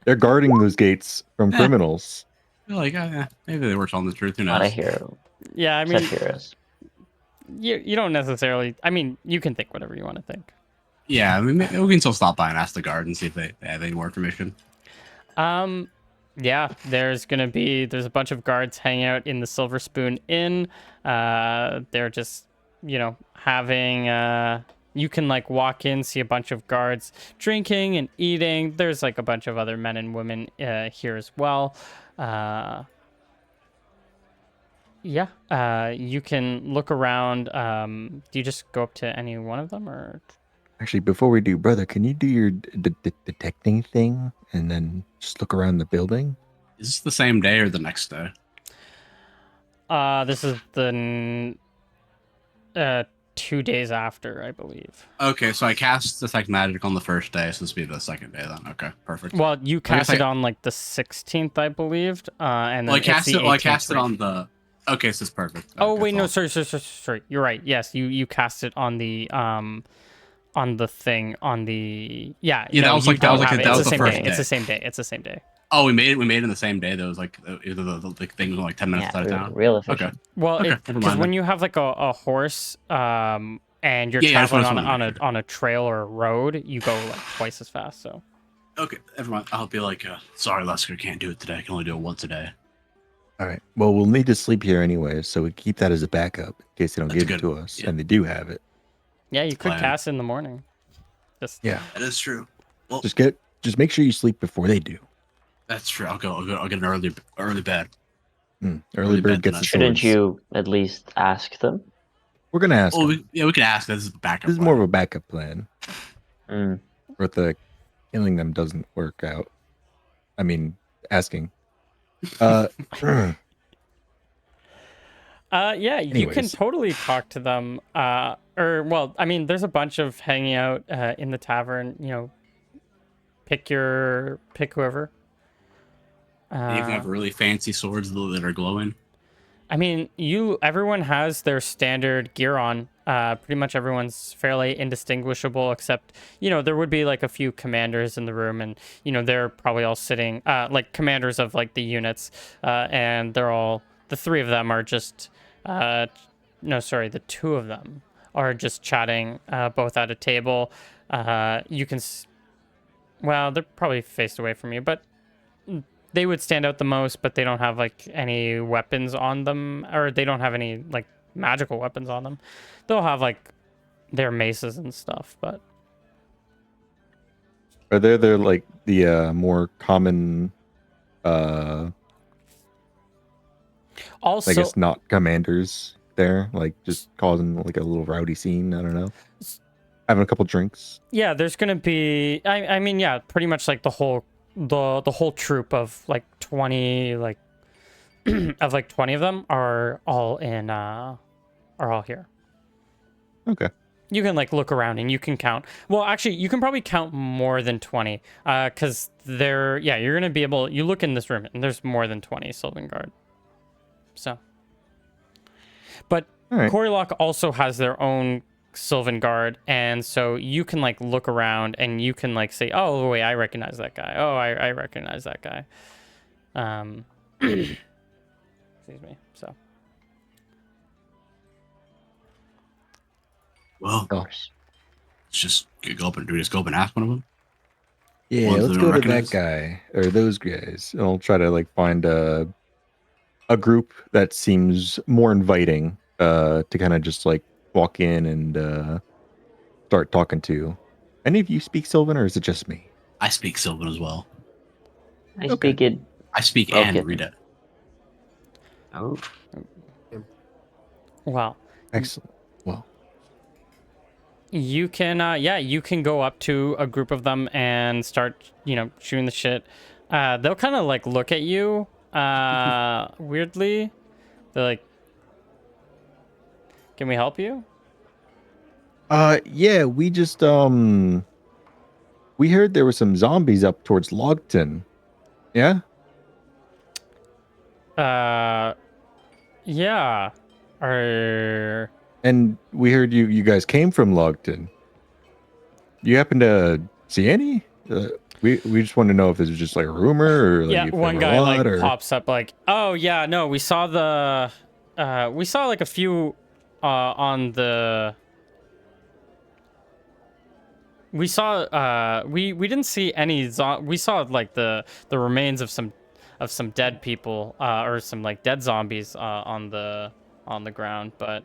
They're guarding those gates from criminals. They're like, maybe they were telling the truth. Who Not a knows? hero. Yeah, I mean, Such heroes. you don't necessarily. I mean, you can think whatever you want to think. Yeah, I mean, maybe we can still stop by and ask the guard and see if they have any more information. Yeah, there's a bunch of guards hanging out in the Silver Spoon Inn. They're just, having you can like walk in, see a bunch of guards drinking and eating. There's like a bunch of other men and women here as well. You can look around. Do you just go up to any one of them or? Actually, before we do, brother, can you do your detecting thing and then just look around the building? Is this the same day or the next day? This is the 2 days after, I believe. Okay, so I cast Detect Magic on the first day, so this will be the second day then. Okay, perfect. Well, you I guess cast it on like the 16th, I believed, and then Well, I it's cast the it. Well, I 18th cast it right? on the. Okay, so it's perfect. Oh Okay, wait, no, so- sorry. You're right. Yes, you cast it on the thing on the Yeah, no, that was you like- that don't was like have a- it. that It's was the the same first day. It's the day. same day. It's the same day. Oh, we made it in the same day. That was like either the things were like 10 minutes Yeah, out of town. real Okay. efficient. Well, Okay, never because mind when then. you have like a horse, and you're Yeah, I just traveling wanted to on make sure. on a trail or a road, you go like twice as fast. So Okay, never mind. I'll be like, sorry, Lesker, can't do it today. I can only do it once a day. All right. Well, we'll need to sleep here anyway, so we keep that as a backup in case they don't That's give it good. to us, Yeah. and they do have it. yeah, you could Plan. cast in the morning. Just Yeah. That is true. Well, Just make sure you sleep before they do. that's true. I'll get an early bed. Early Early bird bed gets the tonight. Shouldn't swords. you at least ask them? We're gonna ask. Oh, them. we can ask. This is the backup. This is more of a backup plan. Mm. Or if the killing them doesn't work out. I mean, asking. yeah, you can Anyways. totally talk to them. Or well, I mean, there's a bunch of hanging out in the tavern. You know, pick whoever. They even have really fancy swords that are glowing. I mean, everyone has their standard gear on. Pretty much everyone's fairly indistinguishable, except, there would be like a few commanders in the room, and, they're probably all sitting, like commanders of like the units, and the three of them are just, no, sorry, the two of them are just chatting, both at a table. Well, they're probably faced away from you, but they would stand out the most, but they don't have like any weapons on them, or they don't have any like magical weapons on them. They'll have like their maces and stuff, but Are there like the more common also I guess not commanders there, like just causing like a little rowdy scene, I don't know. Having a couple drinks. yeah, there's gonna be I mean, yeah, pretty much like the whole troop of like 20 like of like 20 of them are all here. Okay. You can like look around and you can count. Well, actually, you can probably count more than 20, because you're gonna be able. You look in this room and there's more than 20 Sylvan Guard. So, but All right. Coreylock also has their own Sylvan Guard, and so you can like look around and you can like say, "Oh, wait, I recognize that guy. Oh, I recognize that guy." Excuse me. So. Well, Of course. let's just go up and ask one of them. Yeah, Ones let's that go don't to that recognize. guy or those guys. And I'll try to like find a group that seems more inviting to kind of just like walk in and start talking to. Any of you speak Sylvan or is it just me? I speak Sylvan as well. I Okay. speak it. I speak Broken. and read it. Oh, Wow. Excellent. Well, You can, you can go up to a group of them and start, shooting the shit. They'll kind of like look at you, weirdly. They're like, "Can we help you?" yeah, we just we heard there were some zombies up towards Logton. Yeah? Yeah. And we heard you guys came from Logton. You happen to see any? We just want to know if this was just like a rumor or like Yeah, if there one were guy a lot, like or... pops up like, "Oh yeah, no, we saw like a few on the we saw we didn't see any we saw like the remains of some dead people or some like dead zombies on the ground, but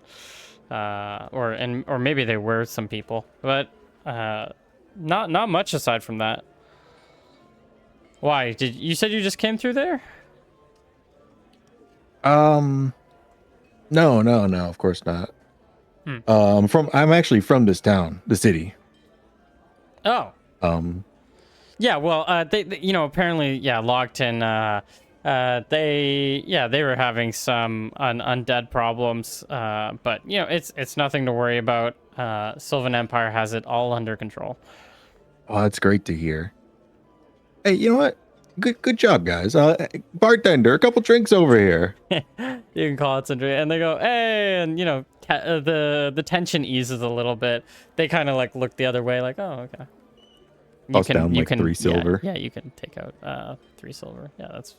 or maybe they were some people, but not much aside from that." Why? Did you said you just came through there? No, of course not. Hmm. I'm actually from this town, the city. Oh. Um, Yeah, well, they apparently, yeah, Logton, They were having some undead problems, but it's nothing to worry about. Sylvan Empire has it all under control. Oh, that's great to hear. Hey, you know what? Good job, guys. Bartender, a couple drinks over here. You can call it Sindri, and they go, hey, and the tension eases a little bit. They kind of like look the other way, like, oh, okay. Toss down like 3 silver. Yeah, you can take out 3 silver. Yeah, that's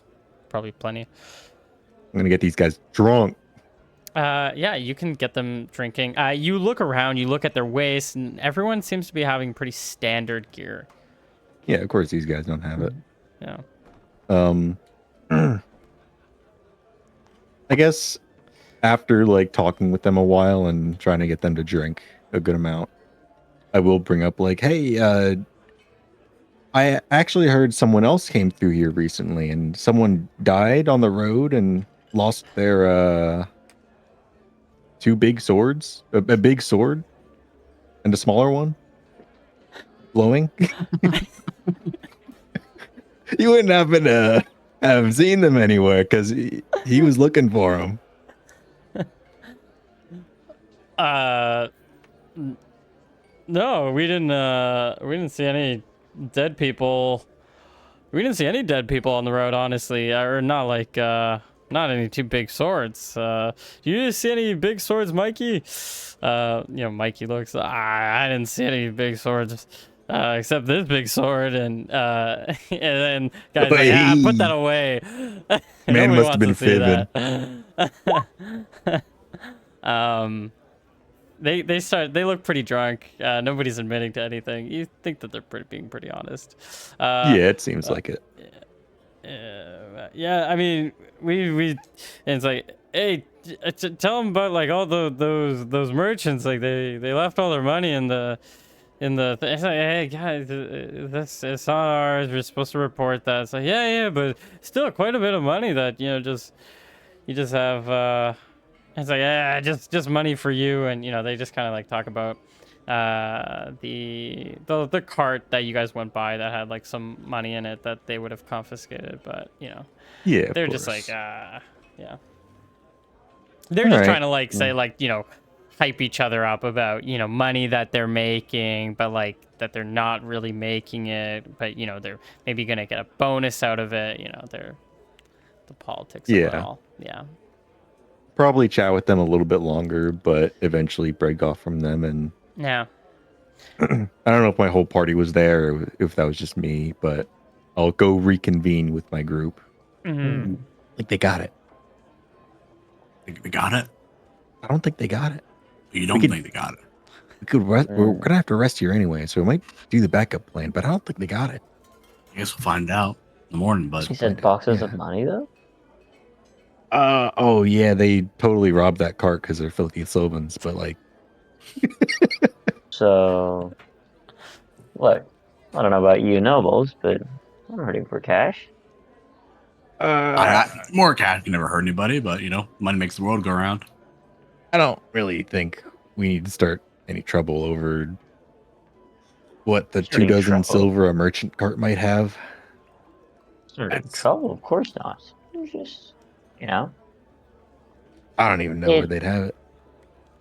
probably plenty. I'm gonna get these guys drunk. Yeah, you can get them drinking. You look around, you look at their waist, and everyone seems to be having pretty standard gear. Yeah, of course these guys don't have it. Yeah. I guess after like talking with them a while and trying to get them to drink a good amount, I will bring up like, hey, I actually heard someone else came through here recently and someone died on the road and lost their 2 big swords, a big sword and a smaller one glowing. You wouldn't happen to have seen them anywhere because he was looking for them. No, we didn't see any dead people. We didn't see any dead people on the road, honestly, or not like not any 2 big swords. Do you see any big swords, Mikey? Mikey looks. I didn't see any big swords. Except this big sword, and then guys like, put that away. Man Nobody must have been wants to see fibbing. that. They look pretty drunk. Nobody's admitting to anything. You think that they're being pretty honest. Yeah, it seems like it. Yeah, I mean, we and it's like, hey, tell them about like all those merchants. Like they left all their money in the. It's like, hey guys, it's not ours. We're supposed to report that. It's like, yeah, but still quite a bit of money that you just have. It's like, yeah, just money for you, and they just kind of like talk about the cart that you guys went by that had like some money in it that they would have confiscated, but Yeah, they're of just course. like, yeah, they're just Alright. trying to like say like hype each other up about money that they're making, but like that they're not really making it, but they're maybe gonna get a bonus out of it. They're the politics of it Yeah. all. Yeah. Probably chat with them a little bit longer, but eventually break off from them. And Yeah. I don't know if my whole party was there or if that was just me, but I'll go reconvene with my group. Mm-hmm. Like they got it. Think they got it? I don't think they got it. You don't think they got it? We could we're gonna have to rest here anyway, so we might do the backup plan, but I don't think they got it. I guess we'll find out in the morning, bud. He said boxes of money though. Oh yeah, they totally robbed that cart because they're filthy Slovens, but like So, look, I don't know about you nobles, but I'm hurting for cash. More cash can never hurt anybody, but money makes the world go around. I don't really think we need to start any trouble over what the 2 dozen trouble. silver a merchant cart might have. Trouble? Of course not. It's just, I don't even know where they'd have it.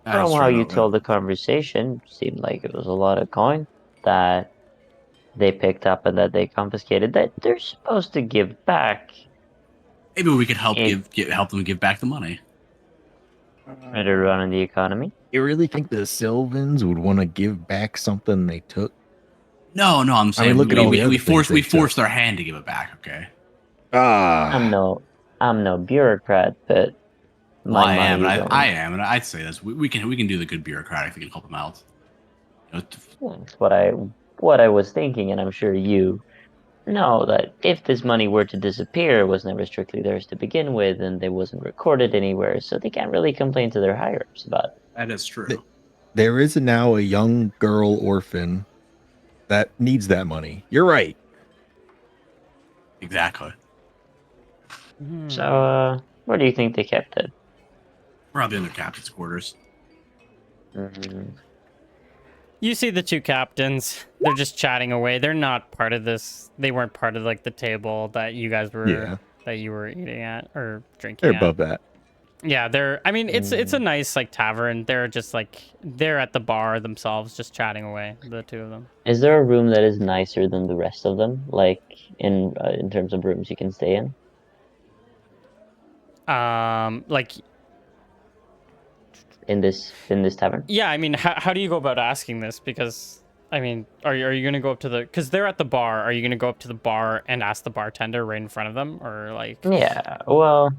From how you told the conversation, seemed like it was a lot of coin that they picked up and that they confiscated that they're supposed to give back. Maybe we could help help them give back the money. And to run in the economy. You really think the Sylvans would want to give back something they took? No, I'm saying look at all the other we things they forced their hand to give it back. Okay. I'm no bureaucrat, but I am, and I'd say this. We can do the good bureaucratic thing and help them out. That's what I was thinking, and I'm sure you know that if this money were to disappear, it was never strictly theirs to begin with, and it wasn't recorded anywhere, so they can't really complain to their higher ups about it. That is true. There is now a young girl orphan that needs that money. You're right. Exactly. So, where do you think they kept it? Probably in their captain's quarters. You see the 2 captains. They're just chatting away. They're not part of this. They weren't part of like the table that you guys were that you were eating at or drinking They're at. above that. Yeah, they're. I mean, it's a nice like tavern. They're just like they're at the bar themselves, just chatting away. The two of them. Is there a room that is nicer than the rest of them? Like in terms of rooms you can stay in? Like In this tavern? yeah. I mean, how do you go about asking this? Because I mean, are you gonna go up to the? Because they're at the bar. Are you gonna go up to the bar and ask the bartender right in front of them, or like? Yeah. Well,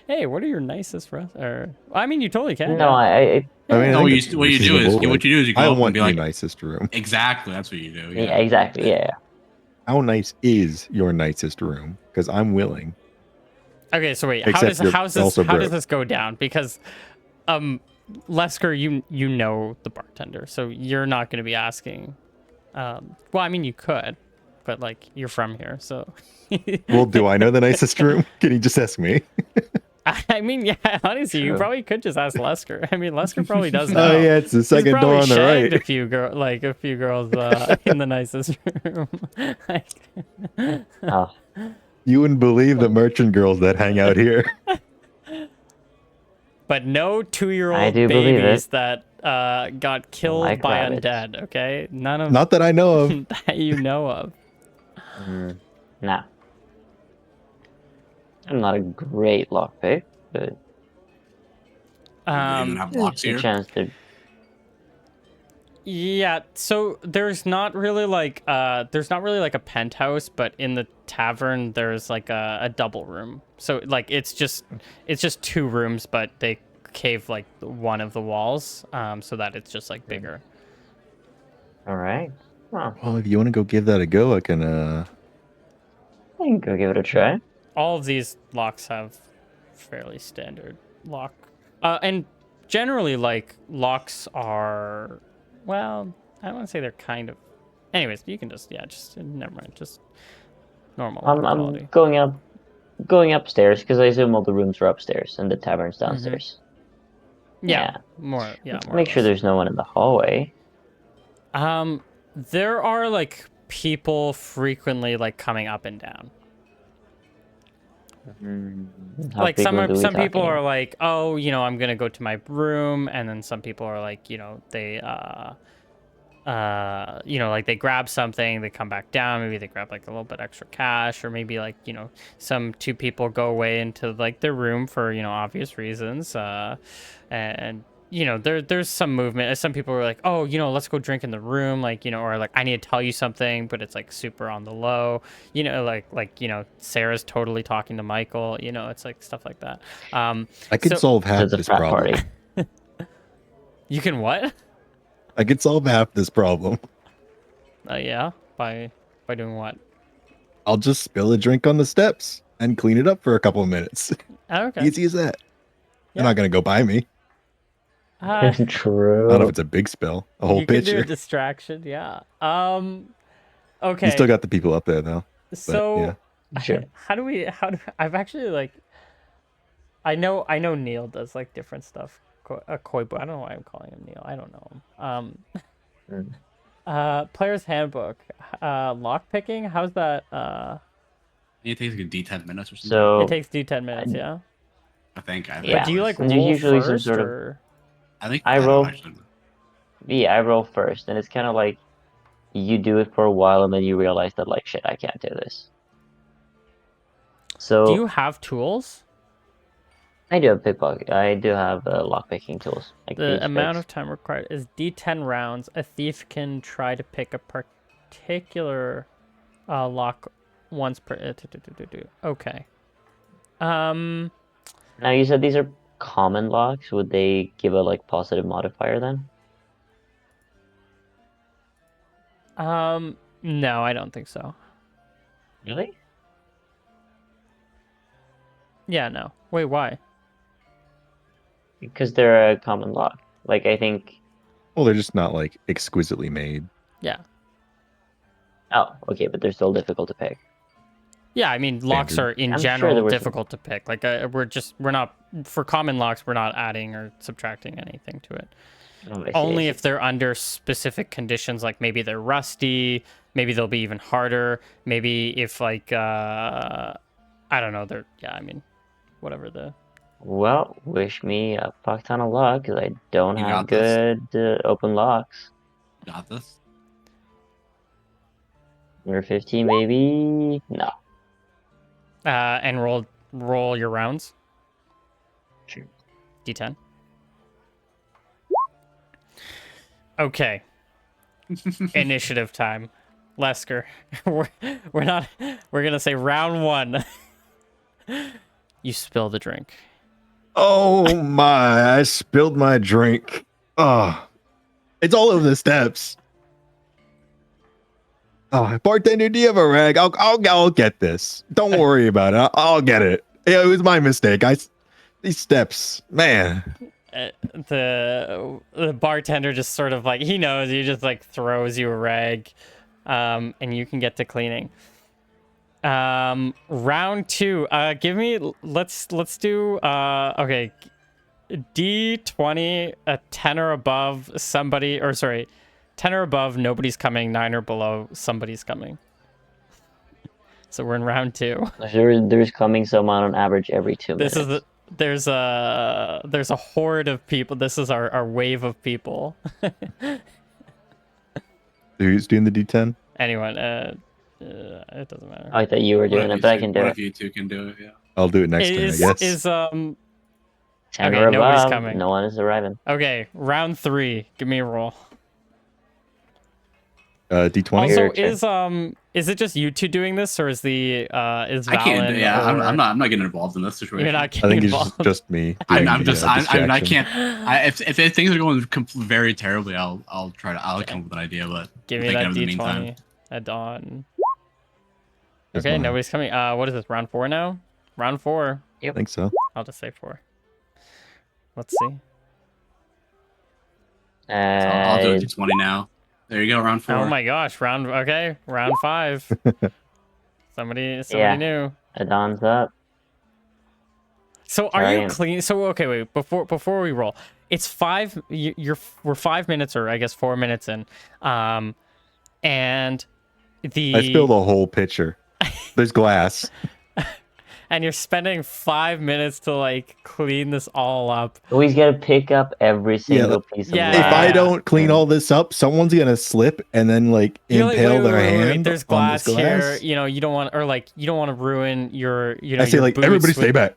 Hey, what are your nicest restaurants? Or I mean, you totally can. no, Yeah. I mean, I No, think what it's you do is reasonable, what you do is you I go up and want be your like, nicest room. exactly, that's what you do. yeah, Yeah, exactly. Yeah. How nice is your nicest room? Because I'm willing. Okay, so wait, Except you're how does also broke. this go down? Because, Lesker, you know the bartender, so you're not going to be asking. Well, I mean, you could, but like you're from here, so. Well, do I know the nicest room? Can you just ask me? I mean, yeah, honestly, you True. probably could just ask Lesker. I mean, Lesker probably does know. Oh yeah, it's the He's second probably door on the shagged right. a few girls in the nicest room. Like, Oh, You wouldn't believe the merchant girls that hang out here. but no I 2-year-old do believe babies it. that got killed Like by rabbits. undead. Okay, none of Not that I know of. that you know of. Nah. I'm not a great lockpick, but we don't even have locks there's a here. chance to. Yeah, so there's not really like a penthouse, but in the tavern there's like a double room. So like it's just 2 rooms, but they cave like one of the walls, so that it's just like bigger. All right. Well, Well, if you want to go give that a go, I can. I can go give it a try. All of these locks have fairly standard lock, and generally like locks are, well, I don't want to say they're kind of. Anyways, you can just never mind, just normal lock I'm quality. going upstairs because I assume all the rooms are upstairs and the tavern's Mm-hmm. downstairs. Yeah, more or Make sure less. there's no one in the hallway. There are like people frequently like coming up and down. How Like some frequent are we people talking? are like, oh, I'm gonna go to my room, and then some people are like, they like they grab something, they come back down, maybe they grab like a little bit extra cash, or maybe like some 2 people go away into like their room for obvious reasons, and there's some movement. Some people are like, oh, let's go drink in the room, like or like I need to tell you something, but it's like super on the low, like Sarah's totally talking to Michael, it's like stuff like that. I could So- solve half There's a this frat problem. party. You can what? I could solve half this problem. Yeah, by doing what? I'll just spill a drink on the steps and clean it up for a couple of minutes. Oh, okay. Easy as that. Yeah. They're not gonna go by me. True. Not if it's a big spill. A whole You could do pitcher. a distraction, yeah. Okay. You still got the people up there though. So Sure. I've actually like I know Neil does like different stuff. Koibu, I don't know why I'm calling him Neil. I don't know him. Player's handbook. Lock picking, how's that? It takes like a D10 minutes or something. So It takes D10 minutes, yeah. I think. Yeah. But do you like There's roll usually some first, sort of- or? I think I don't roll- actually. yeah, I roll first, and it's kind of like you do it for a while, and then you realize that like shit, I can't do this. So Do you have tools? I do have pickpocket. I do have lockpicking tools. Like The these amount picks. of time required is D10 rounds. A thief can try to pick a particular lock once per. Okay. Now you said these are common locks. Would they give a like positive modifier then? No, I don't think so. Really? Yeah, no. Wait, why? Because they're a common lock. Like I think. Well, they're just not like exquisitely made. Yeah. Oh, okay, but they're still difficult to pick. Yeah, I mean, locks Standard. are in I'm sure general there was some- difficult to pick. Like, we're not, for common locks, we're not adding or subtracting anything to it. Oh, I see, Only I if they're under specific conditions, like maybe they're rusty, maybe they'll be even harder. Maybe if like I don't know. They're yeah. I mean, whatever the. Well, wish me a fuck ton of luck because I don't You have got this. good open locks. Got this. Number 15, maybe? No. And roll your rounds. Sure. D10. Okay. Initiative time. Lesker. We're not. We're gonna say round 1. You spill the drink. Oh my! I spilled my drink. Oh, it's all over the steps. Oh, bartender, do you have a rag? I'll get this. Don't worry about it. I'll get it. Yeah, it was my mistake. These steps, man. The bartender just sort of like he knows he just like throws you a rag, and you can get to cleaning. Round 2. Give me. Let's do. Okay. D20, a 10 or above, somebody, or sorry, 10 or above, nobody's coming. 9 or below, somebody's coming. So we're in round 2. There's coming someone on average every 2 minutes. This is there's a horde of people. This is our wave of people. Who's doing the D10? Anyone, it doesn't matter. I thought you were doing it, but I can do What it. if you two can do it? Yeah. I'll do it next turn, I guess. 10 okay, or nobody's above, coming. no one is arriving. Okay, round 3. Give me a roll. D20. Also, is it just you two doing this, or is the is I can't. Valen Yeah, or... I'm not getting involved in this situation. You're not I getting think it's involved. just me. I'm doing the, just. I mean, I distraction. can't. If things are going very terribly, I'll try to. I'll come up with an idea, but Give me think that of it in the D20 meantime. at dawn. That's Okay, mine. nobody's coming. What is this? Round 4 now? Round 4. I think so. I'll just say 4. Let's see. So I'll do it to 20 now. There you go, round 4. Oh my gosh, round 5. Somebody Yeah. knew. Adon's up. So are you Trying. clean? So okay, wait. Before we roll, it's 5. We're 5 minutes, or I guess 4 minutes in. And I spilled a whole pitcher. There's glass. and you're spending 5 minutes to like clean this all up. Always got to pick up every single piece of yeah. If I glass. don't clean all this up, someone's gonna slip and then like You're like, impale wait, their wait, hand. wait, there's on this glass here. glass. You know, you don't want to ruin your. You know, I say your like boots everybody with- stay back.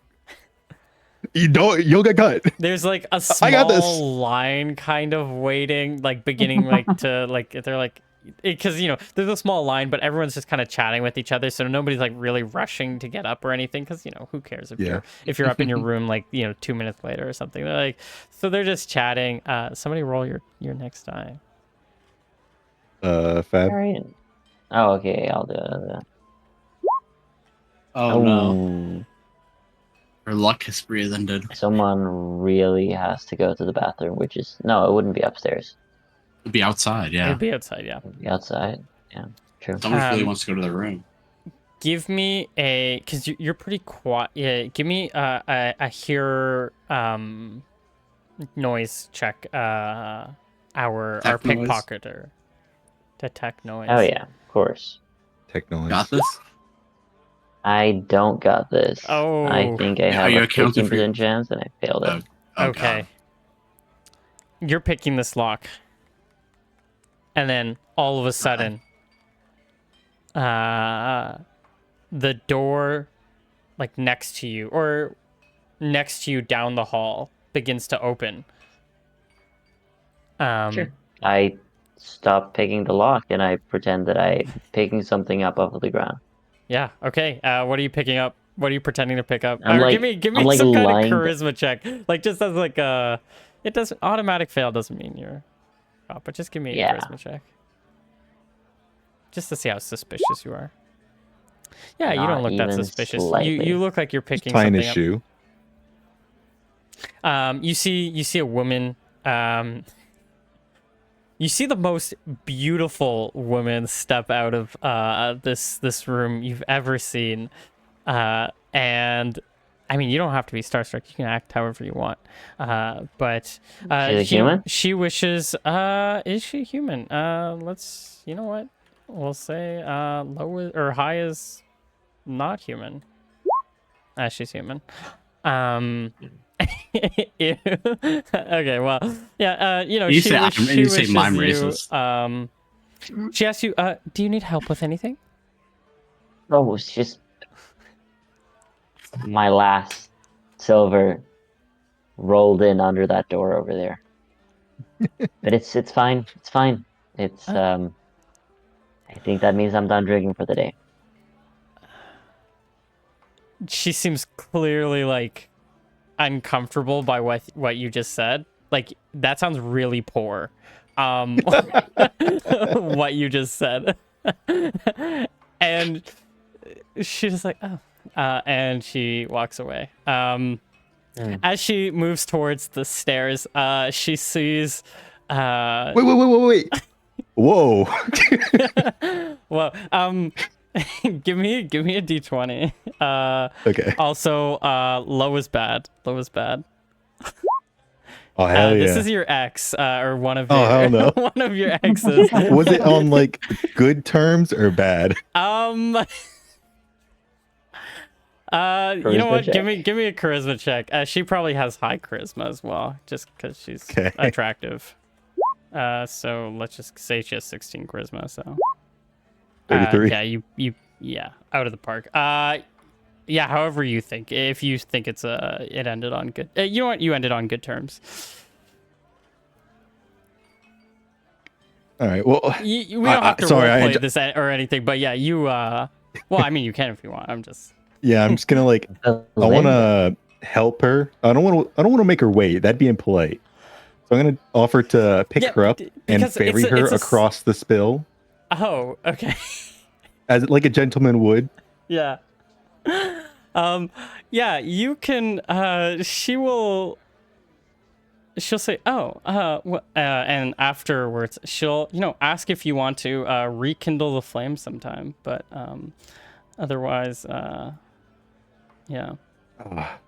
You'll get cut. There's like a I got this. small line kind of waiting, like beginning like to like they're like because you know there's a small line, but everyone's just kind of chatting with each other, so nobody's like really rushing to get up or anything, because you know who cares if you're up in your room like 2 minutes later or something. They're like, so they're just chatting. Somebody roll your next die. Fab. Alright. Oh, okay, I'll do it. Oh no, her luck history has ended. Someone really has to go to the bathroom, which is no, it wouldn't be upstairs. It'd be outside, yeah. It'd be outside, yeah. It'd be outside. Yeah, true. Someone really wants to go to their room. Give me because you're pretty quiet. Yeah, give me a hear noise check. Our Detect noise? pickpocketer. Detect noise. Oh yeah, of course. Technology. Got this? I don't got this. Oh. I think I Yeah, have you a accounted for 15% chance, and I failed it. Okay. You're picking this lock. And then all of a sudden, the door like next to you or next to you down the hall begins to open. Sure. I stop picking the lock, and I pretend that I'm picking something up off of the ground. Yeah. Okay. What are you picking up? What are you pretending to pick up? I'm Or like- give me I'm like some kind of lying- charisma check. Like just as like it doesn't automatic fail doesn't mean you're up, but just give me a Yeah. charisma check. Just to see how suspicious you are. Yeah, you don't Not look that even suspicious. slightly. You look like you're picking Tying something his up. shoe. You see a woman. You see the most beautiful woman step out of this room you've ever seen, and I mean you don't have to be starstruck. You can act however you want, but She's a human? She wishes. Is she human? Let's. You know what? We'll say low or high is not human. She's human. Ew. Okay, well, yeah, you know, You she, say wish- I'm- she you say wishes I'm you, racist. she asks you, do you need help with anything? Oh, it's just my last silver rolled in under that door over there. But it's fine. It's fine. It's I think that means I'm done drinking for the day. She seems clearly like uncomfortable by what you just said. Like that sounds really poor. What you just said. And she's just like, oh, and she walks away. As she moves towards the stairs, she sees. Wait. Whoa. Well, give me a d20. Okay. Also, low is bad. Low is bad. Oh hell yeah. This is your ex, or one of Oh, your hell no. one of your exes. Was it on like good terms or bad? You know Charisma what? check. Give me a charisma check. She probably has high charisma as well, just because she's Okay. attractive. So let's just say she has 16 charisma. So 33. Yeah, out of the park. Yeah, however you think. If you think it ended on good. You know what? You ended on good terms. All right. Well, We don't have to sorry, roleplay this or anything, but yeah, you. Well, I mean, you can if you want. I'm just. yeah, I'm just gonna like I want to help her. I don't want to make her wait. That'd be impolite. So I'm gonna offer to pick her up and because ferry it's her a across the spill, Oh, okay. as like a gentleman would. Yeah. Yeah, you can. She'll say, and afterwards she'll, ask if you want to rekindle the flame sometime, but otherwise, yeah. Ah,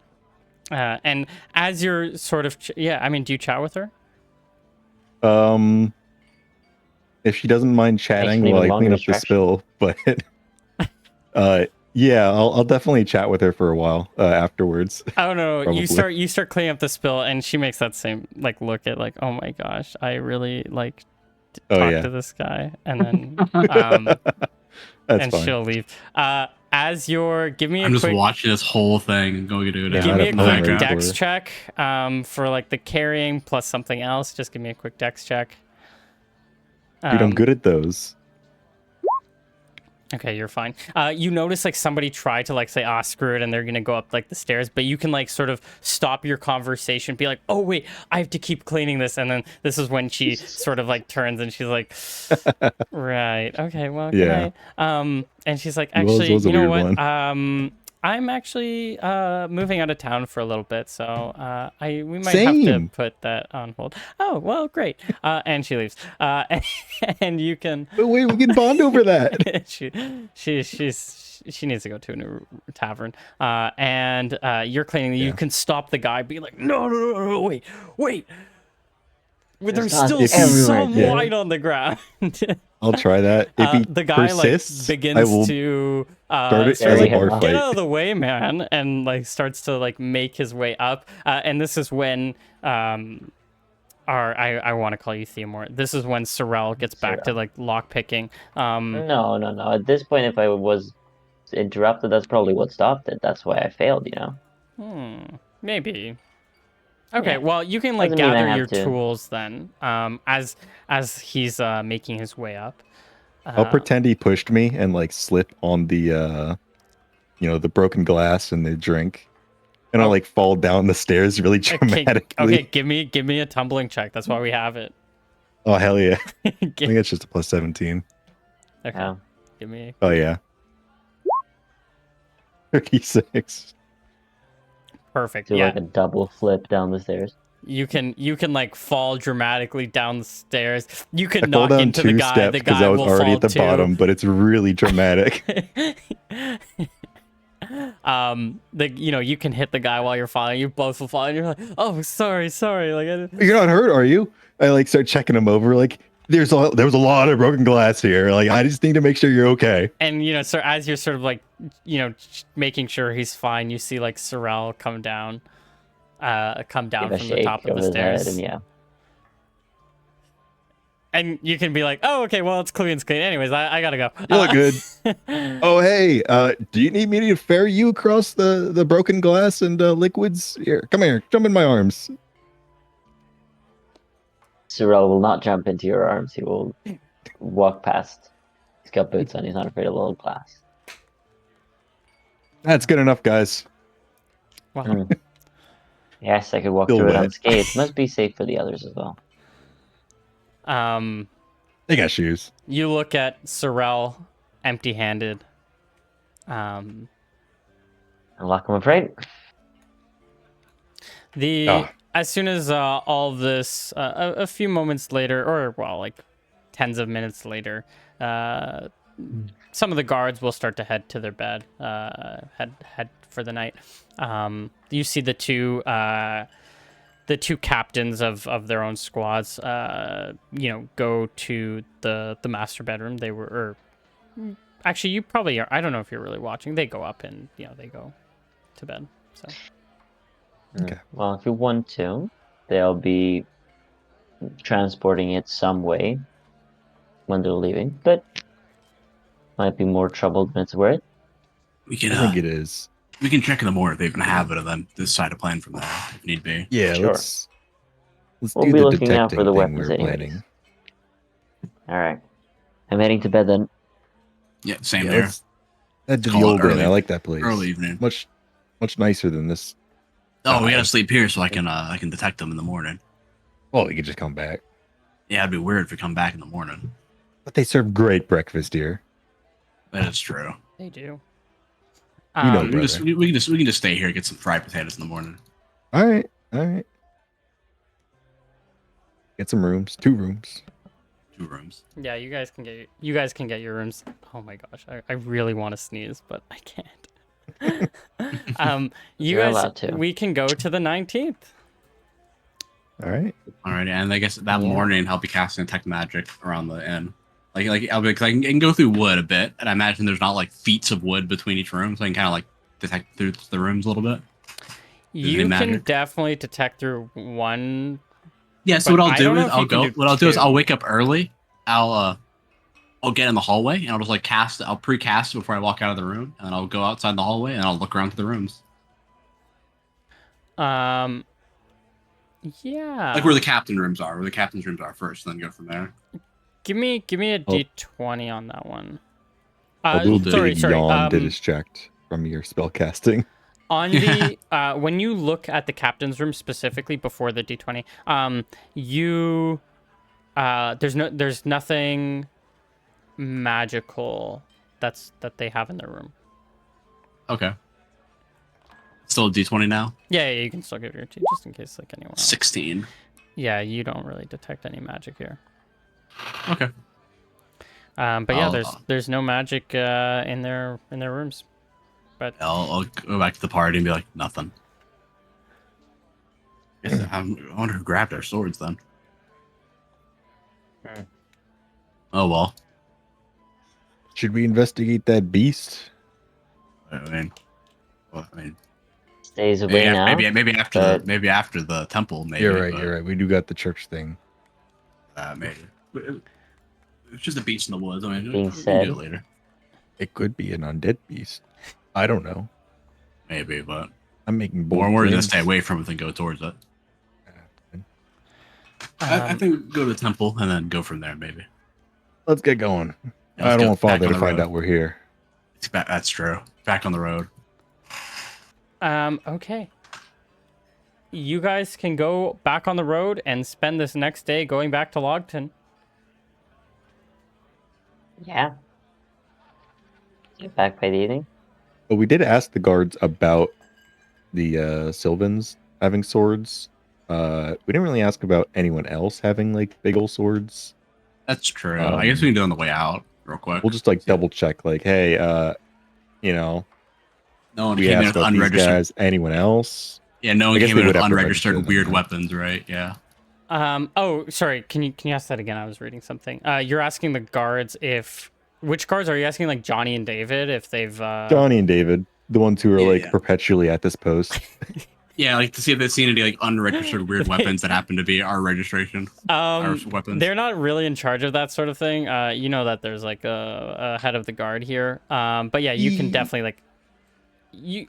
And as you're sort of, do you chat with her? if she doesn't mind chatting even while I longer clean up the distraction. spill, but yeah, I'll definitely chat with her for a while afterwards. Oh no, Probably. you start cleaning up the spill, and she makes that same look at oh my gosh, I really Oh talk yeah, to this guy, and then that's and fine. she'll leave. As you're, give me a I'm just quick, watching this whole thing and going to do it. Yeah, give I'd me a have no quick ready dex for it. check, for the carrying plus something else. Just give me a quick dex check. Dude, I'm good at those. Okay, you're fine. You notice somebody tried to say, screw it, and they're gonna go up the stairs, but you can sort of stop your conversation, be like, oh wait, I have to keep cleaning this, and then this is when she sort of turns and she's like, right, okay, well, good Yeah. night. And she's like, Yours actually, was a you know weird what? one. I'm actually moving out of town for a little bit, so we might have to Same. put that on hold. Oh, well, great. And she leaves. And you can. But wait, we can bond over that. she needs to go to a new tavern. And you're cleaning. You Yeah. can stop the guy, be like, no, wait. There's not still everywhere, some dude. white on the ground. I'll try that. If he The guy persists, I begins will to start it sort as of a bar get fight. out of the way, man, and starts to make his way up. And this is when I want to call you Theomore. This is when Sorrel gets back to lock picking. No. At this point, if I was interrupted, that's probably what stopped it. That's why I failed, Maybe. Okay, Yeah. well, you can Doesn't mean I gather have your to. tools then. As he's making his way up. I'll pretend he pushed me and slip on the the broken glass and the drink. And I'll fall down the stairs really dramatically. Okay, give me a tumbling check. That's why we have it. Oh hell yeah. I think it's just a plus 17. Okay. Yeah. Give me. Oh yeah. 36. Perfect. Do Yeah. a double flip down the stairs. You can fall dramatically down the stairs. You I could fall knock down into 2 the guy. steps The because guy I was will already fall at the too. bottom, but it's really dramatic. You can hit the guy while you're falling. You both will fall, and you're like, oh, sorry. You're not hurt, are you? I start checking him over. there was a lot of broken glass here. Like, I just need to make sure you're okay. And so as you're sort of like making sure he's fine, you see like Sorrel come down Give a from the shake top of over the his head, stairs. and yeah. And you can be like, oh, okay, well, it's clean. Anyways, I gotta go. You look good. Oh, hey, do you need me to ferry you across the broken glass and liquids? Here, come here, jump in my arms. Sorrel will not jump into your arms. He will walk past. He's got boots on. He's not afraid of a little glass. That's good enough, guys. Wow. Mm. Yes, I could walk Still through it wet. unscathed. Must be safe for the others as well. They got shoes. You look at Sorrel empty-handed. Um, Unlock, I'm afraid. As soon as all of this, a few moments later, or well, like tens of minutes later, some of the guards will start to head to their bed, head for the night. You see the two captains of their own squads, go to the master bedroom. They were, or actually, you probably are. I don't know if you're really watching. They go up and they go to bed. So. Okay. Well, if you want to, they'll be transporting it some way when they're leaving, but might be more trouble than it's worth. We can, I think it is. We can check in the morning if they even have it, and then decide to plan from there if need be. Yeah, Sure. let's We'll do be the looking out detecting for the thing weapons we're anyways. planning. All right. I'm heading to bed then. Yeah, same Yeah, there. let's head to the Call it old inn. early- I like that place. Early evening. Much nicer than this. Oh, we gotta sleep here so I can detect them in the morning. Well, we could just come back. Yeah, it'd be weird if we come back in the morning. But they serve great breakfast here. That is true. They do. You know, We can just stay here and get some fried potatoes in the morning. All right. Get some rooms. 2 rooms. 2 rooms. Yeah, you guys can get your rooms. Oh my gosh, I really want to sneeze, but I can't. You You're guys, allowed to. we can go to the 19th. All right. Alrighty, and I guess that Yeah. morning I'll be casting detect magic around the inn. Like I'll be, 'cause I can go through wood a bit, and I imagine there's not like feet of wood between each room, so I can kind of like detect through the rooms a little bit. You it can matter? definitely detect through one. Yeah. So But what I'll I do don't know is if you can do What I'll do is I'll 2. wake up early. I'll get in the hallway and I'll just like cast. I'll pre-cast it before I walk out of the room, and then I'll go outside the hallway and I'll look around to the rooms, Yeah. like where the captain rooms are. Where the captain's rooms are first, and then go from there. Give me a Oh. d20 on that one. I'll do a Sorry. big yawn to distract from your spell casting. On the when you look at the captain's room specifically before the d20, there's nothing magical that they have in their room. Okay. Still a D20 now. Yeah, you can still give your t just in case like anyone else. 16. Yeah, you don't really detect any magic here. Okay. But yeah, I'll- there's no magic in their rooms. But I'll go back to the party and be like, nothing. I wonder who grabbed our swords then. Oh well. Should we investigate that beast? I mean, Stays away now. maybe after the temple. Maybe You're right. but, You're right. We do got the church thing. Maybe. It's just a beast in the woods. I mean, Being we can said. do it later. It could be an undead beast. I don't know. Maybe, but I'm making bold we're gonna claims. stay away from it than go towards it. I think go to the temple and then go from there. Maybe. Let's get going. Yeah, I let's don't get want back Father on to the find road. out we're here. That's true. Back on the road. Okay. You guys can go back on the road and spend this next day going back to Logton. Yeah. Get back by the evening. But we did ask the guards about the Sylvans having swords. We didn't really ask about anyone else having like big old swords. That's true. I guess we can do it on the way out, real quick. We'll just like double check, like, hey, no one we came in asked with about these unregistered. guys. Anyone else? Yeah, no I one guess came they in with would have to register unregistered them, weird though. weapons, right? Yeah. Oh, sorry. Can you ask that again? I was reading something. You're asking the guards which guards are you asking? Like Johnny and David, if they've Johnny and David, the ones who are Yeah, like yeah. perpetually at this post. Yeah, like to see if they've seen any like unregistered weird weapons that happen to be our registration. Our weapons. They're not really in charge of that sort of thing. You know that there's like a head of the guard here. But yeah, you can definitely like.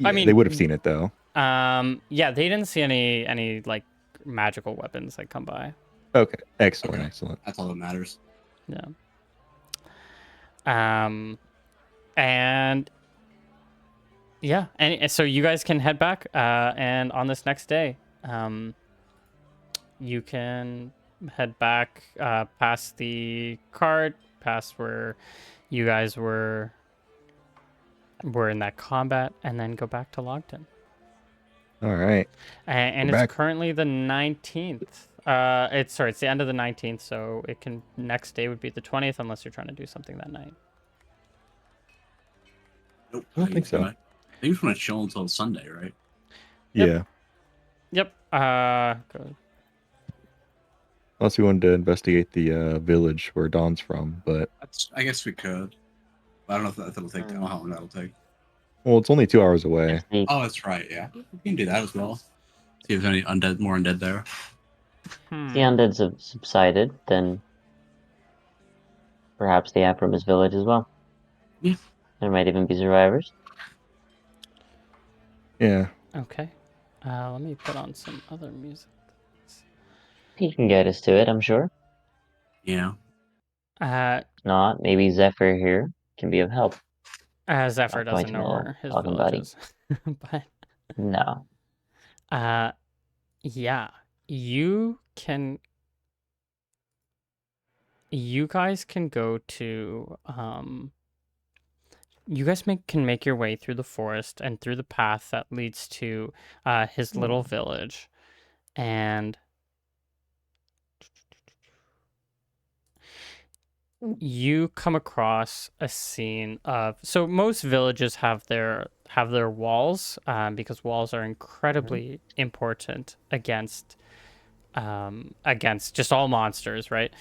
I mean, they would have seen it though. Yeah, they didn't see any like magical weapons that come by. Okay, excellent, Okay. excellent. That's all that matters. Yeah. And yeah, and so you guys can head back. And on this next day, you can head back past the cart, past where you guys were in that combat, and then go back to Logton. All right. And We're it's back. currently the 19th. It's the end of the 19th, so it can next day would be the 20th unless you're trying to do something that night. Nope. I don't think so. I think we just want to chill until Sunday, right? Yep. Yeah. Yep. Good. Unless we wanted to investigate the village where Dawn's from, but I guess we could. I don't know if that'll take. I don't know how long that'll take. well, it's only 2 hours away. Sneak. Oh, that's right. Yeah, we can do that as well. See if there's any more undead there. The undeads have subsided, then perhaps they have from his village as well. Yeah. There might even be survivors. Yeah. Okay. Let me put on some other music. He can guide us to it, I'm sure. Yeah. If not, maybe Zephyr here can be of help. Zephyr Not going doesn't to know know where his talking village buddy. is. But No. yeah, you guys can go to you guys can make your way through the forest and through the path that leads to his little village, and you come across a scene of, so most villages have their walls, because walls are incredibly important against just all monsters, right?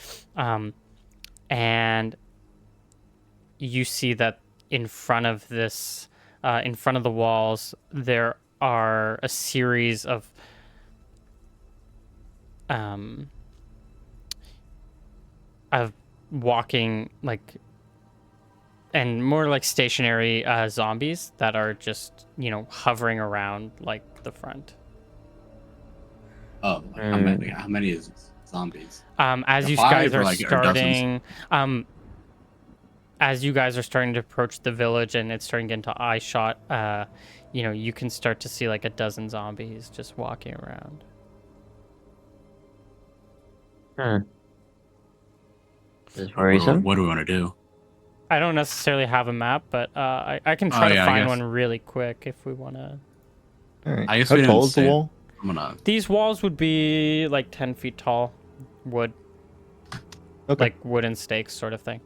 And you see that in front of this in front of the walls there are a series of walking, like, and more like stationary zombies that are just, hovering around like the front. Oh, like, how many is zombies? As you Five guys or, are like, or dozens? starting, as you guys are starting to approach the village and it's starting to get into eye shot, you can start to see like a dozen zombies just walking around. This is worrisome. What do we want to do? I don't necessarily have a map, but I can try to I find guess. one really quick if we want to. All right. I guess How we tall didn't is the say- wall? I'm gonna. These walls would be like 10 feet tall, wood, Okay. like wooden stakes sort of thing.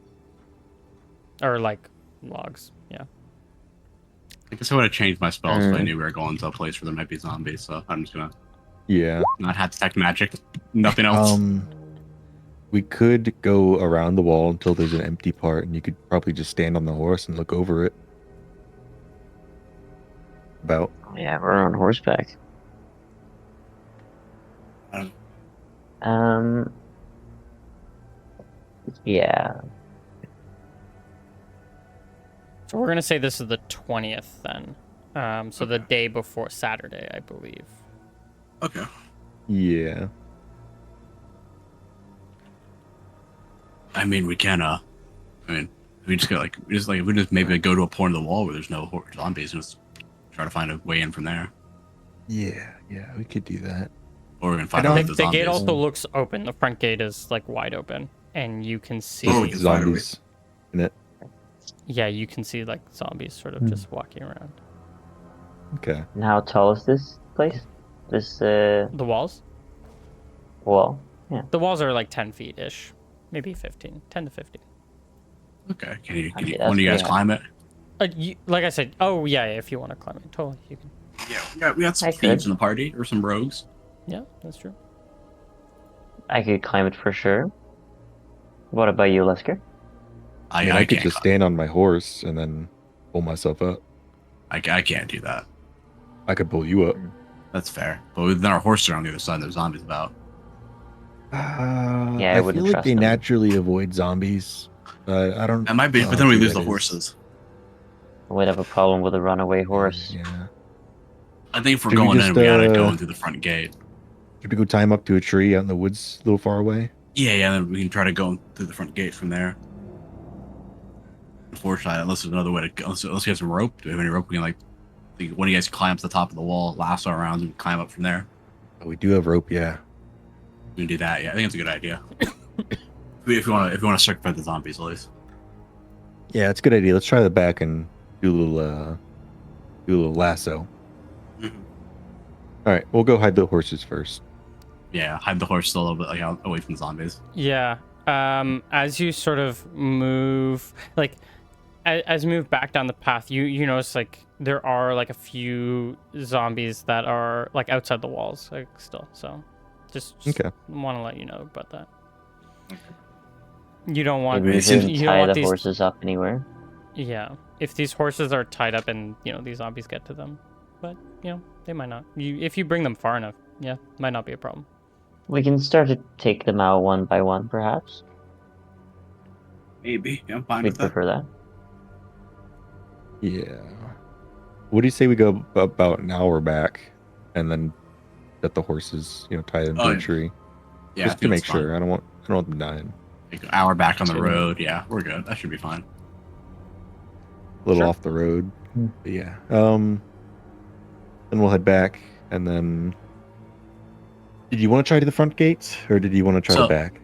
Or like logs, yeah. I guess I would have changed my spells if I knew we were going to a place where there might be zombies. So I'm just gonna Yeah. not have detect magic. Nothing else. We could go around the wall until there's an empty part, and you could probably just stand on the horse and look over it. About. Yeah, we're on horseback. Yeah. So we're gonna say this is the 20th then. So the day before Saturday, I believe. Okay. Yeah. I mean, we can. We just go we just maybe go to a point of the wall where there's no zombies and just try to find a way in from there. Yeah. Yeah. We could do that. Or we can find I out don't- the The zombies. gate also looks open. The front gate is like wide open, and you can see. Oh, we can find a way. Zombies in it. Yeah, you can see like zombies sort of just walking around. Okay. And how tall is this place? This The walls? wall? Yeah. The walls are like 10 feet ish, maybe 10 to 15. Okay. Can you Okay, one of you that's guys pretty climb it? Like I said, if you want to climb it, totally, you can. Yeah. We got some I could. thieves in the party or some rogues. Yeah, that's true. I could climb it for sure. What about you, Lesker? I mean, I could can't just stand on my horse and then pull myself up. I can't do that. I could pull you up. That's fair. But then our horses are on the other side. There's zombies about. Yeah, I I wouldn't feel like trust they them. naturally avoid zombies. I don't. That might be, know but how then we true lose that the is. horses. I would have a problem with a runaway horse. Yeah. I think if we're Should we going just, in, we gotta go in through the front gate. Should we go tie him up to a tree out in the woods, a little far away? Yeah, then we can try to go in through the front gate from there. Unfortunately, unless there's another way to go, unless we have some rope. Do we have any rope? We can one of you guys climb up to the top of the wall, lasso around, and climb up from there. Oh, we do have rope, yeah. We can do that. Yeah, I think it's a good idea. if we want to circumvent the zombies, at least. Yeah, it's a good idea. Let's try the back and do a little lasso. Mm-hmm. All right, we'll go hide the horses first. Yeah, hide the horse a little bit out away from the zombies. Yeah. As you sort of move, as you move back down the path, you notice there are a few zombies that are outside the walls still. So, just Okay. want to let you know about that. You don't want Maybe we it seems- shouldn't you don't tie want the these. horses up anywhere. Yeah, if these horses are tied up and these zombies get to them, but they might not. If you bring them far enough, yeah, might not be a problem. We can start to take them out one by one, perhaps. Maybe. Yeah, I'm fine We'd with that. prefer that. Yeah. What do you say we go about an hour back, and then let the horses, tie them to Oh, a yeah. tree, Yeah, I just to think make it's fine. sure. I don't want them dying. Like an hour back on the Sure. road. Yeah, we're good. That should be fine. A little Sure. off the road. Hmm. But yeah. Then we'll head back, and then. Did you want to try to the front gates, or did you want to try the So- back?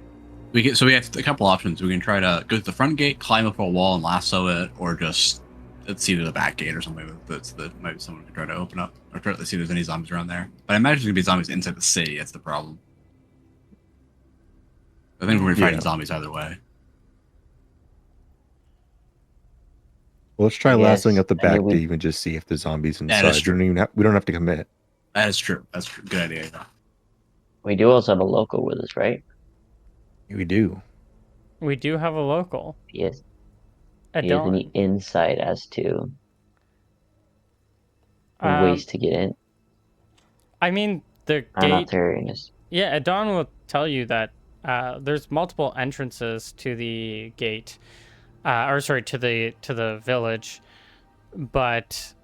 We have a couple options. We can try to go to the front gate, climb up a wall and lasso it, or just let's see to the back gate or something that maybe someone could try to open up, or try to see if there's any zombies around there. But I imagine there's gonna be zombies inside the city. That's the problem. I think we're gonna be fighting Yeah. zombies either way. Well, let's try I lassoing guess. up the I mean, back we- to even just see if the zombies That inside. is true. We don't have to commit. That is true. That's a good idea. Yeah. We do also have a local with us, right? We do. We do have a local. Yes. At Do you have Dawn. any insight as to Um, ways to get in? I mean, the I'm not gate. curious. Yeah, Adon will tell you that there's multiple entrances to the gate, or sorry, to the village, but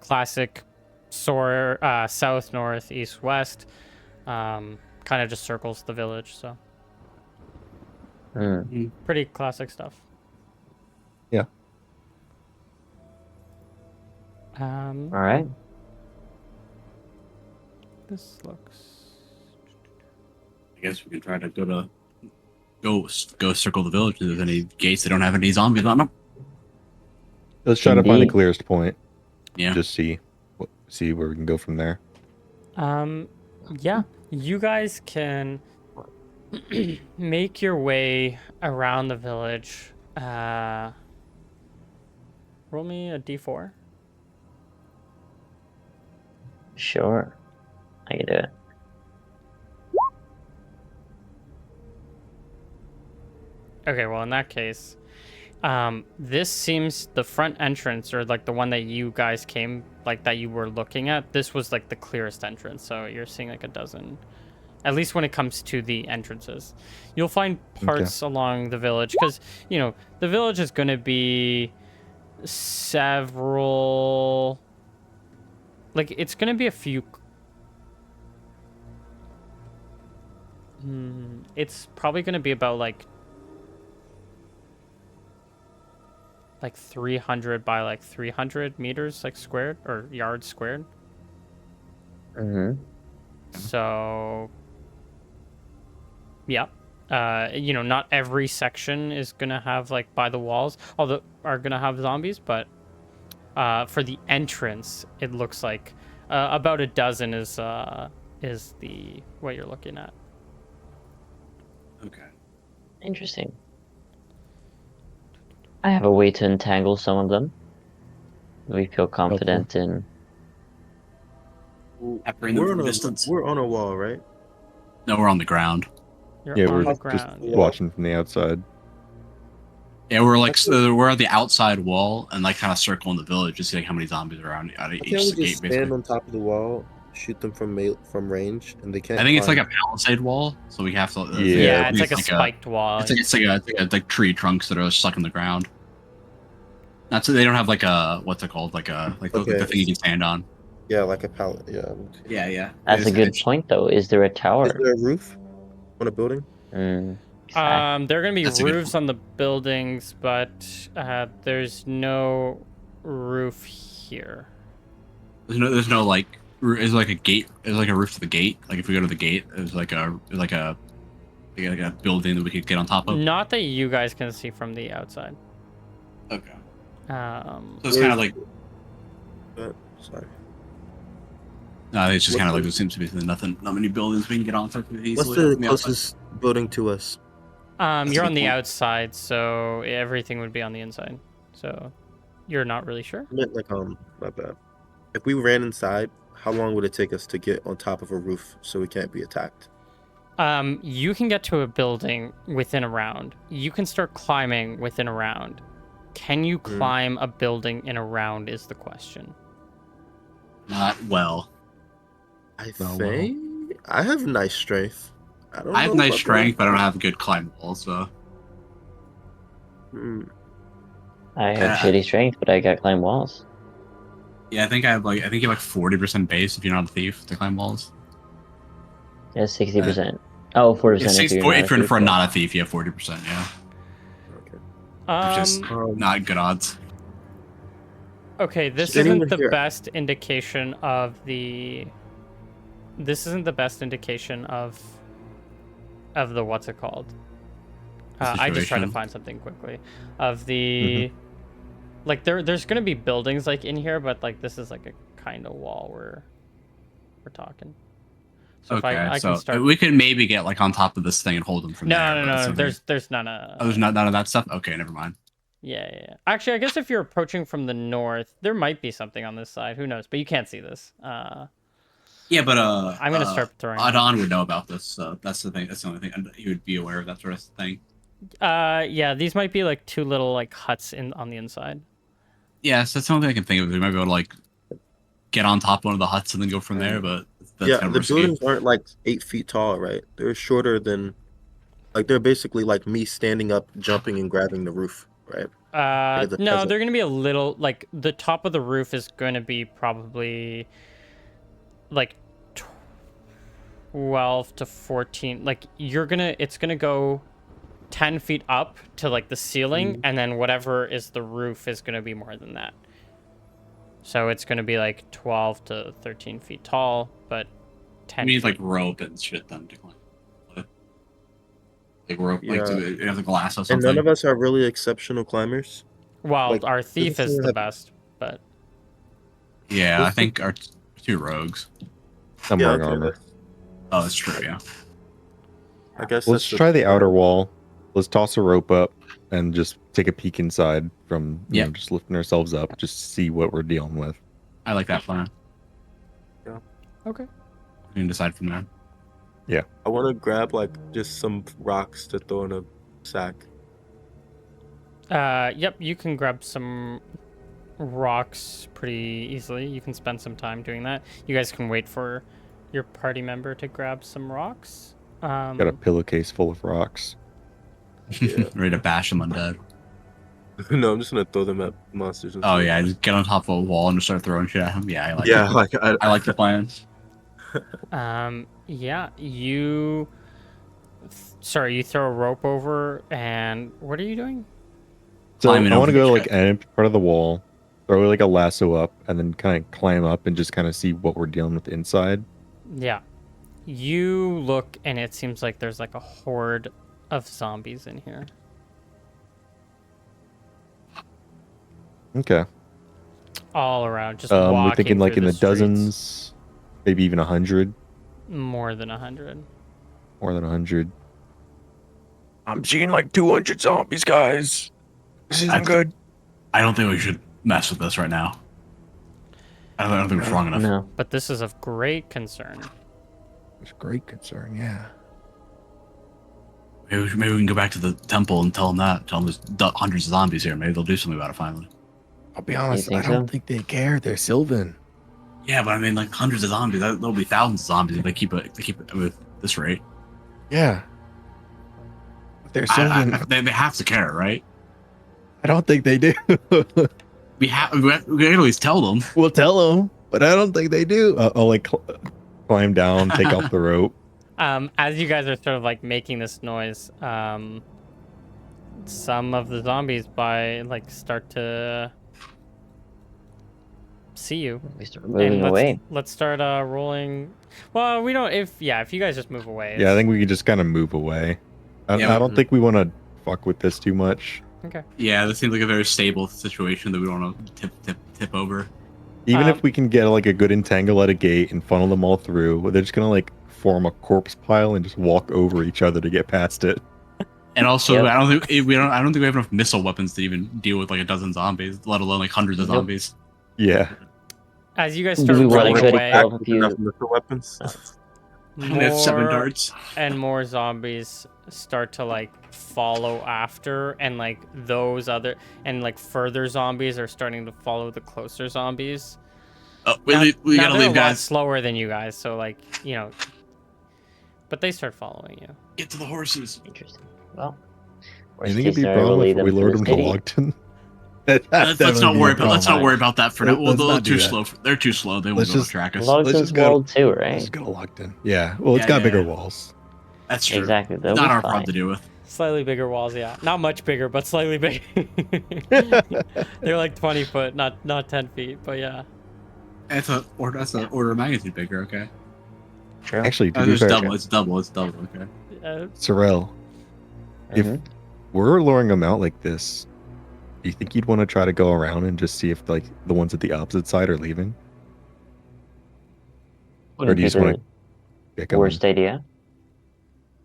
classic south, north, east, west, kind of just circles the village. So pretty classic stuff. Yeah. All right. This looks. I guess we can try to go circle the village. If there's any gates that don't have any zombies on them. Let's try to find the Indeed. clearest point. Yeah. Just see where we can go from there. Yeah, you guys can make your way around the village. Roll me a d4. Sure. I can do it. Okay, well, in that case, this seems the front entrance, or the one that you guys came, that you were looking at, this was the clearest entrance. So you're seeing a dozen, at least when it comes to the entrances. You'll find parts along the village, because the village is going to be several, it's going to be a few. It's probably going to be about 300 by 300 meters squared, or yards squared. Mm-hmm. So yeah, not every section is gonna have by the walls, although are gonna have zombies, but for the entrance it looks like about a dozen is the what you're looking at. Okay. Interesting. I have a way to entangle some of them. We feel confident in. Apprehend them We're from on a distance. we're on a wall, right? No, we're on the ground. You're Yeah, on we're the just ground. watching from the outside. Yeah, we're like we're at the outside wall and like kind of circling the village to see like how many zombies are around Why each can't we just gate. stand Basically, on top of the wall, shoot them from range, and they can't? I think it's like climb? a palisade wall, so we have to. Yeah, Yeah, it's like a spiked wall. It's like tree trunks that are stuck in the ground. Not so they don't have like a what's it called like Okay. the thing you can stand on. Yeah, like a pallet. Yeah. Yeah. That's a good point, though. Is there a Is tower? there a roof on a building? Mm, There are gonna be That's a good roofs on the buildings, but there's no roof here. There's no like is like a gate. There's like a roof to the gate. Like if we go to the gate, there's like a building that we could get on top of. Not that you guys can see from the outside. Okay. So it's Where's- kind of like Sorry. it's just kind of like there seems to be not many buildings we can get on top of easily. What's the from outside. closest building to us? You're a on good the point. outside, so everything would be on the inside. So you're not really sure. I meant like my bad. If we ran inside, how long would it take us to get on top of a roof so we can't be attacked? You can get to a building within a round. You can start climbing within a round. Can you climb a building in a round is the question. Not well. I Oh, wow. think I have nice strength. I have know nice about strength, but I don't have a good climb wall. So that. Hmm. I have Yeah. shitty strength, but I got climb walls. yeah, I think you have like 40% base if you're not a thief to climb walls. Yeah, 60%. Oh, 40% if you're not a If you're thief, for yeah. not a thief, you have 40%. Yeah, Okay. just not good odds. Okay, this Does anyone isn't the here- best indication of the. This isn't the best indication of the what's it called? I just tried to Situation. find something quickly of the. Like there's gonna be buildings like in here, but like this is like a kind of wall we're talking. So Okay, if I so can start. we could maybe get like on top of this thing and hold them from there. but No. something- There's none of. Oh, there's none of that stuff. Okay, never mind. Yeah. Actually, I guess if you're approaching from the north, there might be something on this side. Who knows? But you can't see this. Yeah, but I'm gonna start throwing. Adon would know about this, so that's the thing. That's the only thing. And he would be aware of that sort of thing. Yeah, these might be like two little like huts on the inside. Yeah, so that's the only thing I can think of. We might be able to like get on top of one of the huts and then go from there. But that's Yeah, kind of the risky. buildings aren't like 8 feet tall, right? They're shorter than, like they're basically like me standing up, jumping, and grabbing the roof, right? Like as a No, peasant. they're gonna be a little like the top of the roof is gonna be probably like 12 to 14. Like it's gonna go 10 feet up to like the ceiling, and then whatever is the roof is gonna be more than that. So it's gonna be like 12 to 13 feet tall, but 10. You need like feet. rope and shit then to climb. Like rope, like Yeah. to have the glass or And something. none of us are really exceptional climbers. Well, like, our thief doesn't is someone the have- best, but Yeah, I What's the- think our two rogues. I'm wearing okay, armor. that's- Oh, that's true. Yeah. I guess Let's that's try the outer wall. Let's toss a rope up and just take a peek inside from you Yeah. know, just lifting ourselves up, just to see what we're dealing with. I like that plan. okay. We can decide from there. I want to grab like just some rocks to throw in a sack. Yep, you can grab some rocks pretty easily. You can spend some time doing that. You guys can wait for your party member to grab some rocks. Got a pillowcase full of rocks. Ready to bash them undead. No, I'm just gonna throw them at monsters. And Oh stuff. yeah, just get on top of a wall and just start throwing shit at them. Yeah, I like. Yeah, it. like I like the plans. Yeah, you throw a rope over, and what are you doing? So Climbing I want to over go to each like an empty part of the wall, throw like a lasso up, and then kind of climb up and just kind of see what we're dealing with inside. Yeah. You look, and it seems like there's like a horde of zombies in here. Okay. All around, just We're walking thinking like through in the streets. dozens, maybe even 100, More than 100. more than 100. I'm seeing like 200 zombies, guys. This isn't good. I don't think we should mess with this right now. I don't think we're strong enough. No. But this is of great concern. It's a great concern, yeah. Maybe we can go back to the temple and tell them that. Tell them there's hundreds of zombies here. Maybe they'll do something about it finally. I'll be honest, think I don't so? think they care. They're Sylvan. Yeah, but I mean, like hundreds of zombies. There'll be thousands of zombies if they keep it with this rate. Yeah. But they're Sylvan. They have to care, right? I don't think they do. We can at least tell them. We'll tell them, but I don't think they do. I'll like climb down, take off the rope. As you guys are sort of like making this noise, some of the zombies start to see you. We start moving let's, away. Let's start rolling. Well, we don't. If you guys just move away. Yeah, I think we could just kind of move away. I don't think we want to fuck with this too much. Okay. Yeah, this seems like a very stable situation that we don't want to tip over. Even if we can get like a good entangle at a gate and funnel them all through, they're just gonna like form a corpse pile and just walk over each other to get past it. And also, Yep. I don't think we have enough missile weapons to even deal with like a dozen zombies, let alone like hundreds of Yep. zombies. Yeah. As you guys Do start we want to rolling try to away, kill a few? Enough missile weapons. I only have 7 more darts. and more zombies start to like follow after, and like those other and like further zombies are starting to follow the closer zombies. Oh, Now- we now gotta they're leave, a lot guys. slower than you guys, so like but they start following you. Get to the horses. Interesting. Well, You worst think case it'd be a scenario, we'll problem lead if we them lured to them the to city. Logton? Let's not worry about. Let's not worry about that for now. Well, Let's they're not do too that. slow. They're too slow. They won't Let's be able just- to track us. Logson's just go- walled too, Let's right? just go to Logton. Yeah. Well, it's Yeah, got yeah, bigger yeah. walls. That's true. Exactly. They'll Not be our fine. problem to deal with. Slightly bigger walls, yeah. Not much bigger, but slightly bigger. They're like 20 foot, not 10 feet, but yeah. That's an order of magnitude bigger. Okay. True. Actually, to be It's fair, double. It's double. It's double. Okay. Sorrel, if Mhm. we're luring them out like this, do you think you'd want to try to go around and just see if like the ones at the opposite side are leaving? Or do you just want to get going? Worst idea.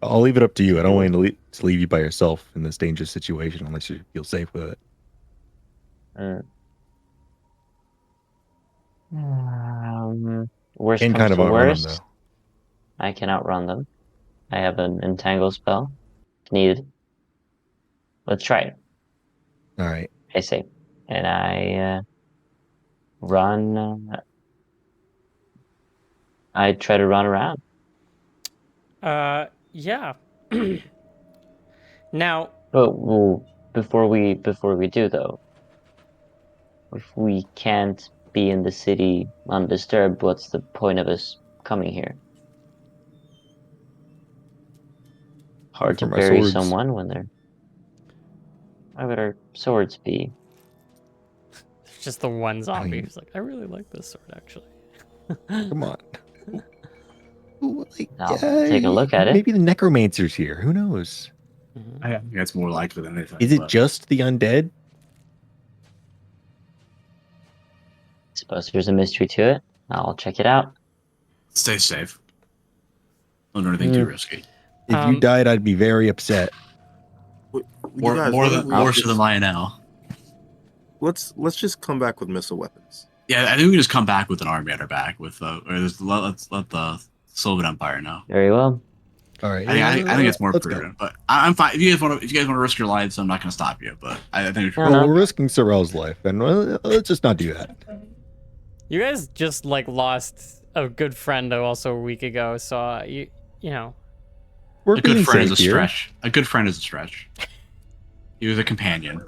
I'll leave it up to you. I don't want to leave you by yourself in this dangerous situation unless you feel safe with it. Worst And comes kind of to outrun them worst, though. I can outrun them. I have an entangle spell. If needed. Let's try it. All right. I say. And I run. I try to run around. Yeah. Now, But well, before we do though, if we can't be in the city undisturbed, what's the point of us coming here? Hard to For my bury swords. someone when they're. Why would our swords be? there's just the one zombie mean- who's like, I really like this sword actually. Come on. Ooh, like, I'll take a look at it. Maybe the necromancer's here. Who knows? Mhm. I think that's more likely than anything. Is it but- just the undead? Suppose there's a mystery to it. I'll check it out. Stay safe. Don't do anything too risky. If you died, I'd be very upset. More so than Lionel. Let's just come back with missile weapons. Yeah, I think we can just come back with an army at our back. Let's let the Sylvan Empire know. Very well. All right. I think it's more Let's go. prudent. But I'm fine. If you guys want to risk your lives, I'm not going to stop you. But I think we should. No, Well, we're risking Sorrel's life, and let's just not do that. You guys just like lost a good friend also a week ago, so you know. We're A good being friend is safe a here. stretch. A good friend is a stretch. He was a companion.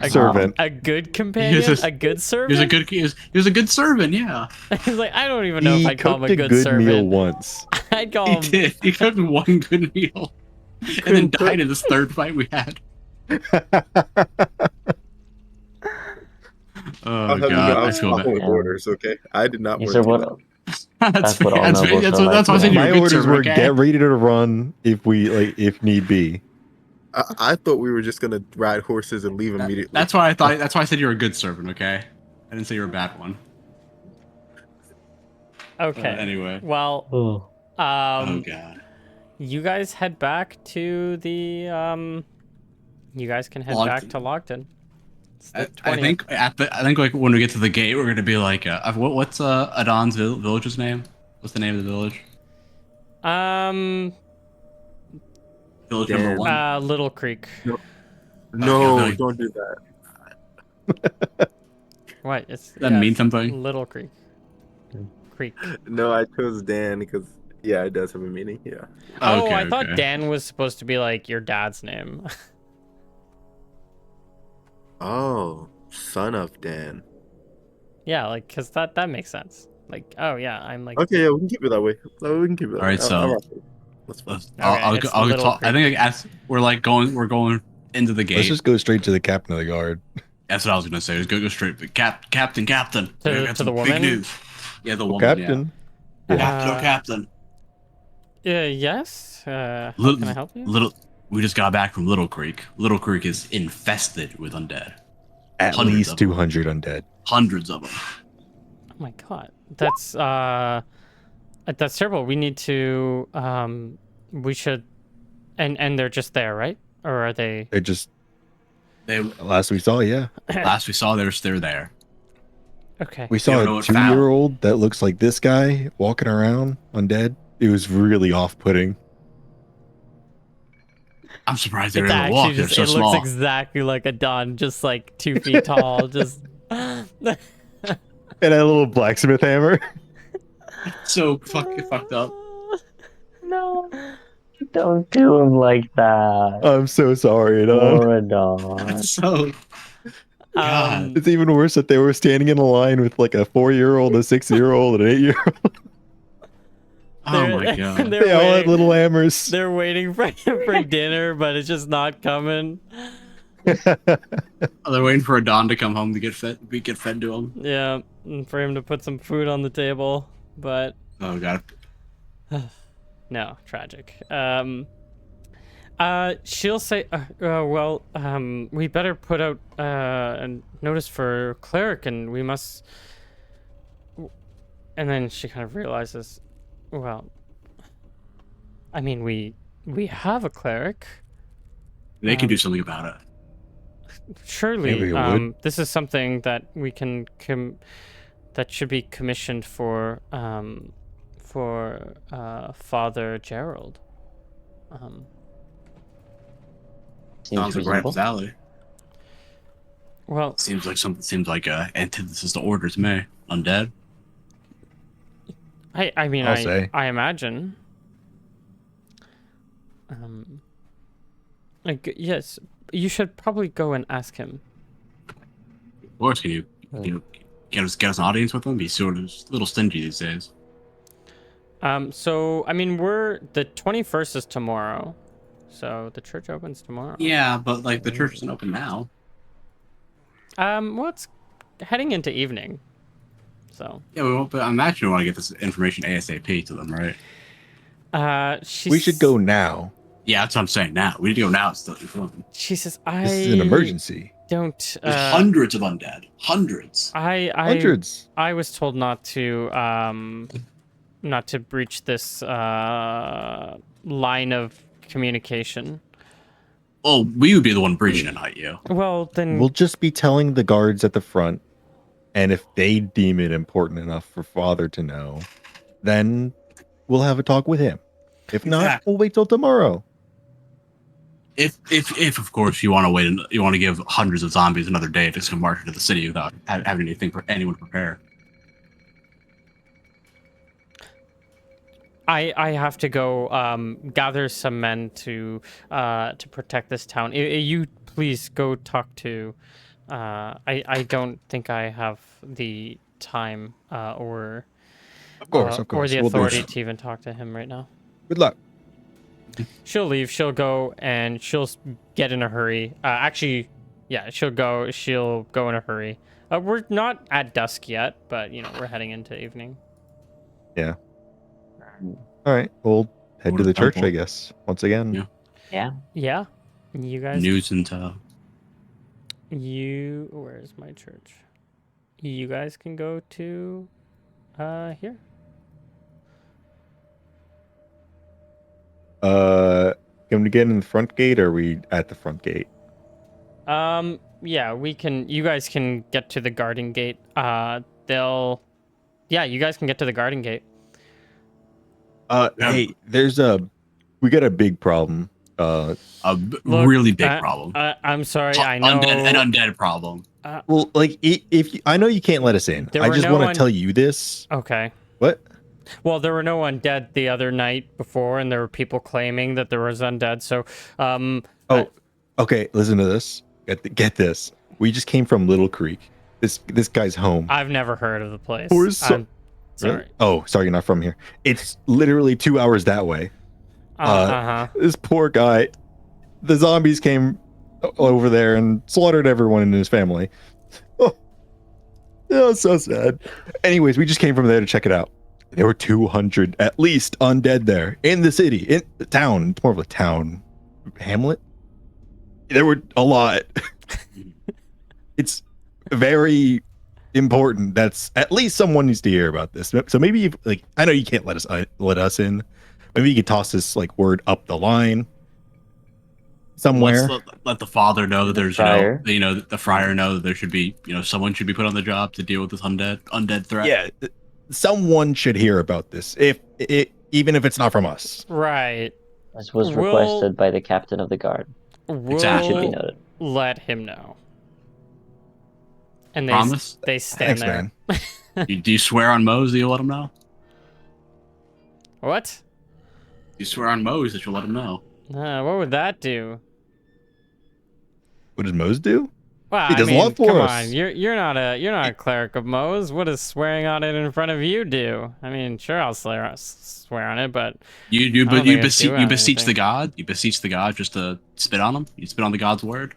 Servant. A good companion, a good He was servant. a good. He was a good servant. Yeah. He's like, I don't even know if He I'd call him cooked a a good, good servant. meal once. I'd call He him. did. He cooked one good meal, and then died in this third fight we had. Oh I'll have you god, know, I I was feel bad. following Yeah. orders, okay? I did not These work are through what that. That's what all that's nobles that's are what, that's like, why I said yeah. you're a My good orders servant, were okay? get ready to run if need be. I thought we were just gonna ride horses and leave immediately. That's why I thought. That's why I said you're a good servant. Okay, I didn't say you're a bad one. Okay. Anyway. Well, Oh. Oh god. you guys head back to the You guys can head back to Logton. It's the I 20th. think like when we get to the gate, we're gonna be like, what's Adon's village's name? What's the name of the village? Um, Village Dan. number 1. Little Creek. No, Okay. don't do that. What? It's That mean something? Little Creek. Creek. No, I chose Dan because yeah, it does have a meaning. Yeah. Oh, Okay, I thought okay. Dan was supposed to be like your dad's name. Oh, son of Dan. Yeah, like, cause that makes sense. Like, oh yeah, I'm like, Okay, yeah, we can keep it that way. No, we can keep it that All right, way. so- I'll rock with it. That's fine. Okay, it's Little I think as we're going into the gate. Let's just go straight to the captain of the guard. That's what I was gonna say. Just go straight. Captain. To- We got to the some woman? Big news. Yeah, the woman. Captain. Yeah. Yeah. Captain. yes. How Little- can I help you? Little. We just got back from Little Creek. Little Creek is infested with undead. At Hundreds least of them. 200 undead. Hundreds of them. Oh my god, that's terrible. We need to we should, and they're just there, right? Or are they? They're just They last we saw, yeah. last we saw, they're there. Okay. We You saw don't know a what 2-year-old that looks like this guy walking around undead. It was really off-putting. I'm surprised they're It's able to walk. actually They're just, so it small. looks exactly like a Don, just like 2 feet tall, just. And a little blacksmith hammer. So fucking fucked up. No, don't do him like that. I'm so sorry, Don. Poor dog. That's so. God. It's even worse that they were standing in a line with like a 4-year-old, a 6-year-old, an 8-year-old. Oh my god. They all had little hammers. They're waiting for dinner, but it's just not coming. Oh, they're waiting for a Don to come home to get fed. We get fed to him. Yeah, and for him to put some food on the table, but Oh god. no, tragic. She'll say, we better put out a notice for cleric, and we must. And then she kind of realizes, well, I mean, we have a cleric. They can do something about it. Surely, Maybe it would. this is something that we can that should be commissioned for Father Gerald. Seems Sounds like right up reasonable. his alley. Well, Seems like a antithesis to order to me. Undead. I mean, I'll say. I imagine. Like, yes, you should probably go and ask him. Of course, can you get us an audience with him? He's sort of a little stingy these days. So I mean, the 21st is tomorrow, so the church opens tomorrow. Yeah, but like the church isn't open now. Well, it's heading into evening, so. Yeah, but I imagine we want to get this information ASAP to them, right? She We should go now. Yeah, that's what I'm saying. Now we need to go now. It's still informed. She says, This is an emergency. Don't. There's hundreds of undead. Hundreds. Hundreds. I was told not to breach this line of communication. Oh, we would be the one breaching it, not you. Well, then. We'll just be telling the guards at the front, and if they deem it important enough for Father to know, then we'll have a talk with him. If not, Exactly. we'll wait till tomorrow. If of course you want to wait and you want to give hundreds of zombies another day to march into the city without having anything for anyone to prepare. I have to go gather some men to protect this town. You please go talk to. I don't think I have the time or Of course. or the We'll do authority it. to even talk to him right now. Good luck. She'll leave. She'll go and she'll get in a hurry. Actually, yeah, she'll go in a hurry. We're not at dusk yet, but we're heading into evening. Yeah. All right. We'll head Go to to the church, temple. I guess. Once again. Yeah. Yeah. Yeah, you guys. News and tow. Where's my church? You guys can go to here. Can we get in the front gate, or are we at the front gate? Yeah, we can. You guys can get to the guarding gate. You guys can get to the guarding gate. Hey, we got a big problem. A Look, really big problem. I'm sorry. I know. An undead problem. Well, like if I know you can't let us in. There I were just no want to un- tell you this. Okay. What? Well, there were no undead the other night before, and there were people claiming that there was undead. So, Okay. Listen to this. Get this. We just came from Little Creek. This guy's home. I've never heard of the place. We're so- I'm sorry. Really? Oh, sorry, you're not from here. It's literally 2 hours that way. This poor guy. The zombies came over there and slaughtered everyone in his family. Oh, so sad. Anyways, we just came from there to check it out. There were 200 at least undead there in the city, in the town. It's more of a town hamlet. There were a lot. It's very important. That's at least someone needs to hear about this. So maybe I know you can't let us in. Maybe you could toss this word up the line somewhere. Let the father know that there's friar. The friar know that there should be someone should be put on the job to deal with this undead threat. Yeah, someone should hear about this, even if it's not from us. Right. As was requested by the captain of the guard. Exactly. Should be noted. Let him know. And Promise? they stand Thanks, there. man. Do you swear on Mose that you'll let him know? What? You swear on Mose that you'll let him know. What would that do? What does Mose do? Well, He does a lot for come us. on, you're not a cleric of Mose. What does swearing on it in front of you do? I mean, sure, I'll swear on it, but You I don't think it's beseech doing the anything. god. You beseech the god just to spit on him. You spit on the god's word.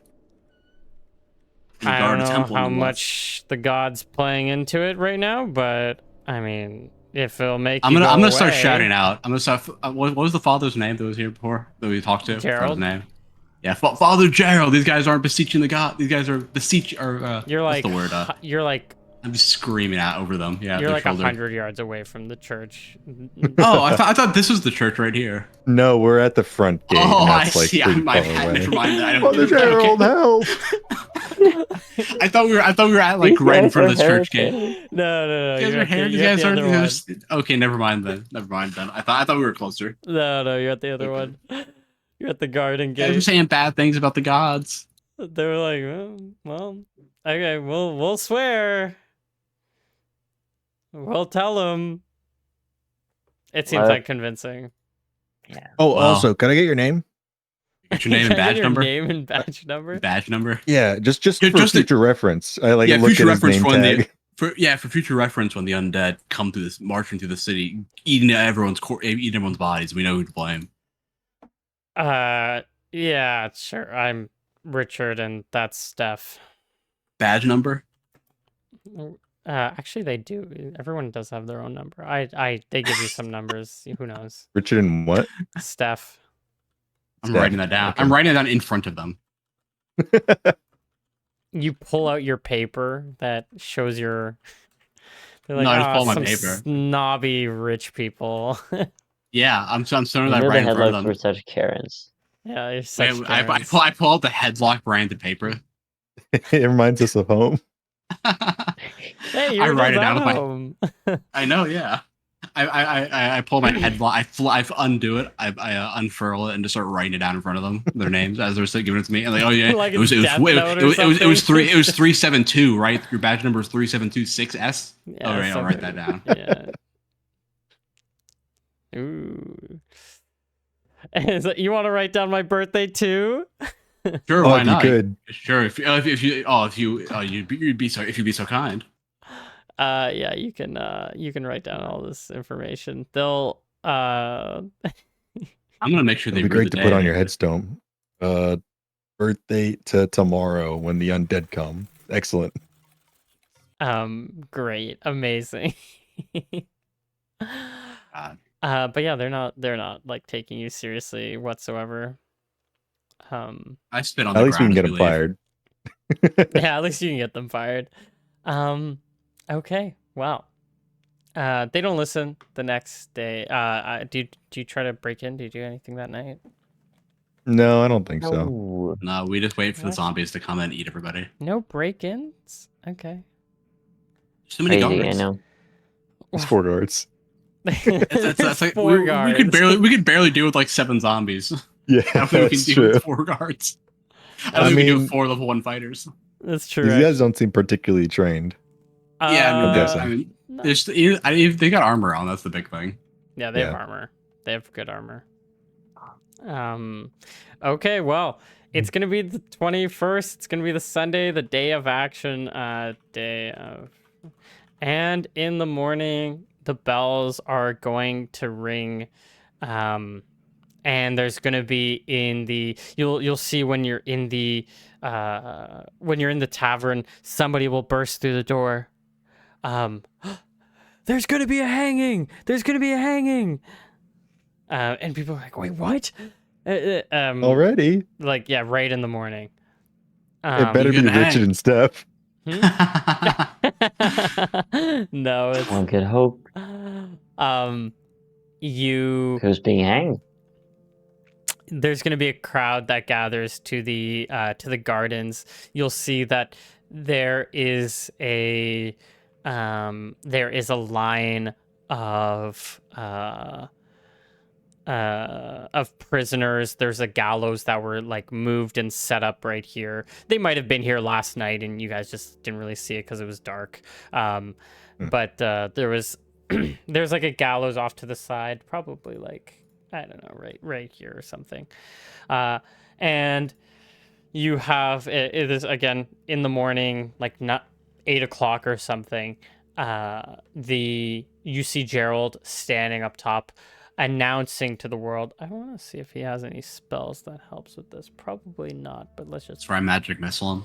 You I guard don't a know temple how nonetheless. much the god's playing into it right now, but I mean, if it'll make I'm you gonna go start away- shouting out. I'm gonna start. What was the father's name that was here before that we talked to? Forgot Gerald? his name. Yeah, Father Gerald. These guys aren't beseeching the god. These guys are beseech. Or You're what's like, the word? you're like, I'm just screaming out over them. Yeah, you're their like shoulder. 100 yards away from the church. Oh, I thought this was the church right here. No, we're at the front gate. Oh, and I that's see. pretty My far bad. away. Never mind. I don't- Father Gerald, help! I thought we were at These right in guys front are of this church gate. heretics. No, You guys you're are at the, here. These you're at guys the aren't. other one. Okay, never mind then. Never mind then. I thought we were closer. No, you're at the other one. You're at the garden You guys were gate. saying bad things about the gods. They were like, well, okay, we'll swear. We'll tell them. It seems What? like convincing. Oh, Wow. also, can I get your name? Get your name and Can I get badge your number. Name and badge number. Badge number. Yeah, just Yeah, for just a- future reference. I Yeah, look future at his reference name for when tag. for future reference when the undead come through this, marching through the city, eating everyone's bodies. We know who to blame. Yeah, sure. I'm Richard, and that's Steph. Badge number. Actually, they do. Everyone does have their own number. They give you some numbers. Who knows? Richard and what? Steph. I'm Steph, writing that down. okay. I'm writing it down in front of them. You pull out your paper that shows your. They're like, No, I just pull my some paper." snobby rich people. Yeah, I'm showing You that knew right the in front of headlights them. were such Karens. Yeah, you're such I Karens. pull out the headlock branded paper. It reminds us of home. Hey, I you're write it just down at with my. home. I know, yeah. I pull my headlock. I undo it. I unfurl it and just start writing it down in front of them. Their names as they're giving it to me. And like, oh yeah, Like it was it's Death Note or it was something. 372, right? Your badge number is 3726S. Yeah, All right, I'll write something- that down. Yeah. Ooh. You want to write down my birthday too? Sure, Oh, why if not? you could. Sure, if you'd be so kind. Yeah, you can write down all this information. They'll I'm gonna make sure It'd they be read great the to put on day. your headstone. Birthday to tomorrow when the undead come. Excellent. great, amazing. God. But yeah, they're not like taking you seriously whatsoever. I spit on the At least we ground can as get them leave. fired. Yeah, at least you can get them fired. Okay, wow. They don't listen the next day. Do you try to break in? Do you do anything that night? No, I don't think so. No. No, we just wait for the What? zombies to come and eat everybody. No break-ins? Okay. There's too many Crazy, I guards. know. It's 4 guards. That's like Four we guards. could barely deal with like 7 zombies. Yeah, Hopefully we can that's deal true. with 4 guards. I don't I think we can deal mean- with 4 level 1 fighters. That's true. These guys actually. don't seem particularly trained. Yeah, I mean, I'm guessing. I mean, No. they got armor on. That's the big thing. Yeah, they have Yeah. armor. They have good armor. Okay, well, it's gonna be the 21st. It's gonna be the Sunday, the day of action, and in the morning, the bells are going to ring, and there's gonna be you'll see when you're in the tavern, somebody will burst through the door. There's gonna be a hanging. There's gonna be a hanging. And people are like, wait, what? Already? Like, yeah, right in the morning. It better you be can Richard hang. and Steph. No, it's One could hope. you Who's being hanged? there's going to be a crowd that gathers to the gardens. You'll see that there is a line of prisoners. There's a gallows that were like moved and set up right here. They might have been here last night and you guys just didn't really see it because it was dark. But there was there's like a gallows off to the side, probably like, I don't know, right here or something. And you have it is again in the morning, like not 8 o'clock or something. You see Gerald standing up top, announcing to the world. I want to see if he has any spells that helps with this. Probably not, but let's just That's where I magic missile him.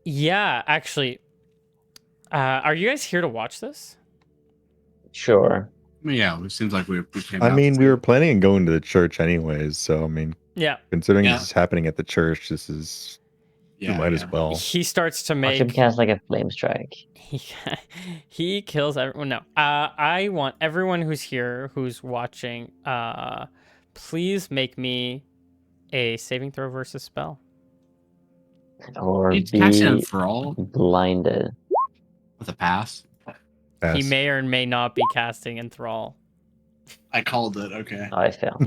Yeah, actually, are you guys here to watch this? Sure. I mean, yeah, it seems like we came I out mean, the we same. were planning on going to the church anyways, so I mean, Yeah. considering Yeah. this is happening at the church, we Yeah, might yeah. as well. He starts to Watch him make cast like a flame strike. he kills everyone. No, I want everyone who's here, who's watching, please make me a saving throw versus spell. Or He's catching him be for all blinded. with a pass. He Pass. may or may not be casting Enthrall. I called it. Okay. Oh, I fail.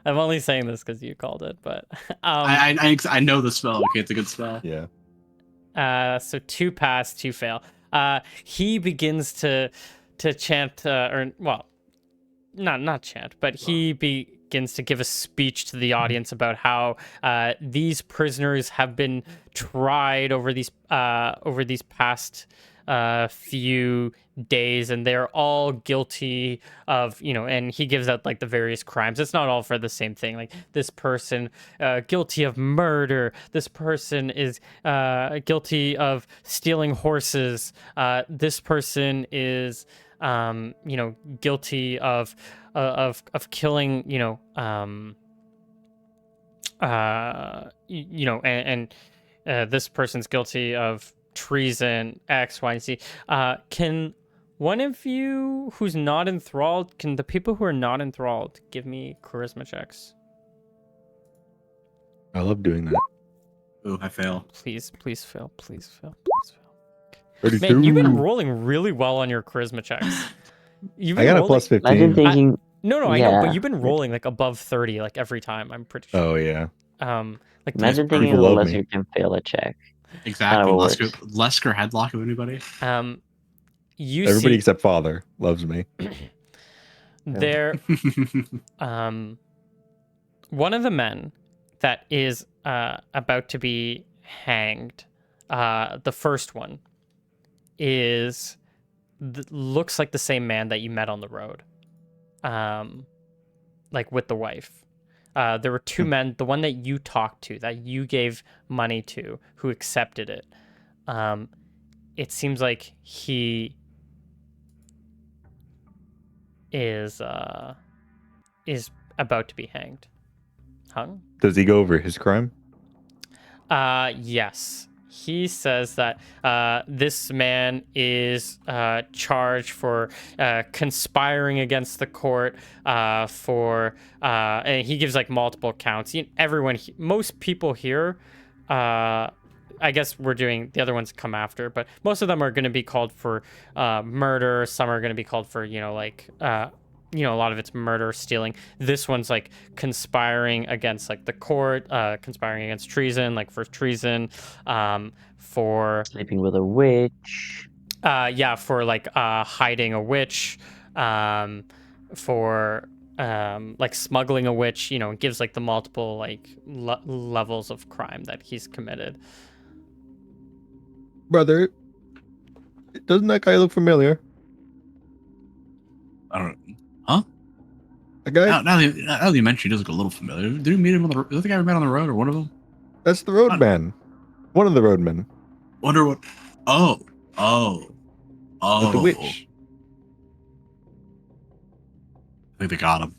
I'm only saying this because you called it, but I know the spell. Okay, it's a good spell. Yeah. so 2 pass, 2 fail. He begins to chant, or well, not chant, but he begins to give a speech to the audience about how these prisoners have been tried over these past few days, and they're all guilty of, and he gives out like the various crimes. It's not all for the same thing. Like this person guilty of murder. This person is guilty of stealing horses. This person is guilty of killing, this person's guilty of treason, X, Y, and Z. Can one of you who's not enthralled, can the people who are not enthralled give me charisma checks? I love doing that. Ooh, I fail. Please fail. Please fail. 32. Man, you've been rolling really well on your charisma checks. You've I been got a rolling- plus 15. Imagine thinking, No, I know, but Yeah. you've been rolling like above 30 like every time. I'm pretty sure. Oh, yeah. Like imagine people thinking a love lesser me. can fail a check. Exactly. what Lesker headlock of anybody. you Everybody see except Father loves me. there one of the men that is about to be hanged, the first one looks like the same man that you met on the road, like with the wife. There were 2 men, the one that you talked to, that you gave money to, who accepted it. It seems like he is about to be hanged. Hung? Does he go over his crime? Yes. He says that this man is charged for conspiring against the court, and he gives like multiple counts. Most people here I guess we're doing the other ones come after, but most of them are going to be called for murder. Some are going to be called for, like, a lot of it's murder, stealing. This one's like conspiring against like the court, conspiring against treason, like for treason, for Sleeping with a witch. for like hiding a witch, for like smuggling a witch. It gives like the multiple like levels of crime that he's committed. Brother, doesn't that guy look familiar? I don't. Huh? A guy? Now that you mention, he does look a little familiar. Did we meet him on the? Is that the guy we met on the road, or one of them? That's the roadman. One of the roadmen. Wonder what? Oh. With the witch. I think they got him.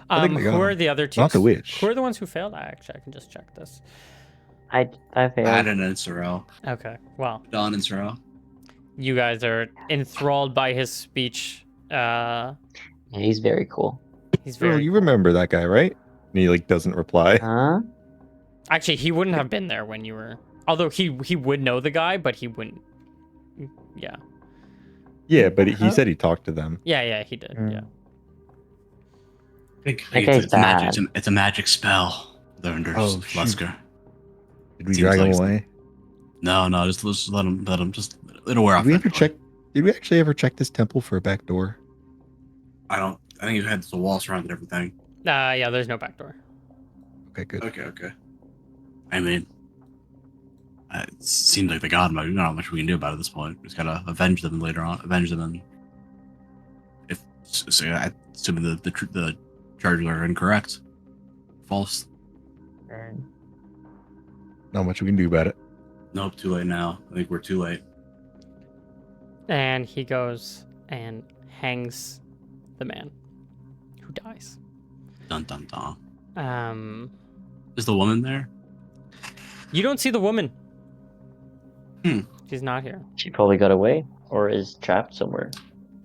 I think they got Who are him. the other two? Not the witch. Who are the ones who failed? Actually, I can just check this. I failed. Adam and Sorrel. Okay, well, Don and Sorrel. you guys are enthralled by his speech. Yeah, he's very cool. He's Bro, very you cool. remember that guy, right? And he like doesn't reply. Huh? Actually, he wouldn't have been there when you were. Although he would know the guy, but he wouldn't. Yeah. Yeah, but he said he talked to them. Yeah, he did. Mm. Yeah. I think That guy's it's a magic. bad. It's a magic spell. Learners, Oh, shoot. Flusker. Did we Seems drag him like- away? No, just let him. Just it'll wear off. Did we ever eventually. check? Did we actually ever check this temple for a back door? I think you had the wall surrounded everything. Yeah. There's no back door. Okay, good. Okay. I mean, it seems like they got him. There's not much we can do about it at this point. We just gotta avenge them later on. Avenge them, and assuming the charges are incorrect, false. Not much we can do about it. Nope, too late now. I think we're too late. And he goes and hangs the man who dies. Dun dun dun. Is the woman there? You don't see the woman. Hmm. She's not here. She probably got away or is trapped somewhere.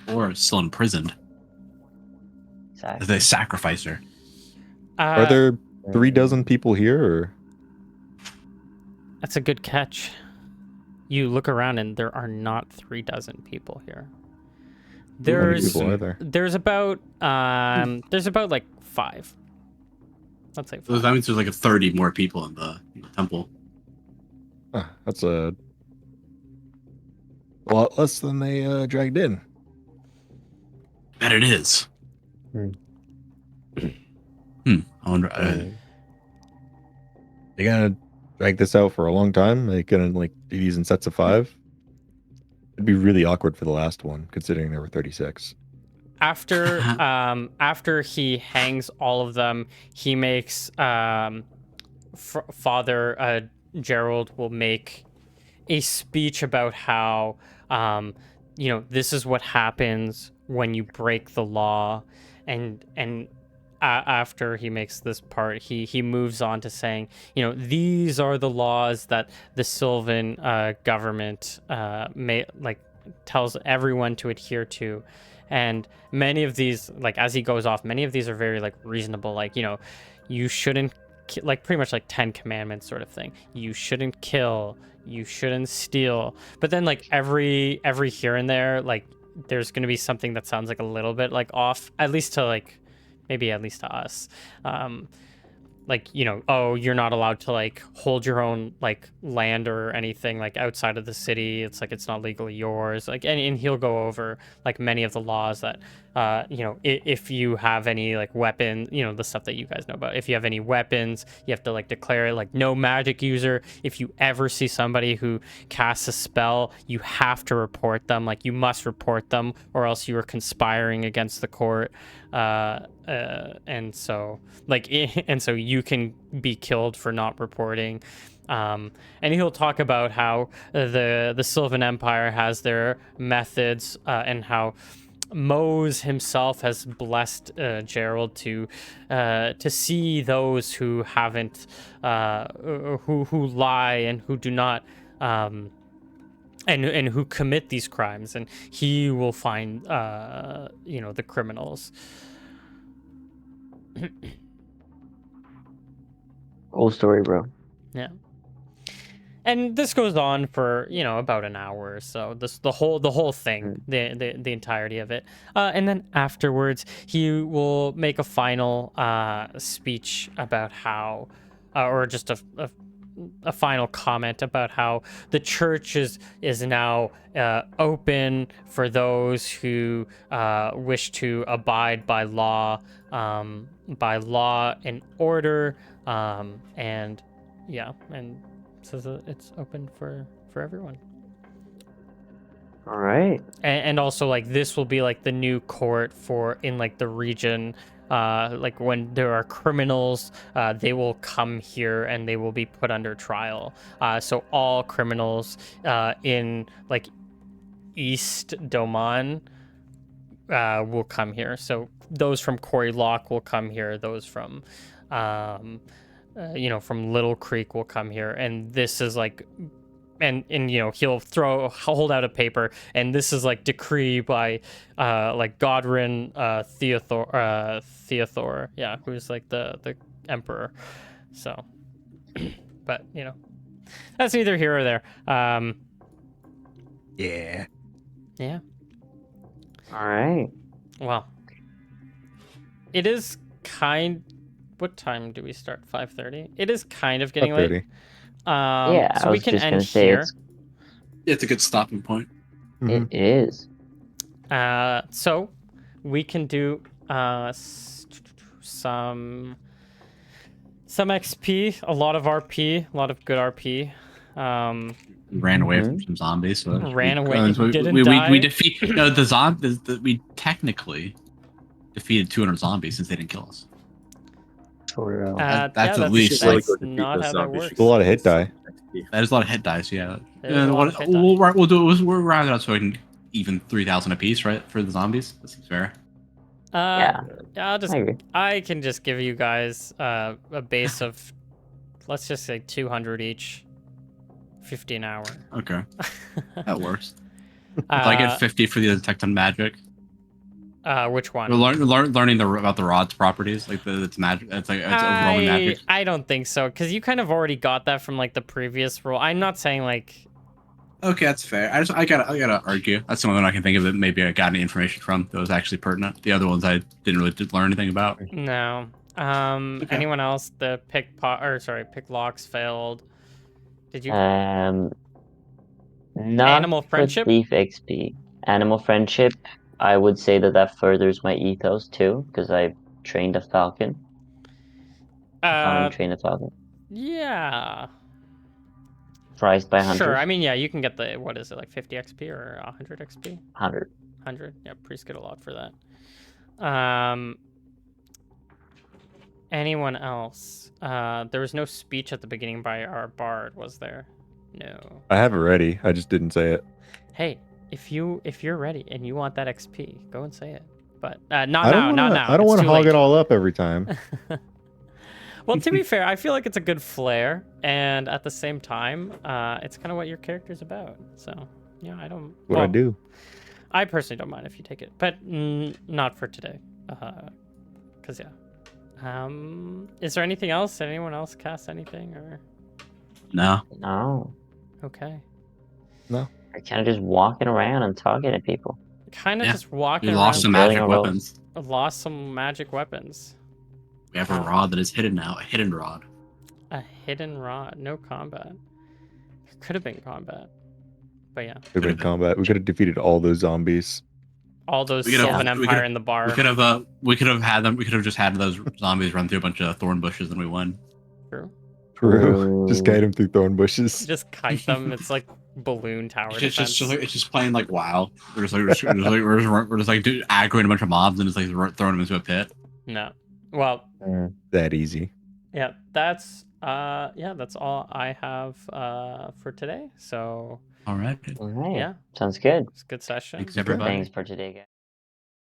Or still imprisoned? Exactly. They sacrifice her. Are there 3 dozen people here, or That's a good catch. You look around and there are not 3 dozen people here. how many There's people are there? there's about like 5. Let's say So 5. that means there's like 30 more people in the temple. That's a lot less than they dragged in. Bet it is. Hmm. I wonder. They gonna drag this out for a long time? They gonna like do these in sets of 5? It'd be really awkward for the last one, considering there were 36. After he hangs all of them, he makes Father Gerald will make a speech about how this is what happens when you break the law, and after he makes this part, he moves on to saying, these are the laws that the Sylvan government tells everyone to adhere to. And many of these, like, as he goes off, many of these are very like reasonable, like, you shouldn't like pretty much like 10 commandments sort of thing. You shouldn't kill, you shouldn't steal. But then like every here and there, like there's going to be something that sounds like a little bit like off, at least to us. Like, oh, you're not allowed to like hold your own like land or anything like outside of the city. It's like it's not legally yours. Like, and he'll go over like many of the laws that if you have any like weapon, the stuff that you guys know about. If you have any weapons, you have to like declare it, like no magic user. If you ever see somebody who casts a spell, you have to report them. Like you must report them, or else you are conspiring against the court. And so you can be killed for not reporting. And he'll talk about how the Sylvan Empire has their methods, and how Mose himself has blessed Gerald to see those who haven't, who lie and who do not, and who commit these crimes, and he will find the criminals. Old story, bro. Yeah. And this goes on for about an hour or so. The whole thing, the entirety of it, and then afterwards he will make a final speech about how, or just a final comment about how the church is now open for those who wish to abide by law and order, and says that it's open for everyone. All right. And also, like, this will be like the new court for in like the region. Like when there are criminals, they will come here and they will be put under trial. So all criminals in like East Doman will come here. So those from Quarry Lock will come here. Those from from Little Creek will come here. And this is like, and he'll hold out a paper, and this is like decree by like Godwin Theothor, yeah, who's like the emperor. So but that's neither here or there. Yeah. Yeah. All right. Well, it is what time do we start? 5:30. It is kind of getting late. 30. Yeah, so I we was can just end gonna say here. It's a good stopping point. Mhm. It is. So we can do some XP, a lot of RP, a lot of good RP. Ran away Mhm. from some zombies. So Ran away, so didn't we die. defeat the zombies. We technically defeated 200 zombies since they didn't kill us. True. That's at We least should really that's go defeat not those how that zombies. works. A lot of hit die. That is a lot of hit dice. Yeah. There's a lot of hit die. We'll do it. We'll round it out so we can even 3,000 apiece, right, for the zombies. That seems fair. Yeah. Yeah, I agree. I can just give you guys a base of, let's just say 200 each, 50 an hour. Okay, that works. If I get 50 for the detect on magic. Which one? We're learning about the rod's properties, like it's magic. It's like it's overwhelming magic. I don't think so, because you kind of already got that from like the previous roll. I'm not saying like. Okay, that's fair. I gotta argue. That's the only one I can think of that maybe I got any information from that was actually pertinent. The other ones I didn't really learn anything about. No. Okay. Anyone else? The pick locks failed. Did you? Not Animal for friendship? thief XP. Animal friendship. I would say that furthers my ethos too, because I trained a falcon. I trained a falcon. Yeah. Prized by hunters. Sure. I mean, yeah, you can get the, what is it, like 50 XP or 100 XP? 100. 100. Yeah, priests get a lot for that. Anyone else? There was no speech at the beginning by our bard, was there? No. I have it ready. I just didn't say it. Hey, if you're ready and you want that XP, go and say it. But I not don't now. I don't It's want to too hog late. it all up every time. Well, to be fair, I feel like it's a good flair, and at the same time, it's kind of what your character's about. So, yeah, I don't. What I do. I personally don't mind if you take it, but not for today. Cause yeah. Is there anything else? Did anyone else cast anything or? No. No. Okay. No. I kind of just walking around and talking to people. Kind of Yeah. just walking We around. lost some Building magic a road. weapons. Lost some magic weapons. We have a rod that is hidden now. A hidden rod. A hidden rod. No combat. Could have been combat. But yeah. Could have been combat. We could have defeated all those zombies. All those We could've- Sylvan we Empire could've- in the bar. We could have had them. We could have just had those zombies run through a bunch of thorn bushes and we won. True. True. Just guide him through thorn bushes. Just kite them. It's like balloon tower It's defense. it's just playing like WoW. We're just aggroing a bunch of mobs and just like throwing them into a pit. No. Well, That easy. yeah, that's all I have for today. So All right. All right. yeah, Sounds good. it's a good session. Thanks everybody. Thanks for today, guys.